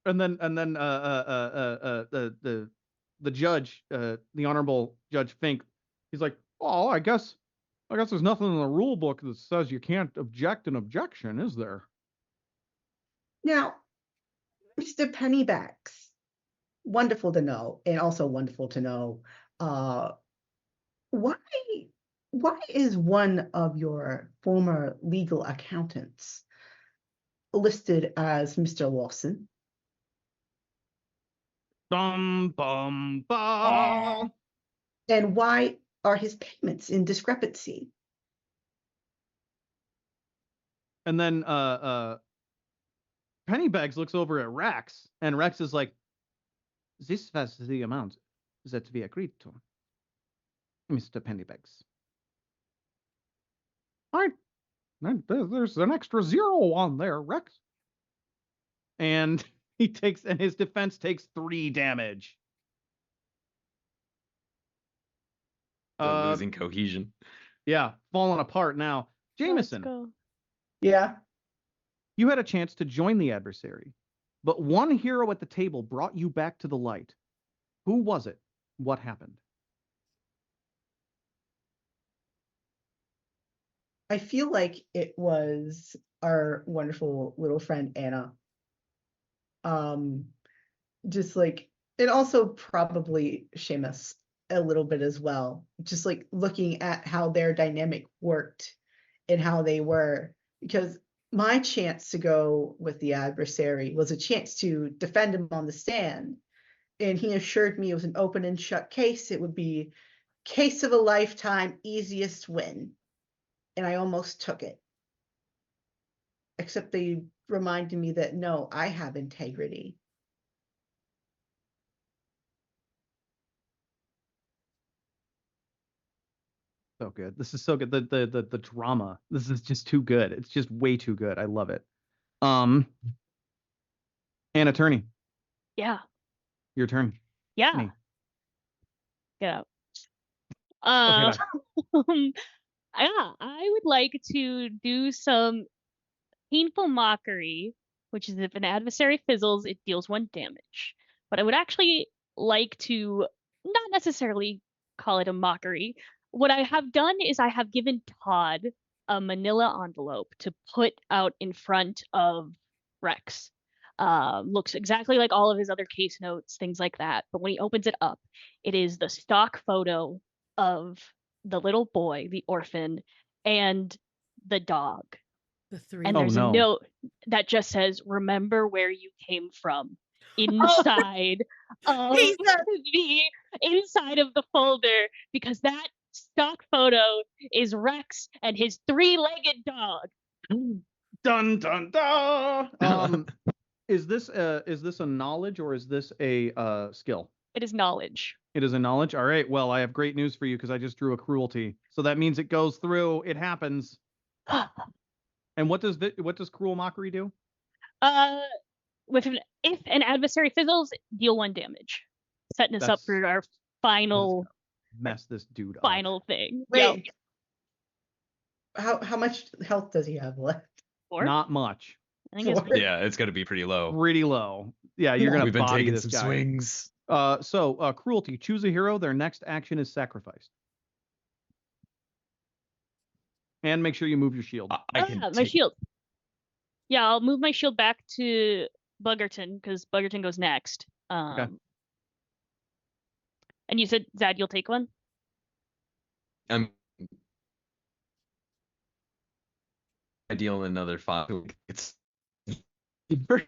And then the judge, the Honorable Judge Fink, he's like, oh, I guess there's nothing in the rule book that says you can't object an objection, is there? Now, Mr. Pennybags, wonderful to know, and also wonderful to know why is one of your former legal accountants listed as Mr. Lawson? Bum bum bum. And why are his payments in discrepancy? And then Pennybags looks over at Rex, and Rex is like, this was the amount that we agreed to, Mr. Pennybags. All right. There's an extra 0 on there, Rex. And his defense takes 3 damage. They're losing cohesion. Yeah, falling apart now. Let's Jameson, go. Yeah. you had a chance to join the adversary, but one hero at the table brought you back to the light. Who was it? What happened? I feel like it was our wonderful little friend Anna. Just like, and also probably Seamus a little bit as well. Just like looking at how their dynamic worked and how they were, because my chance to go with the adversary was a chance to defend him on the stand. And he assured me it was an open and shut case. It would be case of a lifetime, easiest win. And I almost took it. Except they reminded me that no, I have integrity. So good. This is so good. The drama. This is just too good. It's just way too good. I love it. An attorney, Yeah. your turn. Yeah. Me. Get out. Okay, bye. Yeah, I would like to do some painful mockery, which is if an adversary fizzles, it deals 1 damage. But I would actually like to not necessarily call it a mockery. What I have done is I have given Todd a manila envelope to put out in front of Rex. Looks exactly like all of his other case notes, things like that. But when he opens it up, it is the stock photo of the little boy, the orphan, and the dog. The 3. And Oh, there's no. a note that just says, "Remember where you came from," inside of Jesus. the inside of the folder, because that stock photo is Rex and his 3-legged dog. Dun dun dun. Is this a knowledge or is this a skill? It is knowledge. It is a knowledge. All right. Well, I have great news for you because I just drew a cruelty. So that means it goes through. It happens. And what does cruel mockery do? If an adversary fizzles, deal 1 damage, setting us up for our final Mess this dude up. final thing. Wait. How much health does he have left? 4? Not much. I think it's 4. Yeah, it's going to be pretty low. Pretty low. Yeah, you're gonna We've been body taking this some guy. swings. So cruelty. Choose a hero. Their next action is sacrificed. And make sure you move your shield. My shield. Yeah, I'll move my shield back to Buggerton because Buggerton goes next. Okay. And you said, Zad, you'll take one? I deal another 5. It's Could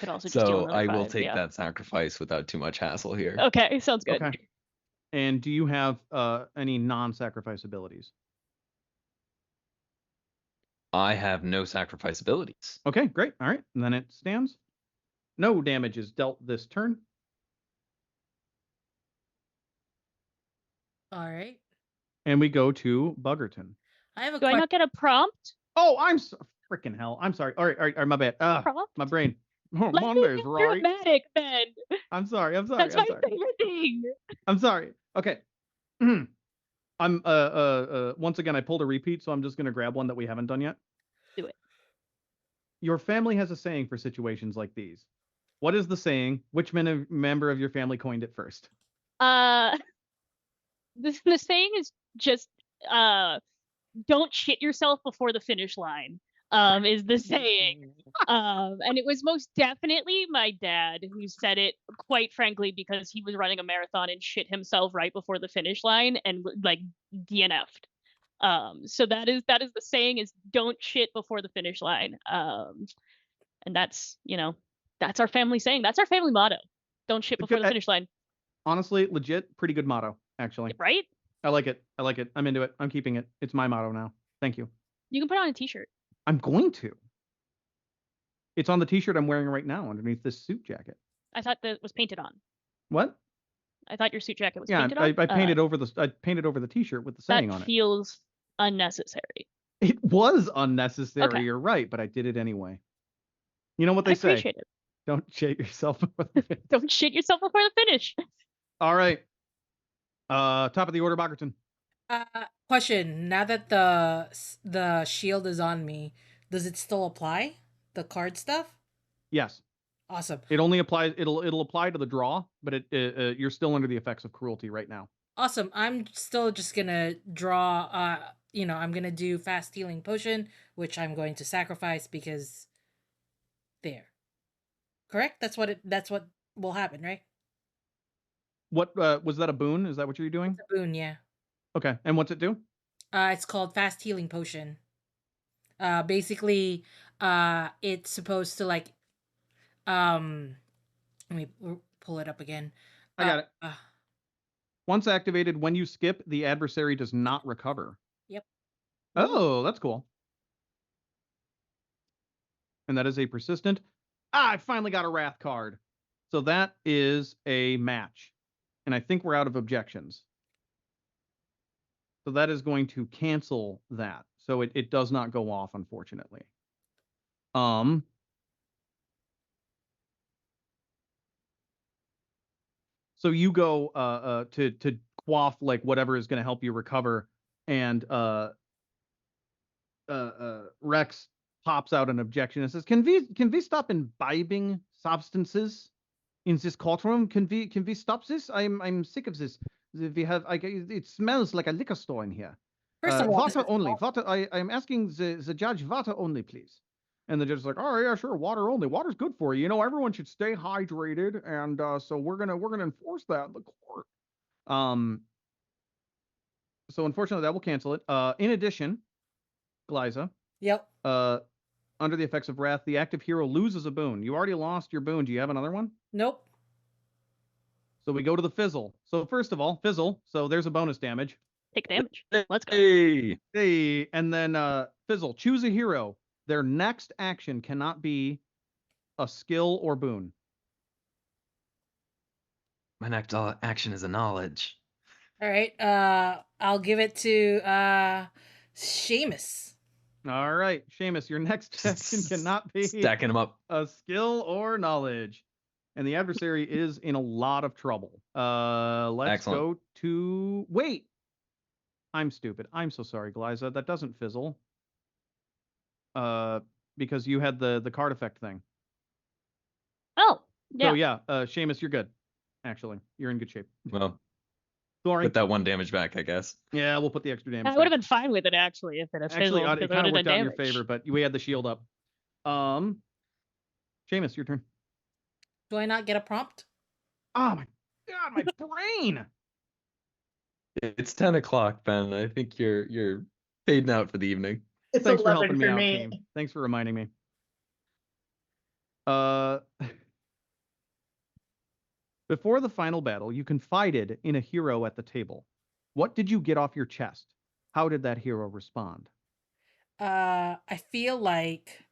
also just deal so another I will 5, take yeah. that sacrifice without too much hassle here. Okay, sounds good. Okay. And do you have any non-sacrifice abilities? I have no sacrifice abilities. Okay, great. All right. And then it stands. No damage is dealt this turn. All right. And we go to Buggerton. I have a Do I question. not get a prompt? Oh, I'm so freaking hell. I'm sorry. All right, my bad. Prompt? My brain. Oh, Let me Monday's be right. dramatic, then. I'm sorry. That's I'm my sorry. favorite thing. I'm sorry. Okay. I'm once again I pulled a repeat, so I'm just gonna grab one that we haven't done yet. Do it. Your family has a saying for situations like these. What is the saying? Which member of your family coined it first? The saying is just don't shit yourself before the finish line. Is the saying. And it was most definitely my dad who said it, quite frankly, because he was running a marathon and shit himself right before the finish line and like DNF'd. So that is the saying, is don't shit before the finish line. And that's, that's our family saying. That's our family motto. Don't shit before the finish line. Honestly, legit, pretty good motto, actually. Right? I like it. I'm into it. I'm keeping it. It's my motto now. Thank you. You can put on a t-shirt. I'm going to. It's on the t-shirt I'm wearing right now underneath this suit jacket. I thought that was painted on. What? I thought your suit jacket was Yeah, painted on. I painted over the t-shirt with the saying on it. That feels unnecessary. It was unnecessary, Okay. You're right, but I did it anyway. You know what they I say? appreciate it. Don't shit yourself before the finish. Don't shit yourself before the finish. All right. Top of the order, Boggerton. Question: now that the shield is on me, does it still apply the card stuff? Yes. Awesome. It only applies. It'll apply to the draw, but you're still under the effects of cruelty right now. Awesome. I'm still just gonna draw. I'm gonna do fast healing potion, which I'm going to sacrifice because there. Correct. That's what will happen, right? What was that a boon? Is that what you're doing? It's a boon, yeah. Okay. And what's it do? It's called fast healing potion. Basically, it's supposed to like, let me pull it up again. I got it. Once activated, when you skip, the adversary does not recover. Yep. Oh, that's cool. And that is a persistent. I finally got a Wrath card. So that is a match. And I think we're out of objections. So that is going to cancel that. So it does not go off, unfortunately. So you go to quaff like whatever is going to help you recover, and Rex pops out an objection and says, "Can we stop imbibing substances in this courtroom? Can we stop this? I'm sick of this. We have it smells like a liquor store in here. First of all, Water only. Water. I'm asking the judge, water only, please." And the judge is like, "Oh yeah, sure, water only. Water's good for you. You know, everyone should stay hydrated, and so we're gonna enforce that in the court." So unfortunately, that will cancel it. In addition, Glyza. Yep. Under the effects of wrath, the active hero loses a boon. You already lost your boon. Do you have another one? Nope. So we go to the fizzle. So first of all, fizzle. So there's a bonus damage. Take damage. Let's go. Hey, and then fizzle. Choose a hero. Their next action cannot be a skill or boon. My next action is a knowledge. All right. I'll give it to Seamus. All right, Seamus, your next action cannot be stacking them up. A skill or knowledge. And the adversary is in a lot of trouble. Let's Excellent. go to wait. I'm stupid. I'm so sorry, Glyza. That doesn't fizzle. Because you had the card effect thing. Oh, yeah. So yeah, Seamus, you're good. Actually, you're in good shape. Well, sorry. put that 1 damage back, I guess. Yeah, we'll put the extra damage. I would have been fine with it actually if it had fizzled. Actually, it kind of worked out in your damage. favor, but we had the shield up. Seamus, your turn. Do I not get a prompt? Oh my god, my brain! It's 10 o'clock, Ben. I think you're fading out for the evening. It's Thanks for 11 helping me for out, me. team. Thanks for reminding me. Before the final battle, you confided in a hero at the table. What did you get off your chest? How did that hero respond? I feel like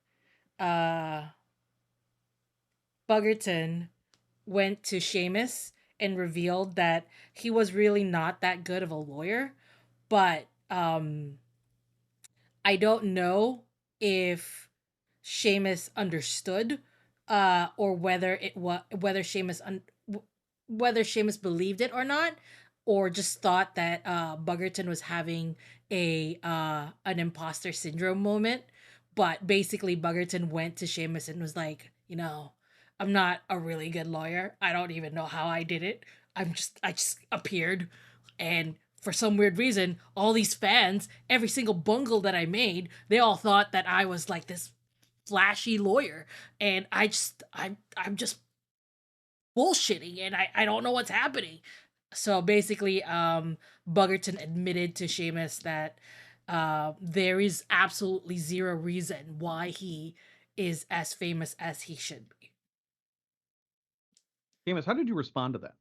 Buggerton went to Seamus and revealed that he was really not that good of a lawyer, but I don't know if Seamus understood or whether whether Seamus believed it or not, or just thought that Buggerton was having an imposter syndrome moment. But basically, Buggerton went to Seamus and was like, I'm not a really good lawyer. I don't even know how I did it. I just appeared, and for some weird reason, all these fans, every single bungle that I made, they all thought that I was like this flashy lawyer, and I'm just bullshitting, and I don't know what's happening. So basically, Buggerton admitted to Seamus that there is absolutely zero reason why he is as famous as he should be. Seamus, how did you respond to that?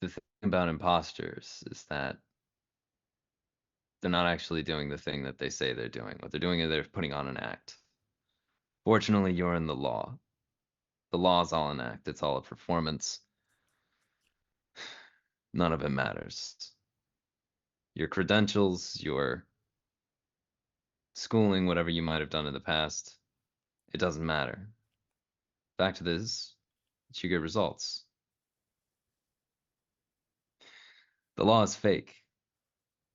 The thing about imposters is that they're not actually doing the thing that they say they're doing. What they're doing is they're putting on an act. Fortunately, you're in the law. The law is all an act. It's all a performance. None of it matters. Your credentials, your schooling, whatever you might have done in the past, it doesn't matter. Fact of this, you get results. The law is fake.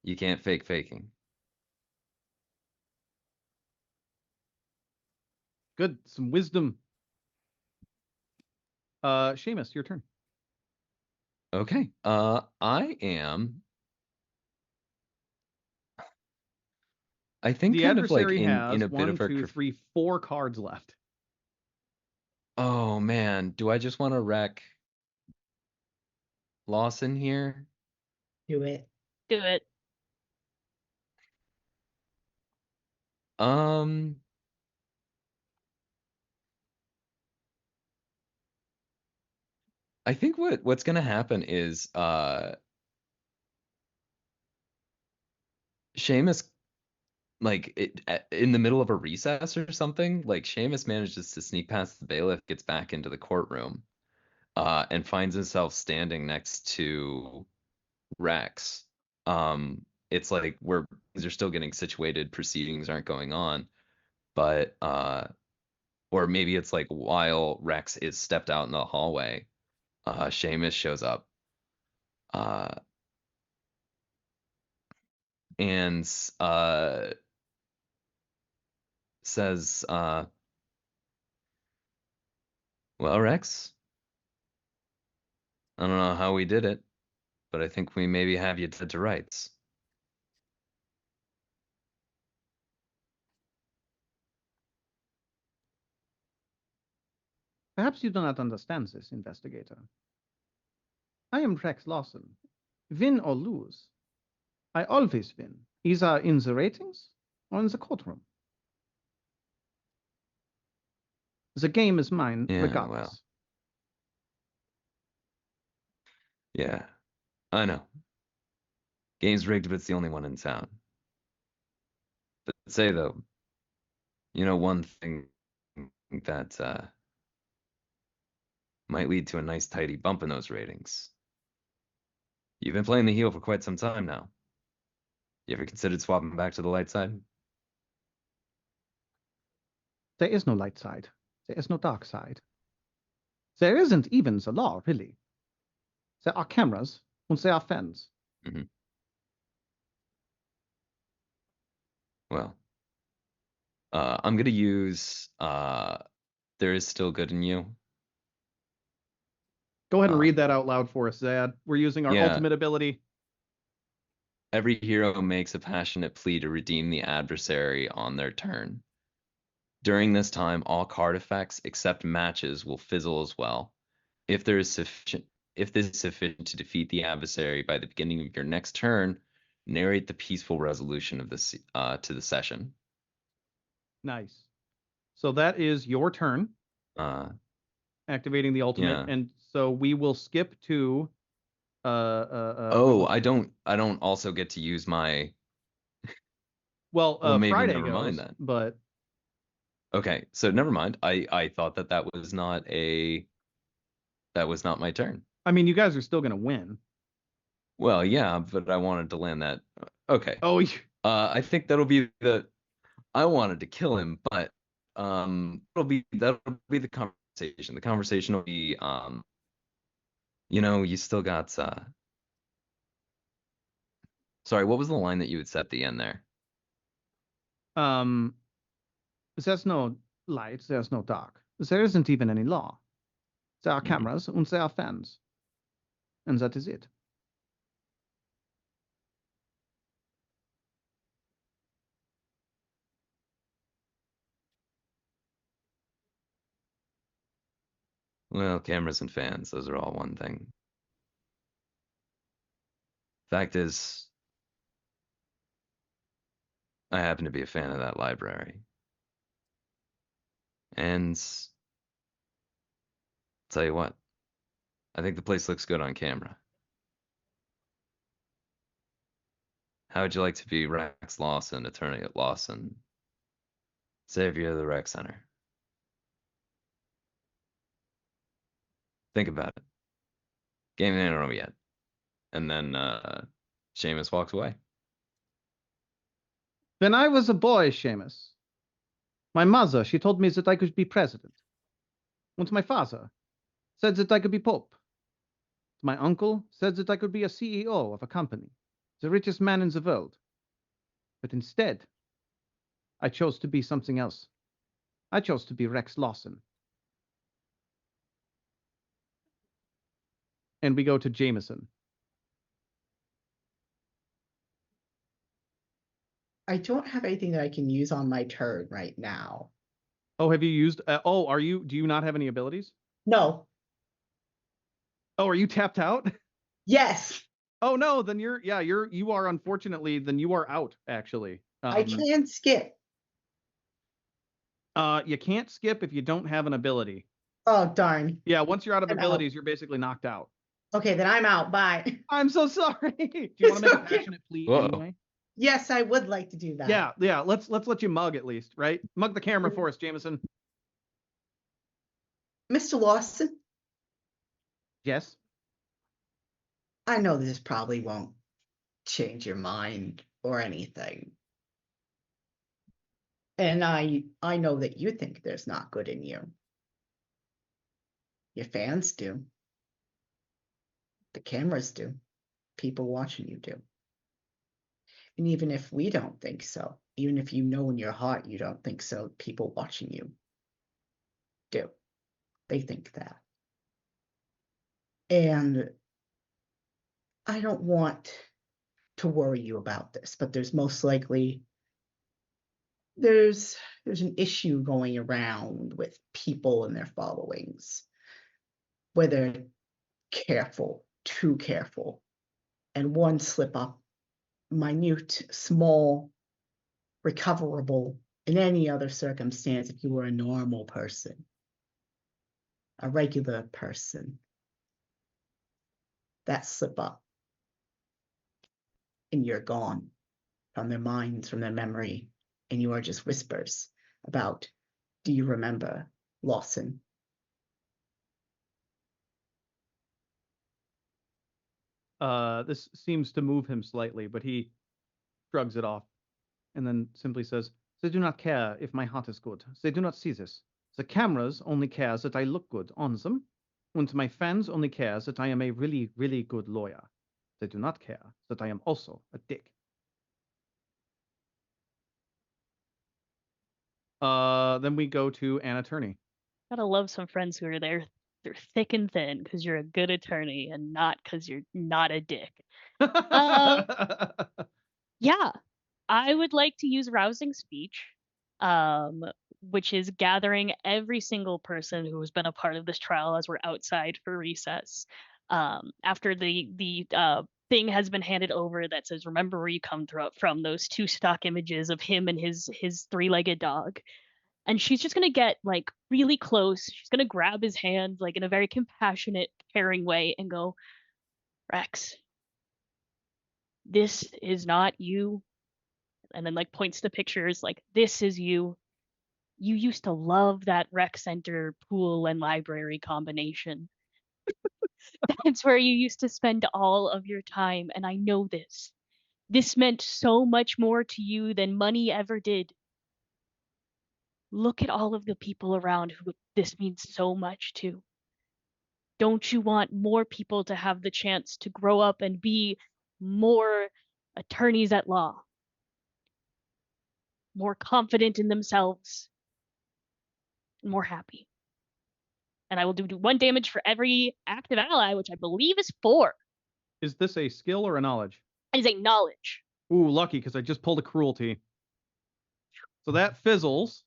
You can't fake faking. Good. Some wisdom. Seamus, your turn. Okay. I think The kind of like adversary in has a bit of a 4 cards left. Oh man, do I just want to wreck Lawson here? Do it. Do it. I think what's gonna happen is Seamus, like in the middle of a recess or something, like Seamus manages to sneak past the bailiff, gets back into the courtroom, and finds himself standing next to Rex. It's like where things are still getting situated, proceedings aren't going on, but or maybe it's like while Rex is stepped out in the hallway, Seamus shows up. And says, well, Rex, I don't know how we did it, but I think we maybe have you dead to rights. Perhaps you do not understand this, investigator. I am Rex Lawson. Win or lose, I always win, either in the ratings or in the courtroom. The game is mine, Yeah, regardless. well. Yeah, I know. Game's rigged, but it's the only one in town. But say though, you know one thing that might lead to a nice tidy bump in those ratings. You've been playing the heel for quite some time now. You ever considered swapping back to the light side? There is no light side. There is no dark side. There isn't even the law, really. There are cameras, and there are fans. Mm-hmm. Well, I'm gonna use there is still good in you. Go ahead and read that out loud for us, Zad. We're using our yeah. ultimate ability. Every hero makes a passionate plea to redeem the adversary on their turn. During this time, all card effects except matches will fizzle as well. If this is sufficient to defeat the adversary by the beginning of your next turn, narrate the peaceful resolution of this to the session. Nice. So that is your turn. Activating the ultimate, Yeah. and so we will skip to. Oh, I don't also get to use my. Well, maybe Friday never goes, mind then. But okay, so never mind. I thought that was not my turn. I mean, you guys are still gonna win. Well, yeah, but I wanted to land that. Okay. Oh, I think that'll be the. I wanted to kill him, but that'll be the conversation. The conversation will be you still got sorry, what was the line that you had set at the end there? there's no light, there's no dark. There isn't even any law. There are cameras and there are fans. And that is it. Well, cameras and fans, those are all one thing. Fact is, I happen to be a fan of that library. And I'll tell you what, I think the place looks good on camera. How would you like to be Rex Lawson, attorney at Lawson, savior of the rec center? Think about it. Game ain't over yet. And then Seamus walks away. When I was a boy, Seamus, my mother, she told me that I could be president. And my father said that I could be pope. My uncle said that I could be a CEO of a company, the richest man in the world. But instead, I chose to be something else. I chose to be Rex Lawson. And we go to Jameson. I don't have anything that I can use on my turn right now. Oh, have you used? Do you not have any abilities? No. Oh, are you tapped out? Yes. Oh no, then you are unfortunately, then you are out, actually. I can skip. You can't skip if you don't have an ability. Oh, darn. Yeah, once you're out of I'm abilities, out. you're basically knocked out. Okay, then I'm out. Bye. I'm so sorry. Do you want to make a okay. passionate plea Whoa. anyway? Yes, I would like to do that. Yeah. Let's let you mug at least, right? Mug the camera for us, Jameson. Mr. Lawson, Yes. I know this probably won't change your mind or anything. And I know that you think there's not good in you. Your fans do. The cameras do. People watching you do. And even if we don't think so, even if you know in your heart you don't think so, people watching you do. They think that. And I don't want to worry you about this, but there's most likely there's an issue going around with people and their followings where they're careful, too careful, and one slip up, minute, small, recoverable in any other circumstance if you were a normal person, a regular person, that slip up and you're gone from their minds, from their memory, and you are just whispers about, do you remember Lawson? This seems to move him slightly, but he shrugs it off and then simply says, "They do not care if my heart is good. They do not see this. The cameras only care that I look good on them, and my fans only care that I am a really, really good lawyer. They do not care that I am also a dick." Then we go to an attorney. Gotta love some friends who are there. They're thick and thin because you're a good attorney and not because you're not a dick. Yeah, I would like to use rousing speech, which is gathering every single person who has been a part of this trial as we're outside for recess. After the thing has been handed over that says, "Remember where you come from." Those two stock images of him and his three-legged dog. And she's just gonna get like really close. She's gonna grab his hand like in a very compassionate, caring way and go, "Rex, this is not you." And then like points to pictures like, "This is you. You used to love that rec center pool and library combination. That's where you used to spend all of your time, and I know this. This meant so much more to you than money ever did. Look at all of the people around who this means so much to. Don't you want more people to have the chance to grow up and be more attorneys at law, more confident in themselves, and more happy?" And I will do 1 damage for every active ally, which I believe is 4. Is this a skill or a knowledge? It is a knowledge. Ooh, lucky, because I just pulled a cruelty. So that fizzles.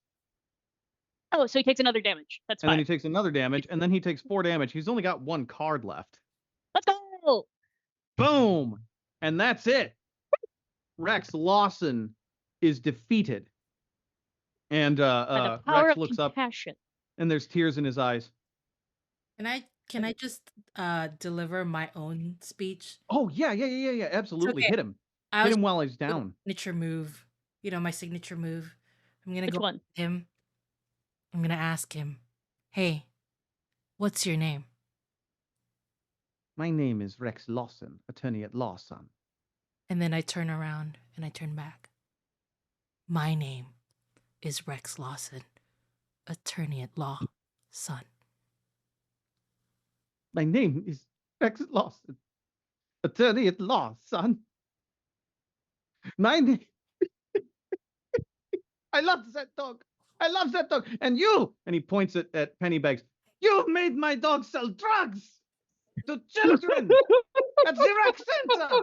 Oh, so he takes another damage. That's and fine. then he takes another damage, and then he takes 4 damage. He's only got 1 card left. Let's go. Boom! And that's it. Rex Lawson is defeated. And By the power Rex of looks up, compassion. and there's tears in his eyes. Can I just deliver my own speech? Oh, yeah. Absolutely. okay. Hit him. I Hit was him while he's down. signature move. You know, my signature move. I'm gonna Which go one? with him. I'm gonna ask him, "Hey, what's your name?" My name is Rex Lawson, attorney at law, son. And then I turn around and I turn back. My name is Rex Lawson, attorney at law, son. My name is Rex Lawson, attorney at law, son. My name... I love that dog. I love that dog. And you, and he points at Pennybags, you've made my dog sell drugs to children at the rec center.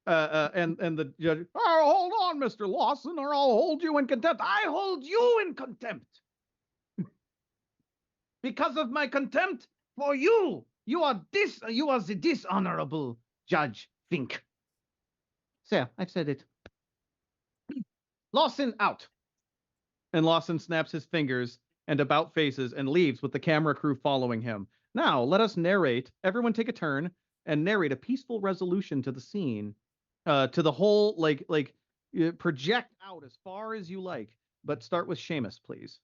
And the judge, oh, hold on, Mr. Lawson, or I'll hold you in contempt. I hold you in contempt. Because of my contempt for you. You are the dishonorable Judge Fink. Sir, I've said it. Lawson out. And Lawson snaps his fingers and about faces and leaves with the camera crew following him. Now, let us narrate. Everyone take a turn and narrate a peaceful resolution to the scene, to the whole, project out as far as you like. But start with Seamus, please.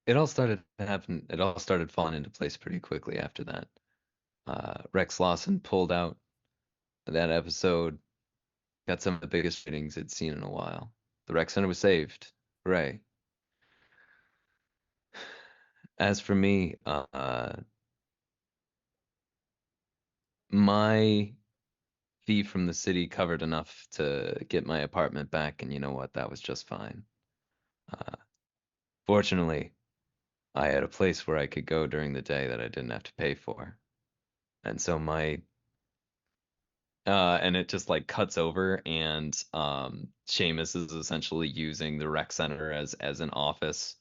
It all started to happen. It all started falling into place pretty quickly after that. Rex Lawson pulled out that episode, got some of the biggest ratings it's seen in a while. The rec center was saved. Hooray. As for me, my fee from the city covered enough to get my apartment back, and you know what? That was just fine. Fortunately, I had a place where I could go during the day that I didn't have to pay for. And so and it just like cuts over, and Seamus is essentially using the rec center as an office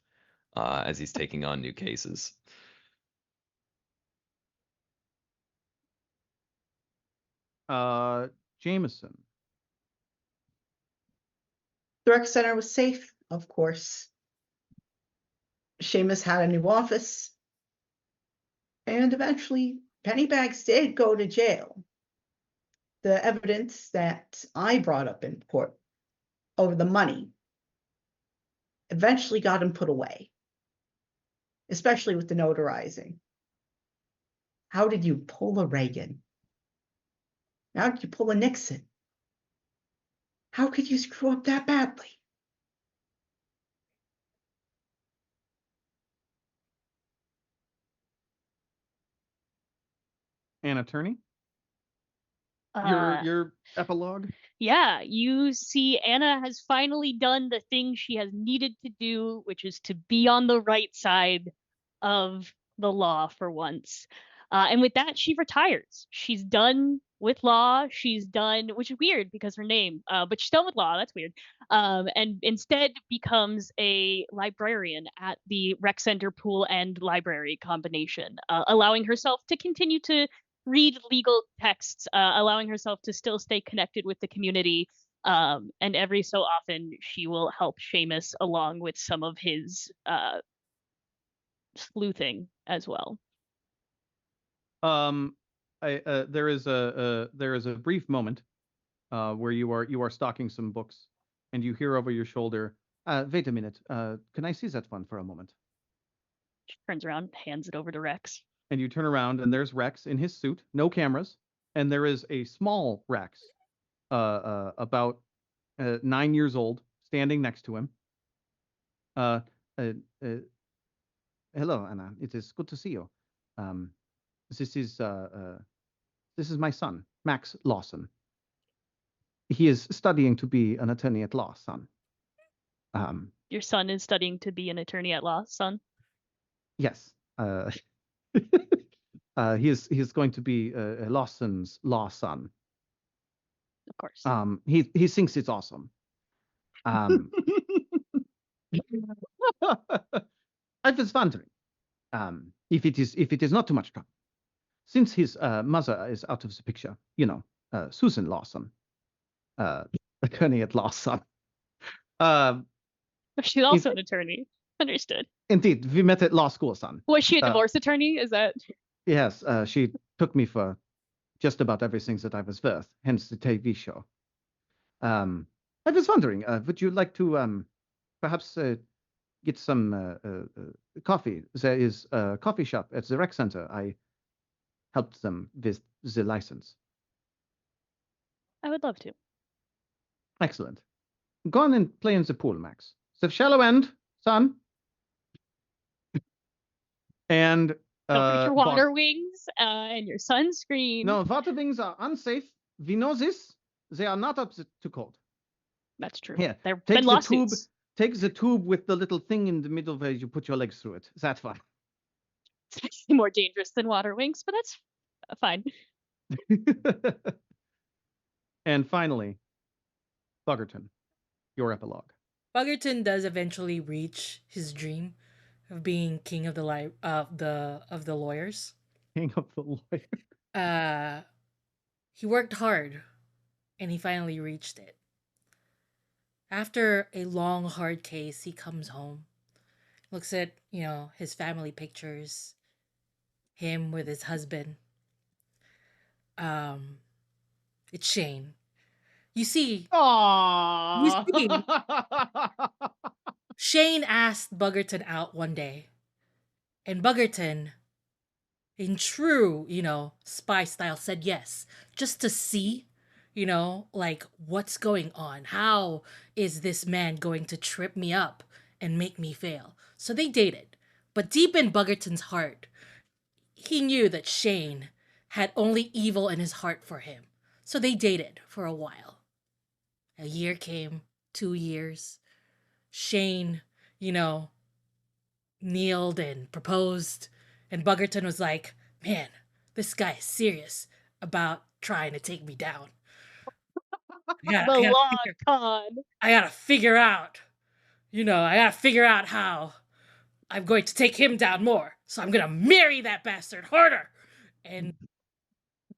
as he's taking on new cases. Jameson. The rec center was safe, of course. Seamus had a new office. And eventually, Pennybags did go to jail. The evidence that I brought up in court over the money eventually got him put away, especially with the notarizing. How did you pull a Reagan? How did you pull a Nixon? How could you screw up that badly? An attorney? Your epilogue? Yeah, you see Anna has finally done the thing she has needed to do, which is to be on the right side of the law for once. And with that, she retires. She's done with law. She's done, which is weird because her name, but she's done with law. That's weird. And instead becomes a librarian at the rec center pool and library combination, allowing herself to continue to read legal texts, allowing herself to still stay connected with the community. And every so often, she will help Seamus along with some of his sleuthing as well. There is a brief moment where you are stocking some books, and you hear over your shoulder, "Wait a minute. Can I see that one for a moment?" She turns around, hands it over to Rex. And you turn around, and there's Rex in his suit, no cameras, and there is a small Rex, about 9 years old, standing next to him. Hello, Anna. It is good to see you. This is my son, Max Lawson. He is studying to be an attorney at law, son. Your son is studying to be an attorney at law, son? Yes. He is going to be Lawson's law son. Of course. He thinks it's awesome. I was wondering if it is not too much trouble, since his mother is out of the picture. You know, Susan Lawson, attorney at law, son. She's also an attorney. Understood. Indeed, we met at law school, son. Was she a divorce attorney? Is that? Yes, she took me for just about everything that I was worth, hence the TV show. I was wondering, would you like to perhaps get some coffee? There is a coffee shop at the rec center. I helped them with the license. I would love to. Excellent. Go on and play in the pool, Max. The shallow end, son. And Don't forget your Bog- water wings and your sunscreen. No, water wings are unsafe. We know this. They are not up to code. That's true. Here, There have take been the tube. lawsuits. Take the tube with the little thing in the middle where you put your legs through it. That's fine. It's actually more dangerous than water wings, but that's fine. And finally, Buggerton, your epilogue. Buggerton does eventually reach his dream of being king of the lawyers. King of the lawyer. He worked hard, and he finally reached it. After a long, hard case, he comes home, looks at, his family pictures, him with his husband. It's Shane. You see, Aww. You see? Shane asked Buggerton out one day, and Buggerton, in true, spy style, said yes, just to see, like, what's going on. How is this man going to trip me up and make me fail? So they dated. But deep in Buggerton's heart, he knew that Shane had only evil in his heart for him. So they dated for a while. A year came, 2 years. Shane, kneeled and proposed. And Buggerton was like, man, this guy is serious about trying to take me down. I gotta figure out, how I'm going to take him down more. So I'm gonna marry that bastard harder. And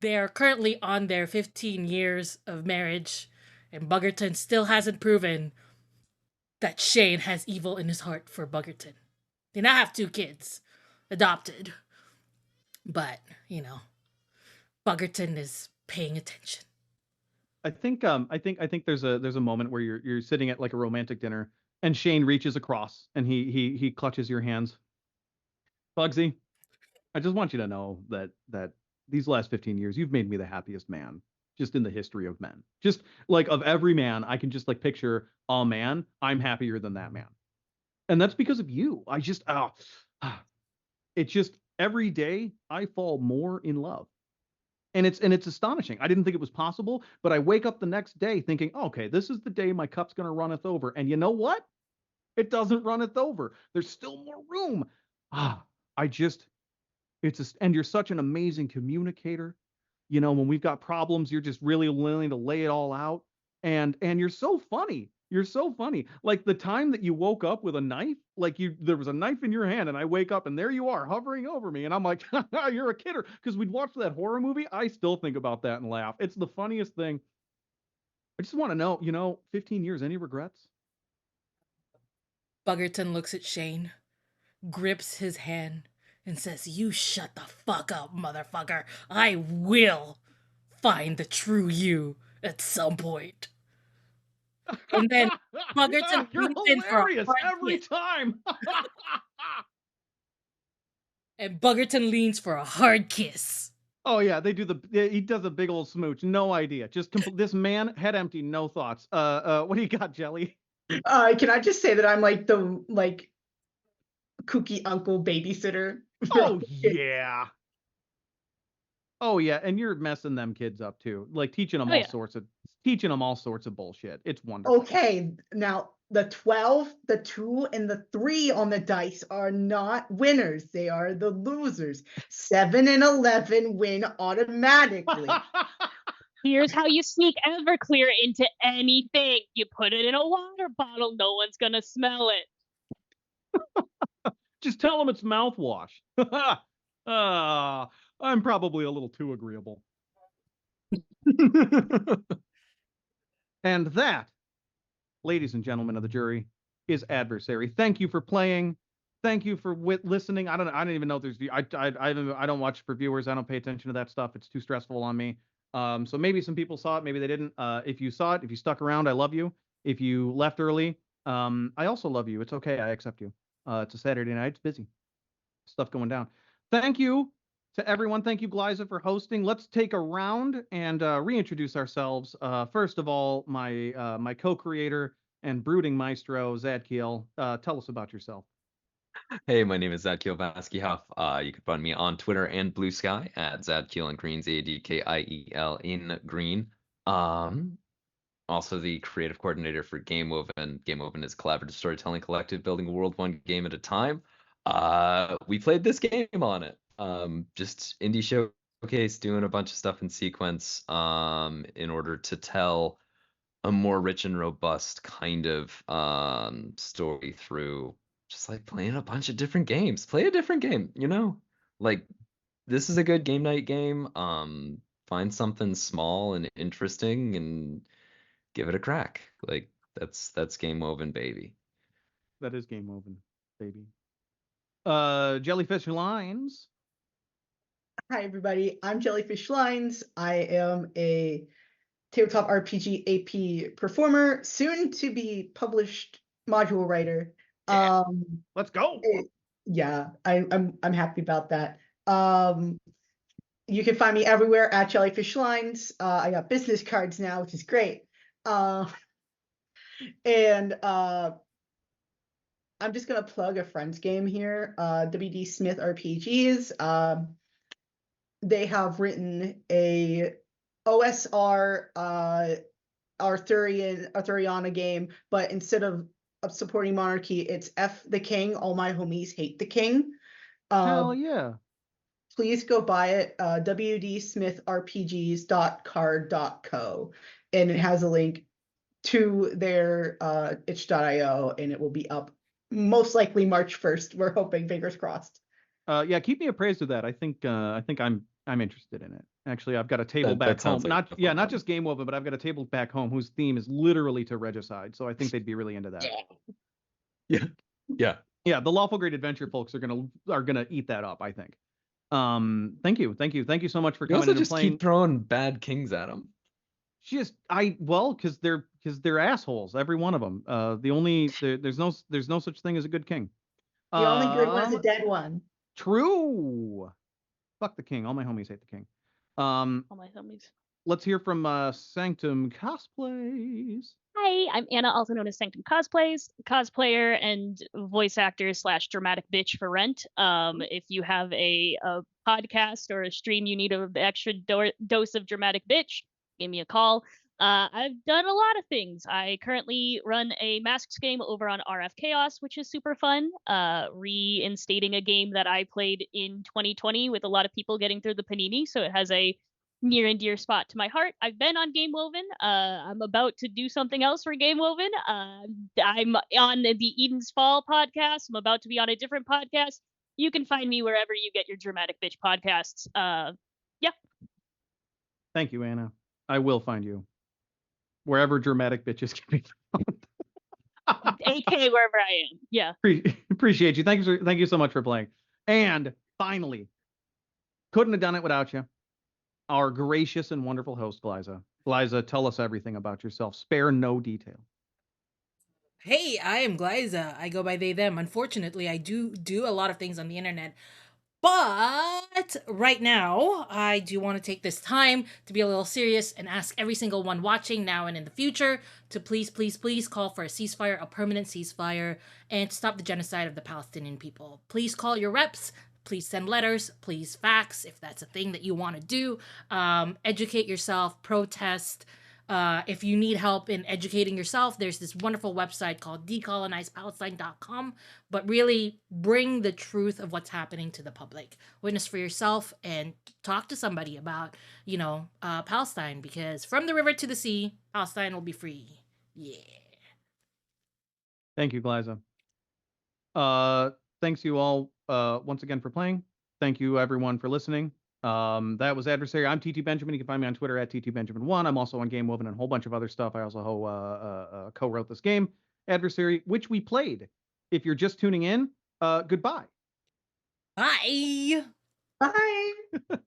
they're currently on their 15 years of marriage, and Buggerton still hasn't proven that Shane has evil in his heart for Buggerton. They now have 2 kids, adopted. But, Buggerton is paying attention. I think there's a moment where you're sitting at like a romantic dinner and Shane reaches across and he clutches your hands. Bugsy, I just want you to know that these last 15 years you've made me the happiest man just in the history of men. Just like of every man, I can just like picture, oh man, I'm happier than that man. And that's because of you. It's just every day I fall more in love. And it's astonishing. I didn't think it was possible, but I wake up the next day thinking, okay, this is the day my cup's going to runneth over. And you know what? It doesn't runneth over. There's still more room. And you're such an amazing communicator. When we've got problems, you're just really willing to lay it all out. And you're so funny. You're so funny. Like the time that you woke up with a knife, there was a knife in your hand and I wake up and there you are hovering over me. And I'm like, you're a kidder. Because we'd watched that horror movie. I still think about that and laugh. It's the funniest thing. I just want to know, 15 years, any regrets? Buggerton looks at Shane, grips his hand, and says, you shut the fuck up, motherfucker. I will find the true you at some point. And then Buggerton You're leans in for a hilarious hard every kiss. time. And Buggerton leans for a hard kiss. Oh yeah, he does a big old smooch. No idea. Just this man, head empty, no thoughts. What do you got, Jelly? Can I just say that I'm like the kooky uncle babysitter? Oh yeah. Oh yeah, and you're messing them kids up too. Like teaching them all sorts of bullshit. It's wonderful. Okay, now the 12, the 2, and the 3 on the dice are not winners. They are the losers. 7 and 11 win automatically. Here's how you sneak Everclear into anything. You put it in a water bottle. No one's going to smell it. Just tell them it's mouthwash. I'm probably a little too agreeable. And that, ladies and gentlemen of the jury, is Adversary. Thank you for playing. Thank you for listening. I don't even know if there's I don't watch for viewers. I don't pay attention to that stuff. It's too stressful on me. So maybe some people saw it, maybe they didn't. If you saw it, if you stuck around, I love you. If you left early, I also love you. It's okay. I accept you. It's a Saturday night. It's busy. Stuff going down. Thank you to everyone. Thank you, Glyza, for hosting. Let's take a round and reintroduce ourselves. First of all, my co-creator and brooding maestro, Zadkiel. Tell us about yourself. Hey, my name is Zadkiel Vaskyhoff. You can find me on Twitter and Blue Sky at Zadkiel in green, Zadkiel in green. Also the creative coordinator for Game Woven. Game Woven is a collaborative storytelling collective building a world one game at a time. We played this game on it. Just indie showcase, doing a bunch of stuff in sequence in order to tell a more rich and robust kind of story through just like playing a bunch of different games. Play a different game, you know? Like this is a good game night game. Find something small and interesting and give it a crack. Like that's Game Woven, baby. That is Game Woven, baby. Jellyfish Lines. Hi, everybody. I'm Jellyfish Lines. I am a tabletop RPG AP performer, soon to be published module writer. Yeah. Let's go. Yeah, I'm happy about that. You can find me everywhere at Jellyfish Lines. I got business cards now, which is great. And I'm just gonna plug a friend's game here, WD Smith RPGs. They have written a OSR Arthuriana game, but instead of supporting monarchy, it's F the King. All my homies hate the king. Hell yeah. Please go buy it. wdsmithrpgs.card.co, and it has a link to their itch.io, and it will be up most likely March 1st. We're hoping, fingers crossed. Yeah, keep me appraised of that. I think I'm interested in it. Actually, I've got a table back That home. sounds like Not just Game Woven, but I've got a table back home whose theme is literally to regicide. So I think they'd be really into that. Yeah. Yeah, the Lawful Great Adventure folks are gonna eat that up, I think. Thank you so much for You coming also in and just playing. keep throwing bad kings at them. Because they're assholes, every one of them. There's no such thing as a good king. The only good one's a dead one. True. Fuck the king. All my homies hate the king. All my homies. Let's hear from Sanctum Cosplays. Hi, I'm Anna, also known as Sanctum Cosplays, cosplayer and voice actor / dramatic bitch for rent. If you have a podcast or a stream you need an extra dose of dramatic bitch, give me a call. I've done a lot of things. I currently run a Masks game over on RF Chaos, which is super fun. Reinstating a game that I played in 2020 with a lot of people getting through the Panini, so it has a near and dear spot to my heart. I've been on Game Woven. I'm about to do something else for Game Woven. I'm on the Eden's Fall podcast. I'm about to be on a different podcast. You can find me wherever you get your dramatic bitch podcasts. Yeah. Thank you, Anna. I will find you wherever dramatic bitches can be found. AK wherever I am. Yeah. Appreciate you. Thank you so much for playing. And finally, couldn't have done it without you. Our gracious and wonderful host, Glyza. Glyza, tell us everything about yourself. Spare no detail. Hey, I am Glyza. I go by they, them. Unfortunately, I do a lot of things on the internet. But right now, I do want to take this time to be a little serious and ask every single one watching now and in the future to please call for a ceasefire, a permanent ceasefire, and to stop the genocide of the Palestinian people. Please call your reps. Please send letters. Please fax if that's a thing that you want to do. Educate yourself. Protest. If you need help in educating yourself, there's this wonderful website called decolonizepalestine.com. But really bring the truth of what's happening to the public. Witness for yourself and talk to somebody about, Palestine. Because from the river to the sea, Palestine will be free. Yeah. Thank you, Glyza. Thanks you all once again for playing. Thank you everyone for listening. That was Adversary. I'm TT Benjamin. You can find me on Twitter at TTBenjamin1. I'm also on Game Woven and a whole bunch of other stuff. I also co-wrote this game, Adversary, which we played. If you're just tuning in, goodbye. Bye. Bye. Bye.